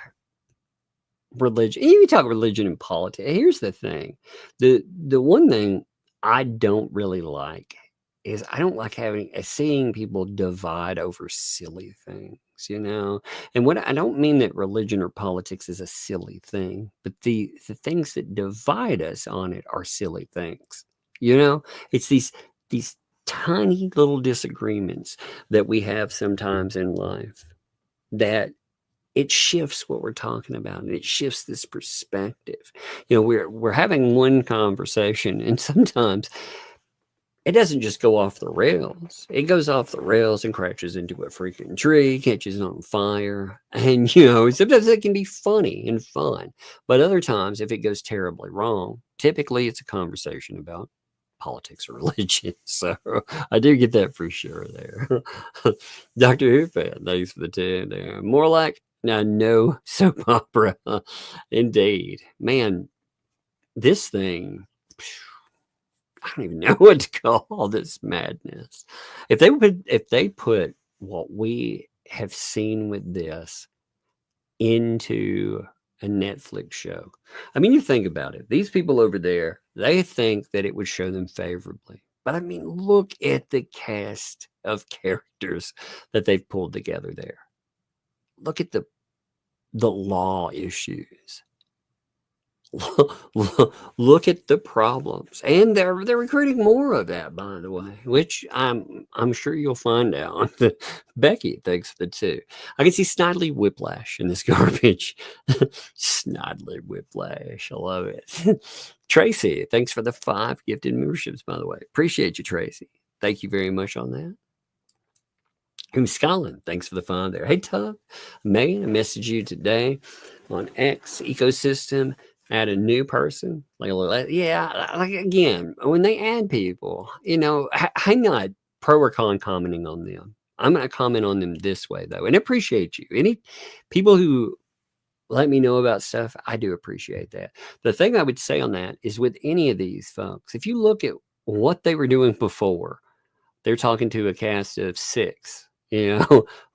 religion. You can talk religion and politics. Here's the thing. The one thing I don't really like is I don't like seeing people divide over silly things, and what I don't mean that religion or politics is a silly thing, but the things that divide us on it are silly things. It's these tiny little disagreements that we have sometimes in life that it shifts what we're talking about, and it shifts this perspective. We're having one conversation, and sometimes it doesn't just go off the rails. It goes off the rails and crashes into a freaking tree, catches on fire. And, sometimes it can be funny and fun. But other times, if it goes terribly wrong, typically it's a conversation about politics or religion. So I do get that for sure there. Dr. Who fan, thanks for the 10 there. More like, no soap opera. Indeed. Man, this thing... I don't even know what to call this madness. If they put what we have seen with this into a Netflix show, I mean, you think about it. These people over there, they think that it would show them favorably. But I mean, look at the cast of characters that they've pulled together there. Look at the law issues. Look at the problems, and they're recruiting more of that, by the way, which I'm sure you'll find out. Becky, thanks for the 2. I can see Snidely Whiplash in this garbage. Snidely Whiplash, I love it. Tracy, thanks for the 5 gifted memberships, by the way. Appreciate you, Tracy. Thank you very much on that. Who's Scotland? Thanks for the 5 there. Hey, Tub. Megan, I messaged you today on X ecosystem. Add a new person. Like again, when they add people, I'm not pro or con commenting on them. I'm going to comment on them this way, though, and appreciate you. Any people who let me know about stuff, I do appreciate that. The thing I would say on that is with any of these folks, if you look at what they were doing before, they're talking to a cast of 6,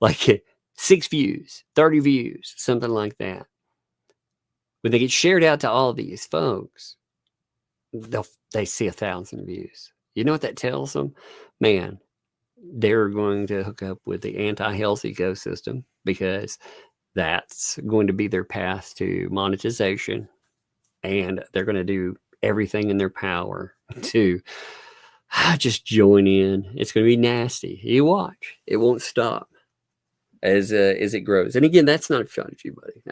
like 6 views, 30 views, something like that. When they get shared out to all these folks, they see 1,000 views. You know what that tells them? Man, they're going to hook up with the anti-health ecosystem because that's going to be their path to monetization. And they're going to do everything in their power to just join in. It's going to be nasty. You watch. It won't stop as it grows. And again, that's not a shot at you, buddy.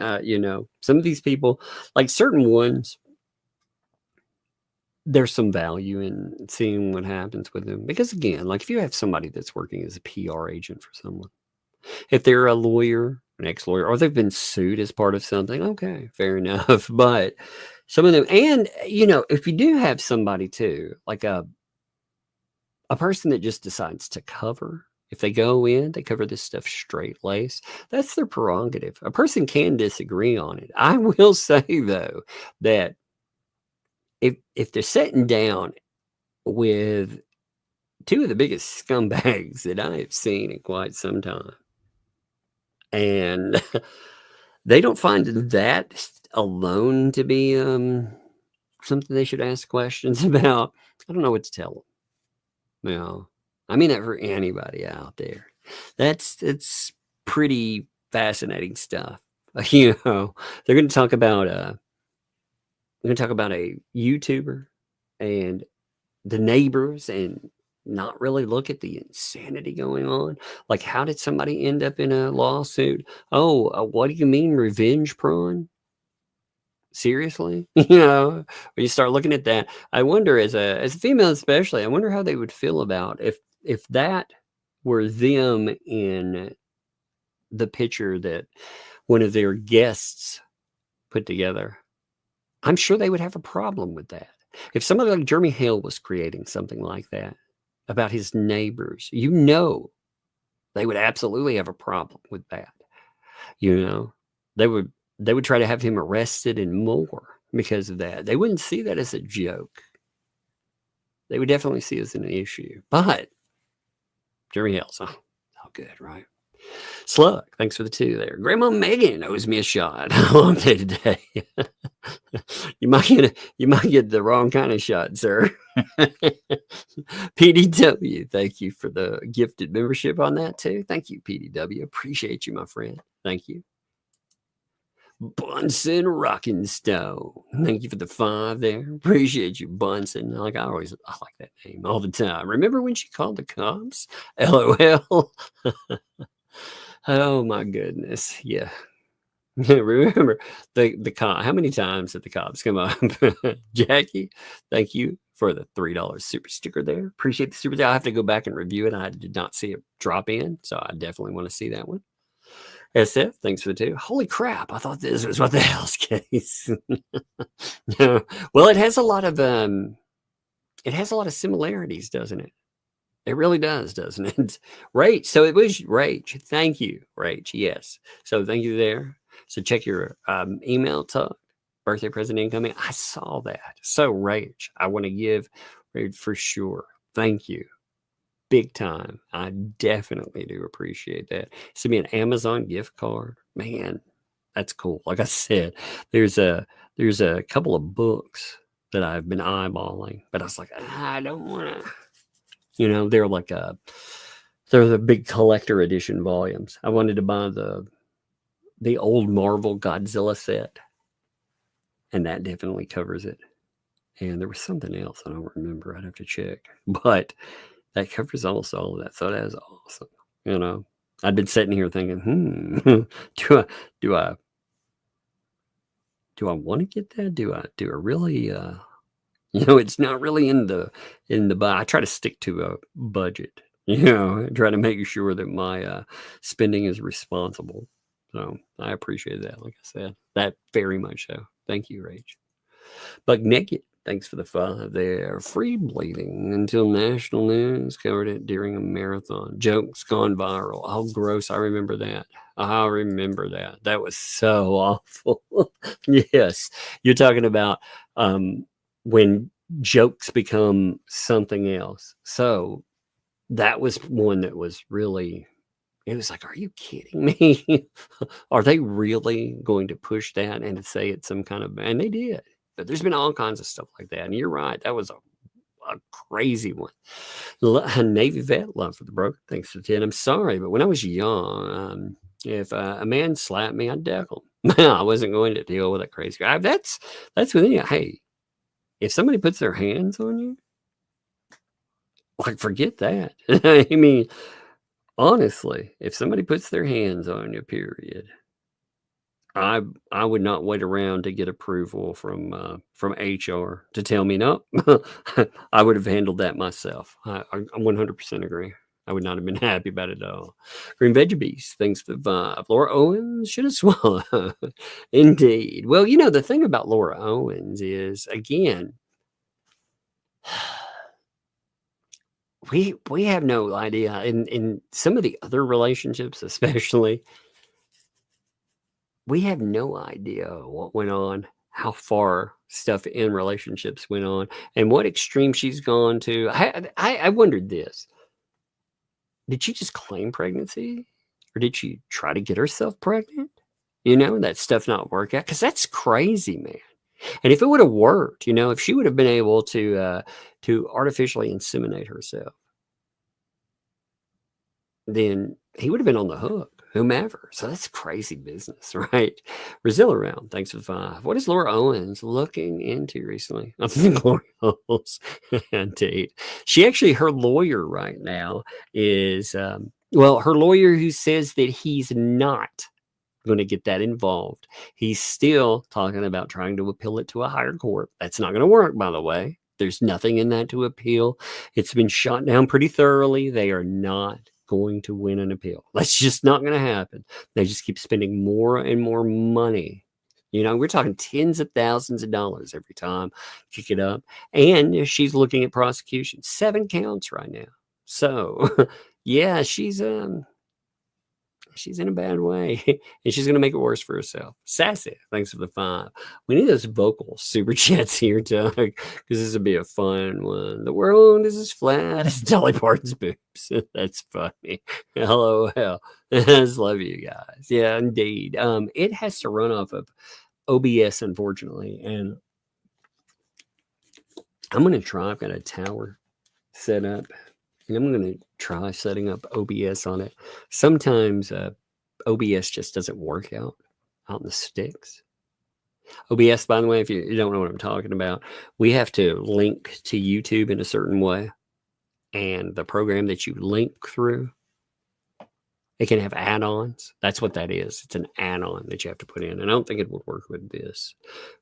Some of these people, like certain ones, there's some value in seeing what happens with them. Because again, like if you have somebody that's working as a PR agent for someone, if they're a lawyer, an ex-lawyer, or they've been sued as part of something, okay, fair enough. But some of them, and if you do have somebody too, like a person that just decides to cover, if they go in, they cover this stuff straight lace, that's their prerogative. A person can disagree on it. I will say though, that if they're sitting down with 2 of the biggest scumbags that I have seen in quite some time, and they don't find that alone to be something they should ask questions about, I don't know what to tell them. I mean that for anybody out there. It's pretty fascinating stuff. They're going to talk about a YouTuber and the neighbors and not really look at the insanity going on. Like, how did somebody end up in a lawsuit? Oh, what do you mean revenge porn? Seriously? When you start looking at that, I wonder as a female especially, I wonder how they would feel about if that were them in the picture that one of their guests put together. I'm sure they would have a problem with that. If somebody like Jeremy Hale was creating something like that about his neighbors, they would absolutely have a problem with that. They would try to have him arrested and more because of that. They wouldn't see that as a joke. They would definitely see it as an issue. But Jeremy Hale's all good, right? Slug, thanks for the 2 there. Grandma Megan owes me a shot. Long day today. You might get the wrong kind of shot, sir. PDW, thank you for the gifted membership on that too. Thank you, PDW. Appreciate you, my friend. Thank you. Bunsen Rockinstone. Thank you for the 5 there. Appreciate you, Bunsen. I like that name all the time. Remember when she called the cops? LOL. Oh my goodness. Yeah. Remember the cop. How many times did the cops come up? Jackie, thank you for the $3 super sticker there. Appreciate the super. I'll have to go back and review it. I did not see it drop in, so I definitely want to see that one. SF, thanks for the 2. Holy crap! I thought this was what the hell's case. No. Well, it has a lot of similarities, doesn't it? It really does, doesn't it? Rach. So it was Rach. Thank you, Rach. Yes. So thank you there. So check your email talk. Birthday present incoming. I saw that. So Rach, I want to give Rach for sure. Thank you. Big time. I definitely do appreciate that. Send me an Amazon gift card. Man, that's cool. Like I said, there's a couple of books that I've been eyeballing, but I was like, I don't want to. They're they're the big collector edition volumes. I wanted to buy the old Marvel Godzilla set, and that definitely covers it. And there was something else I don't remember. I'd have to check, but that covers almost all of that. So that is awesome. I'd been sitting here thinking, do I want to get that? Do I really It's not really in the I try to stick to a budget. I try to make sure that my spending is responsible. So I appreciate that. Like I said, that very much so. Thank you, Rach. Buck Naked, thanks for the 5 there. Free bleeding until national news covered it during a marathon. Jokes gone viral. Oh, gross. I remember that. That was so awful. Yes. You're talking about when jokes become something else. So that was one that was really, it was like, are you kidding me? Are they really going to push that and say it's some kind of, and they did. But there's been all kinds of stuff like that. And you're right. That was a crazy one. Navy vet, love for the broken. Thanks for 10. I'm sorry, but when I was young, if a man slapped me, I'd deck him. I wasn't going to deal with a crazy guy. That's within you. Hey, if somebody puts their hands on you, like, forget that. I mean, honestly, if somebody puts their hands on you, period, I would not wait around to get approval from HR to tell me no. I would have handled that myself. I 100% agree. I would not have been happy about it at all. Green Veggie Beast, thanks for the vibe. Laura Owens should have swallowed. Indeed. Well, the thing about Laura Owens is, again, we have no idea. In some of the other relationships, especially, we have no idea what went on, how far stuff in relationships went on, and what extreme she's gone to. I wondered this. Did she just claim pregnancy? Or did she try to get herself pregnant? That stuff not work out? Because that's crazy, man. And if it would have worked, if she would have been able to artificially inseminate herself, then he would have been on the hook, whomever. So that's crazy business, right? Brazil around, thanks for 5. What is Laura Owens looking into recently? I think Laura Owens, indeed. She actually, her lawyer right now is, her lawyer who says that he's not going to get that involved. He's still talking about trying to appeal it to a higher court. That's not going to work, by the way. There's nothing in that to appeal. It's been shot down pretty thoroughly. They are not going to win an appeal. That's just not going to happen. They just keep spending more and more money. We're talking tens of thousands of dollars every time. Kick it up. And she's looking at prosecution. 7 counts right now. So, yeah, she's in a bad way, and she's going to make it worse for herself. Sassy, thanks for the 5. We need those vocal super chats here, Doug, because this would be a fun one. The world is as flat as Dolly Parton's boobs. That's funny. LOL. I just love you guys. Yeah, indeed. It has to run off of OBS, unfortunately, and I'm going to try. I've got a tower set up. And I'm going to try setting up OBS on it. Sometimes OBS just doesn't work out in the sticks. OBS, by the way, if you don't know what I'm talking about, we have to link to YouTube in a certain way. And the program that you link through, it can have add-ons. That's what that is. It's an add-on that you have to put in. And I don't think it would work with this.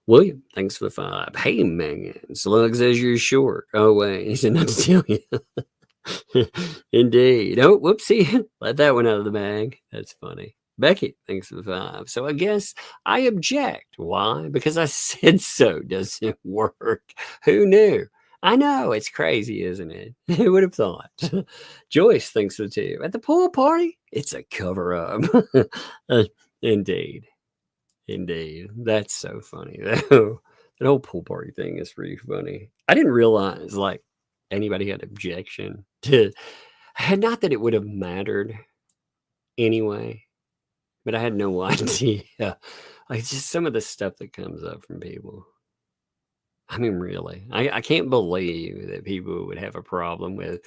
William, thanks for the 5. Hey, Megan, Slug says you're short. Oh, wait, he said not to tell you. Indeed. Oh, whoopsie. Let that one out of the bag. That's funny. Becky, thanks for the 5. So I guess I object. Why? Because I said so doesn't work. Who knew? I know. It's crazy, isn't it? Who would have thought? Joyce thinks so too. At the pool party, it's a cover-up. Indeed. That's so funny, though. That whole pool party thing is pretty funny. I didn't realize, anybody had objection to, not that it would have mattered anyway, but I had no idea. Just some of the stuff that comes up from people. I mean, really, I can't believe that people would have a problem with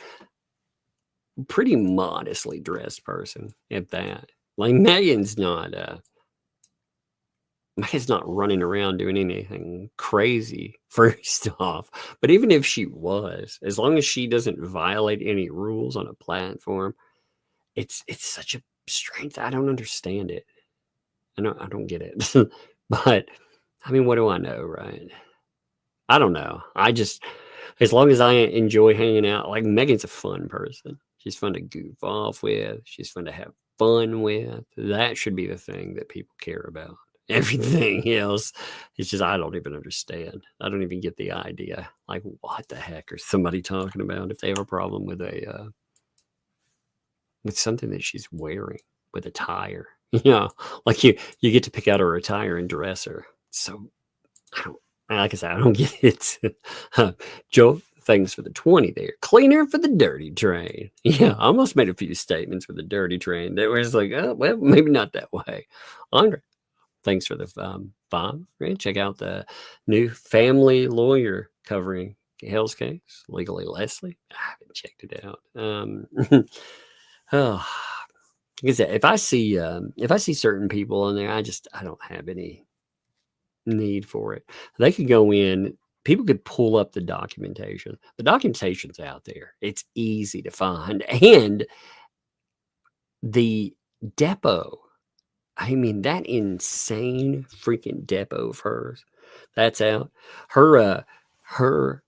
a pretty modestly dressed person at that. Megan's not running around doing anything crazy, first off. But even if she was, as long as she doesn't violate any rules on a platform, it's such a strength. I don't understand it. I don't get it. But I mean, what do I know, right? I don't know. As long as I enjoy hanging out, like Megan's a fun person. She's fun to goof off with. She's fun to have fun with. That should be the thing that people care about. Everything else, it's just, I don't even understand. I don't even get the idea. Like, what the heck is somebody talking about if they have a problem with with something that she's wearing, with attire? Like you get to pick out her attire and dress her. So like I said, I don't get it. Joe, thanks for the 20 there. Cleaner for the dirty train. Yeah, I almost made a few statements for the dirty train that was like, oh, well, maybe not that way. Andre, thanks for the 5. Right? Check out the new family lawyer covering Hale's case, Legally Leslie. I haven't checked it out. Oh, like I said, if I see certain people in there, I don't have any need for it. They could go in. People could pull up the documentation. The documentation's out there. It's easy to find. And the depot, I mean, that insane freaking depot of hers, that's out. Her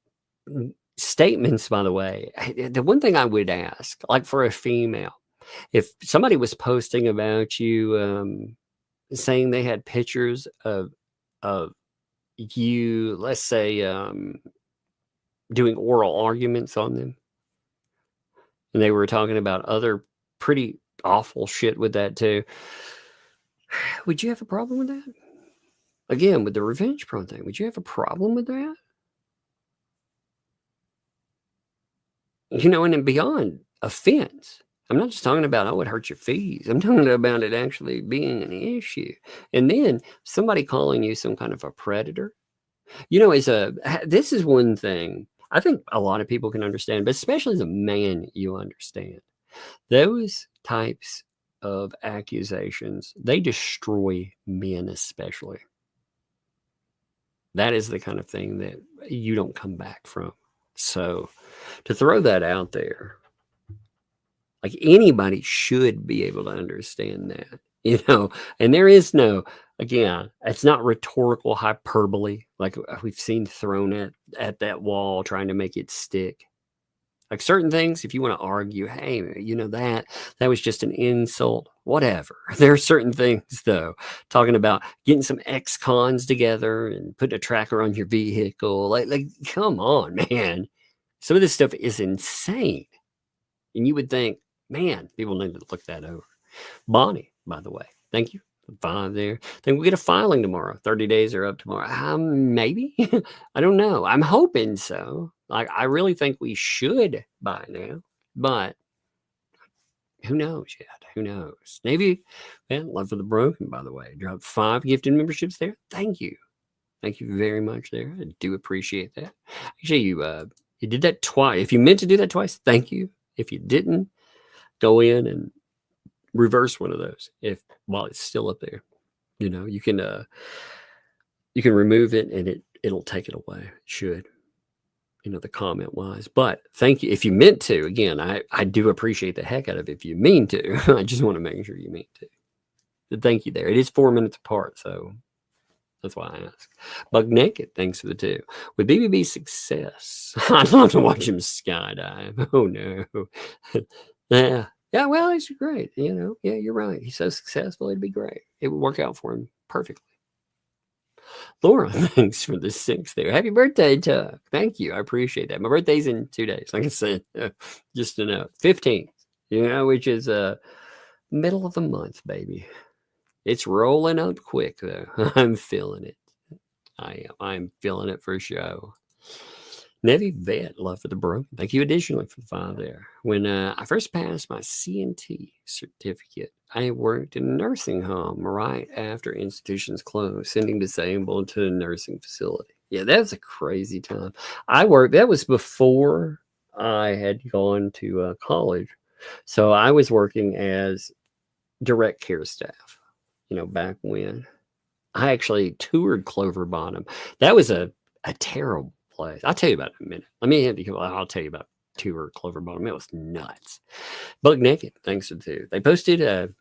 statements, by the way, the one thing I would ask, like for a female, if somebody was posting about you, saying they had pictures of you, let's say, doing oral arguments on them, and they were talking about other pretty awful shit with that too, would you have a problem with that? Again, with the revenge porn thing, would you have a problem with that? And then beyond offense, I'm not just talking about, oh, it hurts your fees. I'm talking about it actually being an issue. And then somebody calling you some kind of a predator. This is one thing I think a lot of people can understand, but especially as a man, you understand. Those types of accusations, they destroy men especially. That is the kind of thing that you don't come back from. So to throw that out there, like, anybody should be able to understand that, and there is no, again, it's not rhetorical hyperbole like we've seen thrown at that wall trying to make it stick. Like certain things, if you want to argue, hey, that was just an insult, whatever. There are certain things, though, talking about getting some ex-cons together and putting a tracker on your vehicle. Like, come on, man. Some of this stuff is insane. And you would think, man, people need to look that over. Bonnie, by the way, thank you. 5 there. Then we get a filing tomorrow. 30 days are up tomorrow. Maybe. I don't know. I'm hoping so. Like, I really think we should by now, but who knows yet? Who knows? Navy, man, Love for the Broken, by the way. Dropped 5 gifted memberships there. Thank you. Thank you very much there. I do appreciate that. Actually, you did that twice. If you meant to do that twice, thank you. If you didn't, go in and reverse one of those while it's still up there. You can remove it and it'll take it away. It should, the comment wise. But thank you. If you meant to, again, I do appreciate the heck out of it. If you mean to, I just want to make sure you mean to. So thank you there. It is 4 minutes apart, so that's why I ask. Bug Naked, thanks for the 2. With BBB's success, I'd love to watch him skydive. Oh no. Yeah, well, he's great. Yeah, you're right. He's so successful, it'd be great. It would work out for him perfectly. Laura, thanks for the 6 there. Happy birthday, Tuck. Thank you. I appreciate that. My birthday's in 2 days. Like I said, just to know. 15th, which is middle of the month, baby. It's rolling up quick, though. I'm feeling it. I am. I'm feeling it for sure. Nevi Vet, Love for the Broken. Thank you additionally for the 5 there. When I first passed my CNT certificate, I worked in a nursing home right after institutions closed, sending disabled to a nursing facility. Yeah, that's a crazy time. That was before I had gone to college. So I was working as direct care staff, back when. I actually toured Clover Bottom. That was a terrible place. I'll tell you about it in a minute. I'll tell you about tour Clover Bottom. It was nuts. Bug Naked, thanks to 2. They posted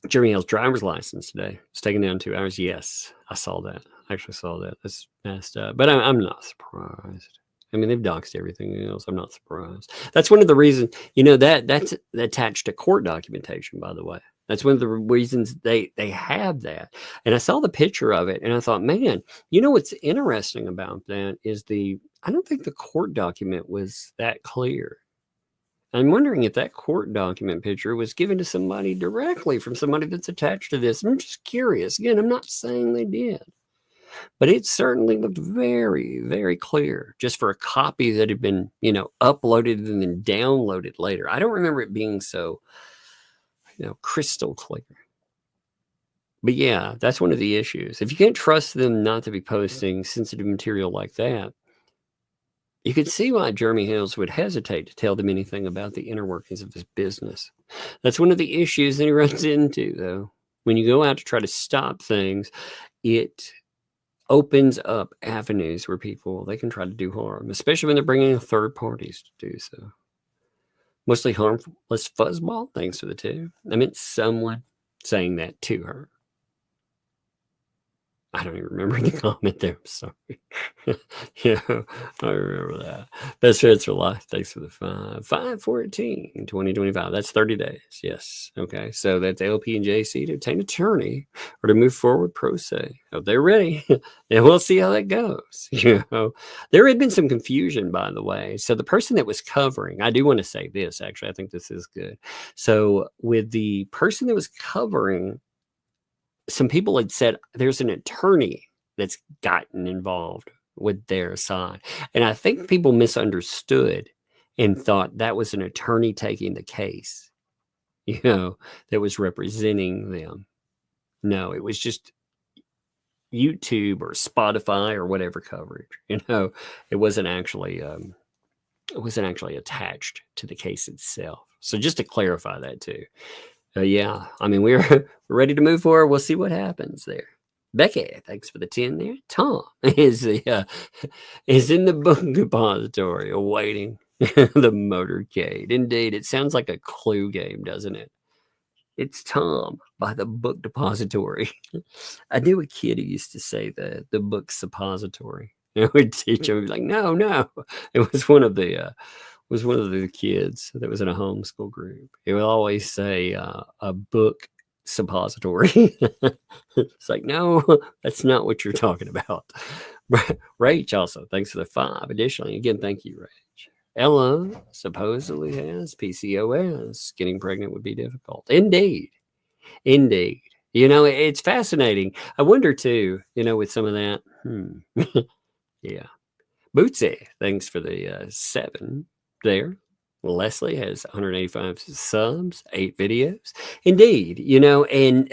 Jeremy Hale's driver's license today. It's taken down 2 hours. Yes, I saw that. I actually saw that. That's messed up. But I'm not surprised. I mean, they've doxed everything else. I'm not surprised. That's one of the reasons, that's attached to court documentation, by the way. That's one of the reasons they have that. And I saw the picture of it and I thought, man, what's interesting about that is I don't think the court document was that clear. I'm wondering if that court document picture was given to somebody directly from somebody that's attached to this. I'm just curious. Again, I'm not saying they did, but it certainly looked very, very clear just for a copy that had been, uploaded and then downloaded later. I don't remember it being so, crystal clear. But yeah, that's one of the issues. If you can't trust them not to be posting sensitive material like that, you could see why Jeremy Hales would hesitate to tell them anything about the inner workings of his business. That's one of the issues that he runs into, though. When you go out to try to stop things, it opens up avenues where they can try to do harm, especially when they're bringing in third parties to do so. Mostly harmless fuzzball, thanks for the two. I meant someone saying that to her. I don't even remember the comment there. I'm sorry. Yeah, I remember that. Best friends for life. Thanks for the 5/14, 2025. That's 30 days. Yes. Okay. So that's LP and JC to obtain attorney or to move forward pro se. Hope they're ready. And we'll see how that goes. There had been some confusion, by the way. So the person that was covering, I do want to say this, actually, I think this is good. So with the person that was covering, some people had said there's an attorney that's gotten involved with their side. And I think people misunderstood and thought that was an attorney taking the case, that was representing them. No, it was just YouTube or Spotify or whatever coverage. It wasn't actually attached to the case itself. So just to clarify that too. Yeah, I mean, we're ready to move forward. We'll see what happens there. Becky, thanks for the 10 there. Tom is in the book depository awaiting the motorcade. Indeed, it sounds like a Clue game, doesn't it? It's Tom by the book depository. I knew a kid who used to say the book suppository. I would teach him, he'd be like, no. It was one of the kids that was in a homeschool group. He would always say a book suppository. It's like, no, that's not what you're talking about. Rach also, thanks for the 5. Additionally, again, thank you, Rach. Ella supposedly has PCOS. Getting pregnant would be difficult. Indeed. It's fascinating. I wonder too, with some of that. Yeah. Bootsy, thanks for the 7 there. Leslie has 185 subs, 8 videos. Indeed, and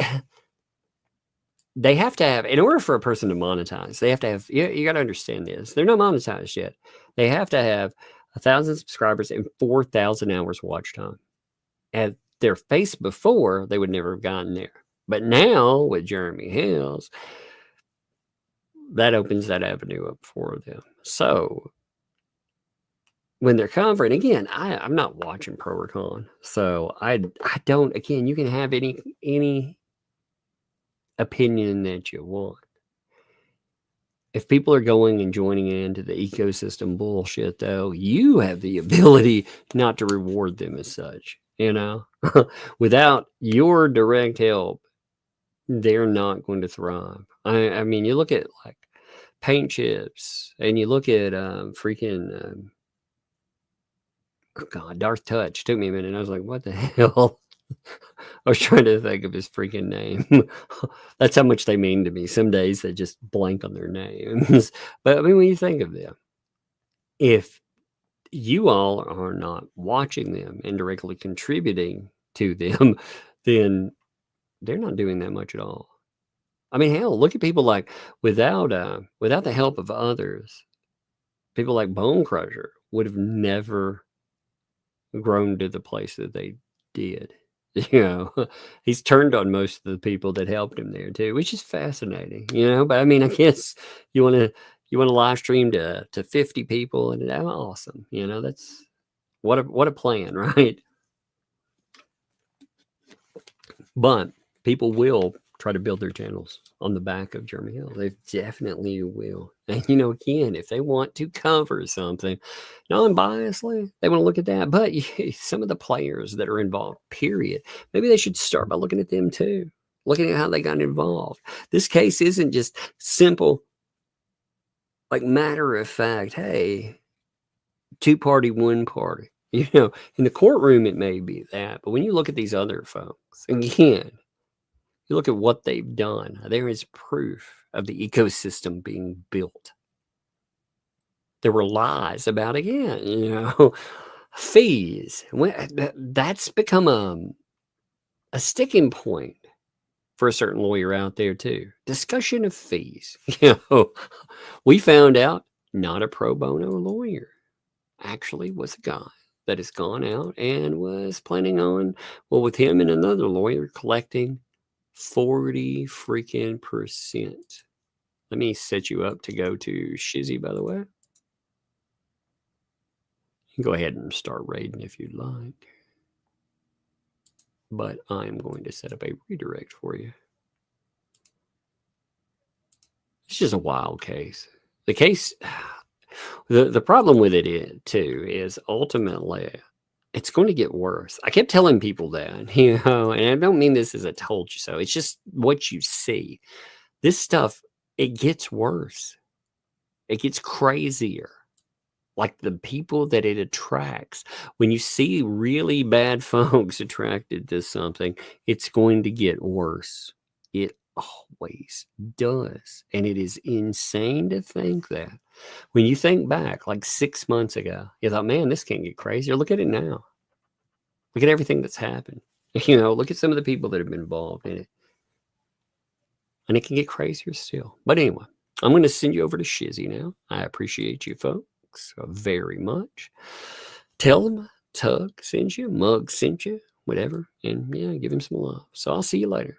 they have to have, in order for a person to monetize, they have to have, you got to understand this. They're not monetized yet. They have to have 1,000 subscribers and 4,000 hours watch time. At their face before, they would never have gotten there. But now with Jeremy Hales, that opens that avenue up for them. So when they're covering, again, I'm not watching pro or con, so I don't. Again, you can have any opinion that you want. If people are going and joining into the ecosystem bullshit, though, you have the ability not to reward them as such. Without your direct help, they're not going to thrive. I mean, you look at like paint chips, and you look at freaking. Oh God, Darth Touch. Took me a minute. I was like, what the hell? I was trying to think of his freaking name. That's how much they mean to me. Some days they just blank on their names. But I mean, when you think of them, if you all are not watching them and directly contributing to them, then they're not doing that much at all. I mean, hell, look at people like without the help of others, people like Bone Crusher would have never grown to the place that they did. He's turned on most of the people that helped him there too, which is fascinating. But I mean, I guess you want to live stream to 50 people, and that's awesome. That's what a plan, right? But people will try to build their channels on the back of Jeremy Hale. They definitely will. And, you know, again, if they want to cover something non-biasly, they want to look at that. But some of the players that are involved, period, maybe they should start by looking at them too, looking at how they got involved. This case isn't just simple, like matter of fact, hey, 2-party, 1-party. You know, in the courtroom, it may be that. But when you look at these other folks, again, you look at what they've done, there is proof of the ecosystem being built. There were lies about, again, you know, fees. That's become a sticking point for a certain lawyer out there too. Discussion of fees. You know, we found out not a pro bono lawyer actually was a guy that has gone out and was planning on, well, with him and another lawyer collecting 40 freaking %. Let me set you up to go to Shizzy, by the way. You can go ahead and start raiding if you'd like. But I'm going to set up a redirect for you. It's just a wild case. The case, the problem with it too is ultimately it's going to get worse. I kept telling people that, you know, and I don't mean this as I told you so. It's just what you see. This stuff, it gets worse. It gets crazier. Like the people that it attracts. When you see really bad folks attracted to something, it's going to get worse. It always does. And it is insane to think that. When you think back, like 6 months ago, you thought, man, this can't get crazier. Look at it now. Look at everything that's happened. You know, look at some of the people that have been involved in it. And it can get crazier still. But anyway, I'm going to send you over to Shizzy now. I appreciate you folks very much. Tell them Tug sent you, Mug sent you, whatever. And yeah, give him some love. So I'll see you later.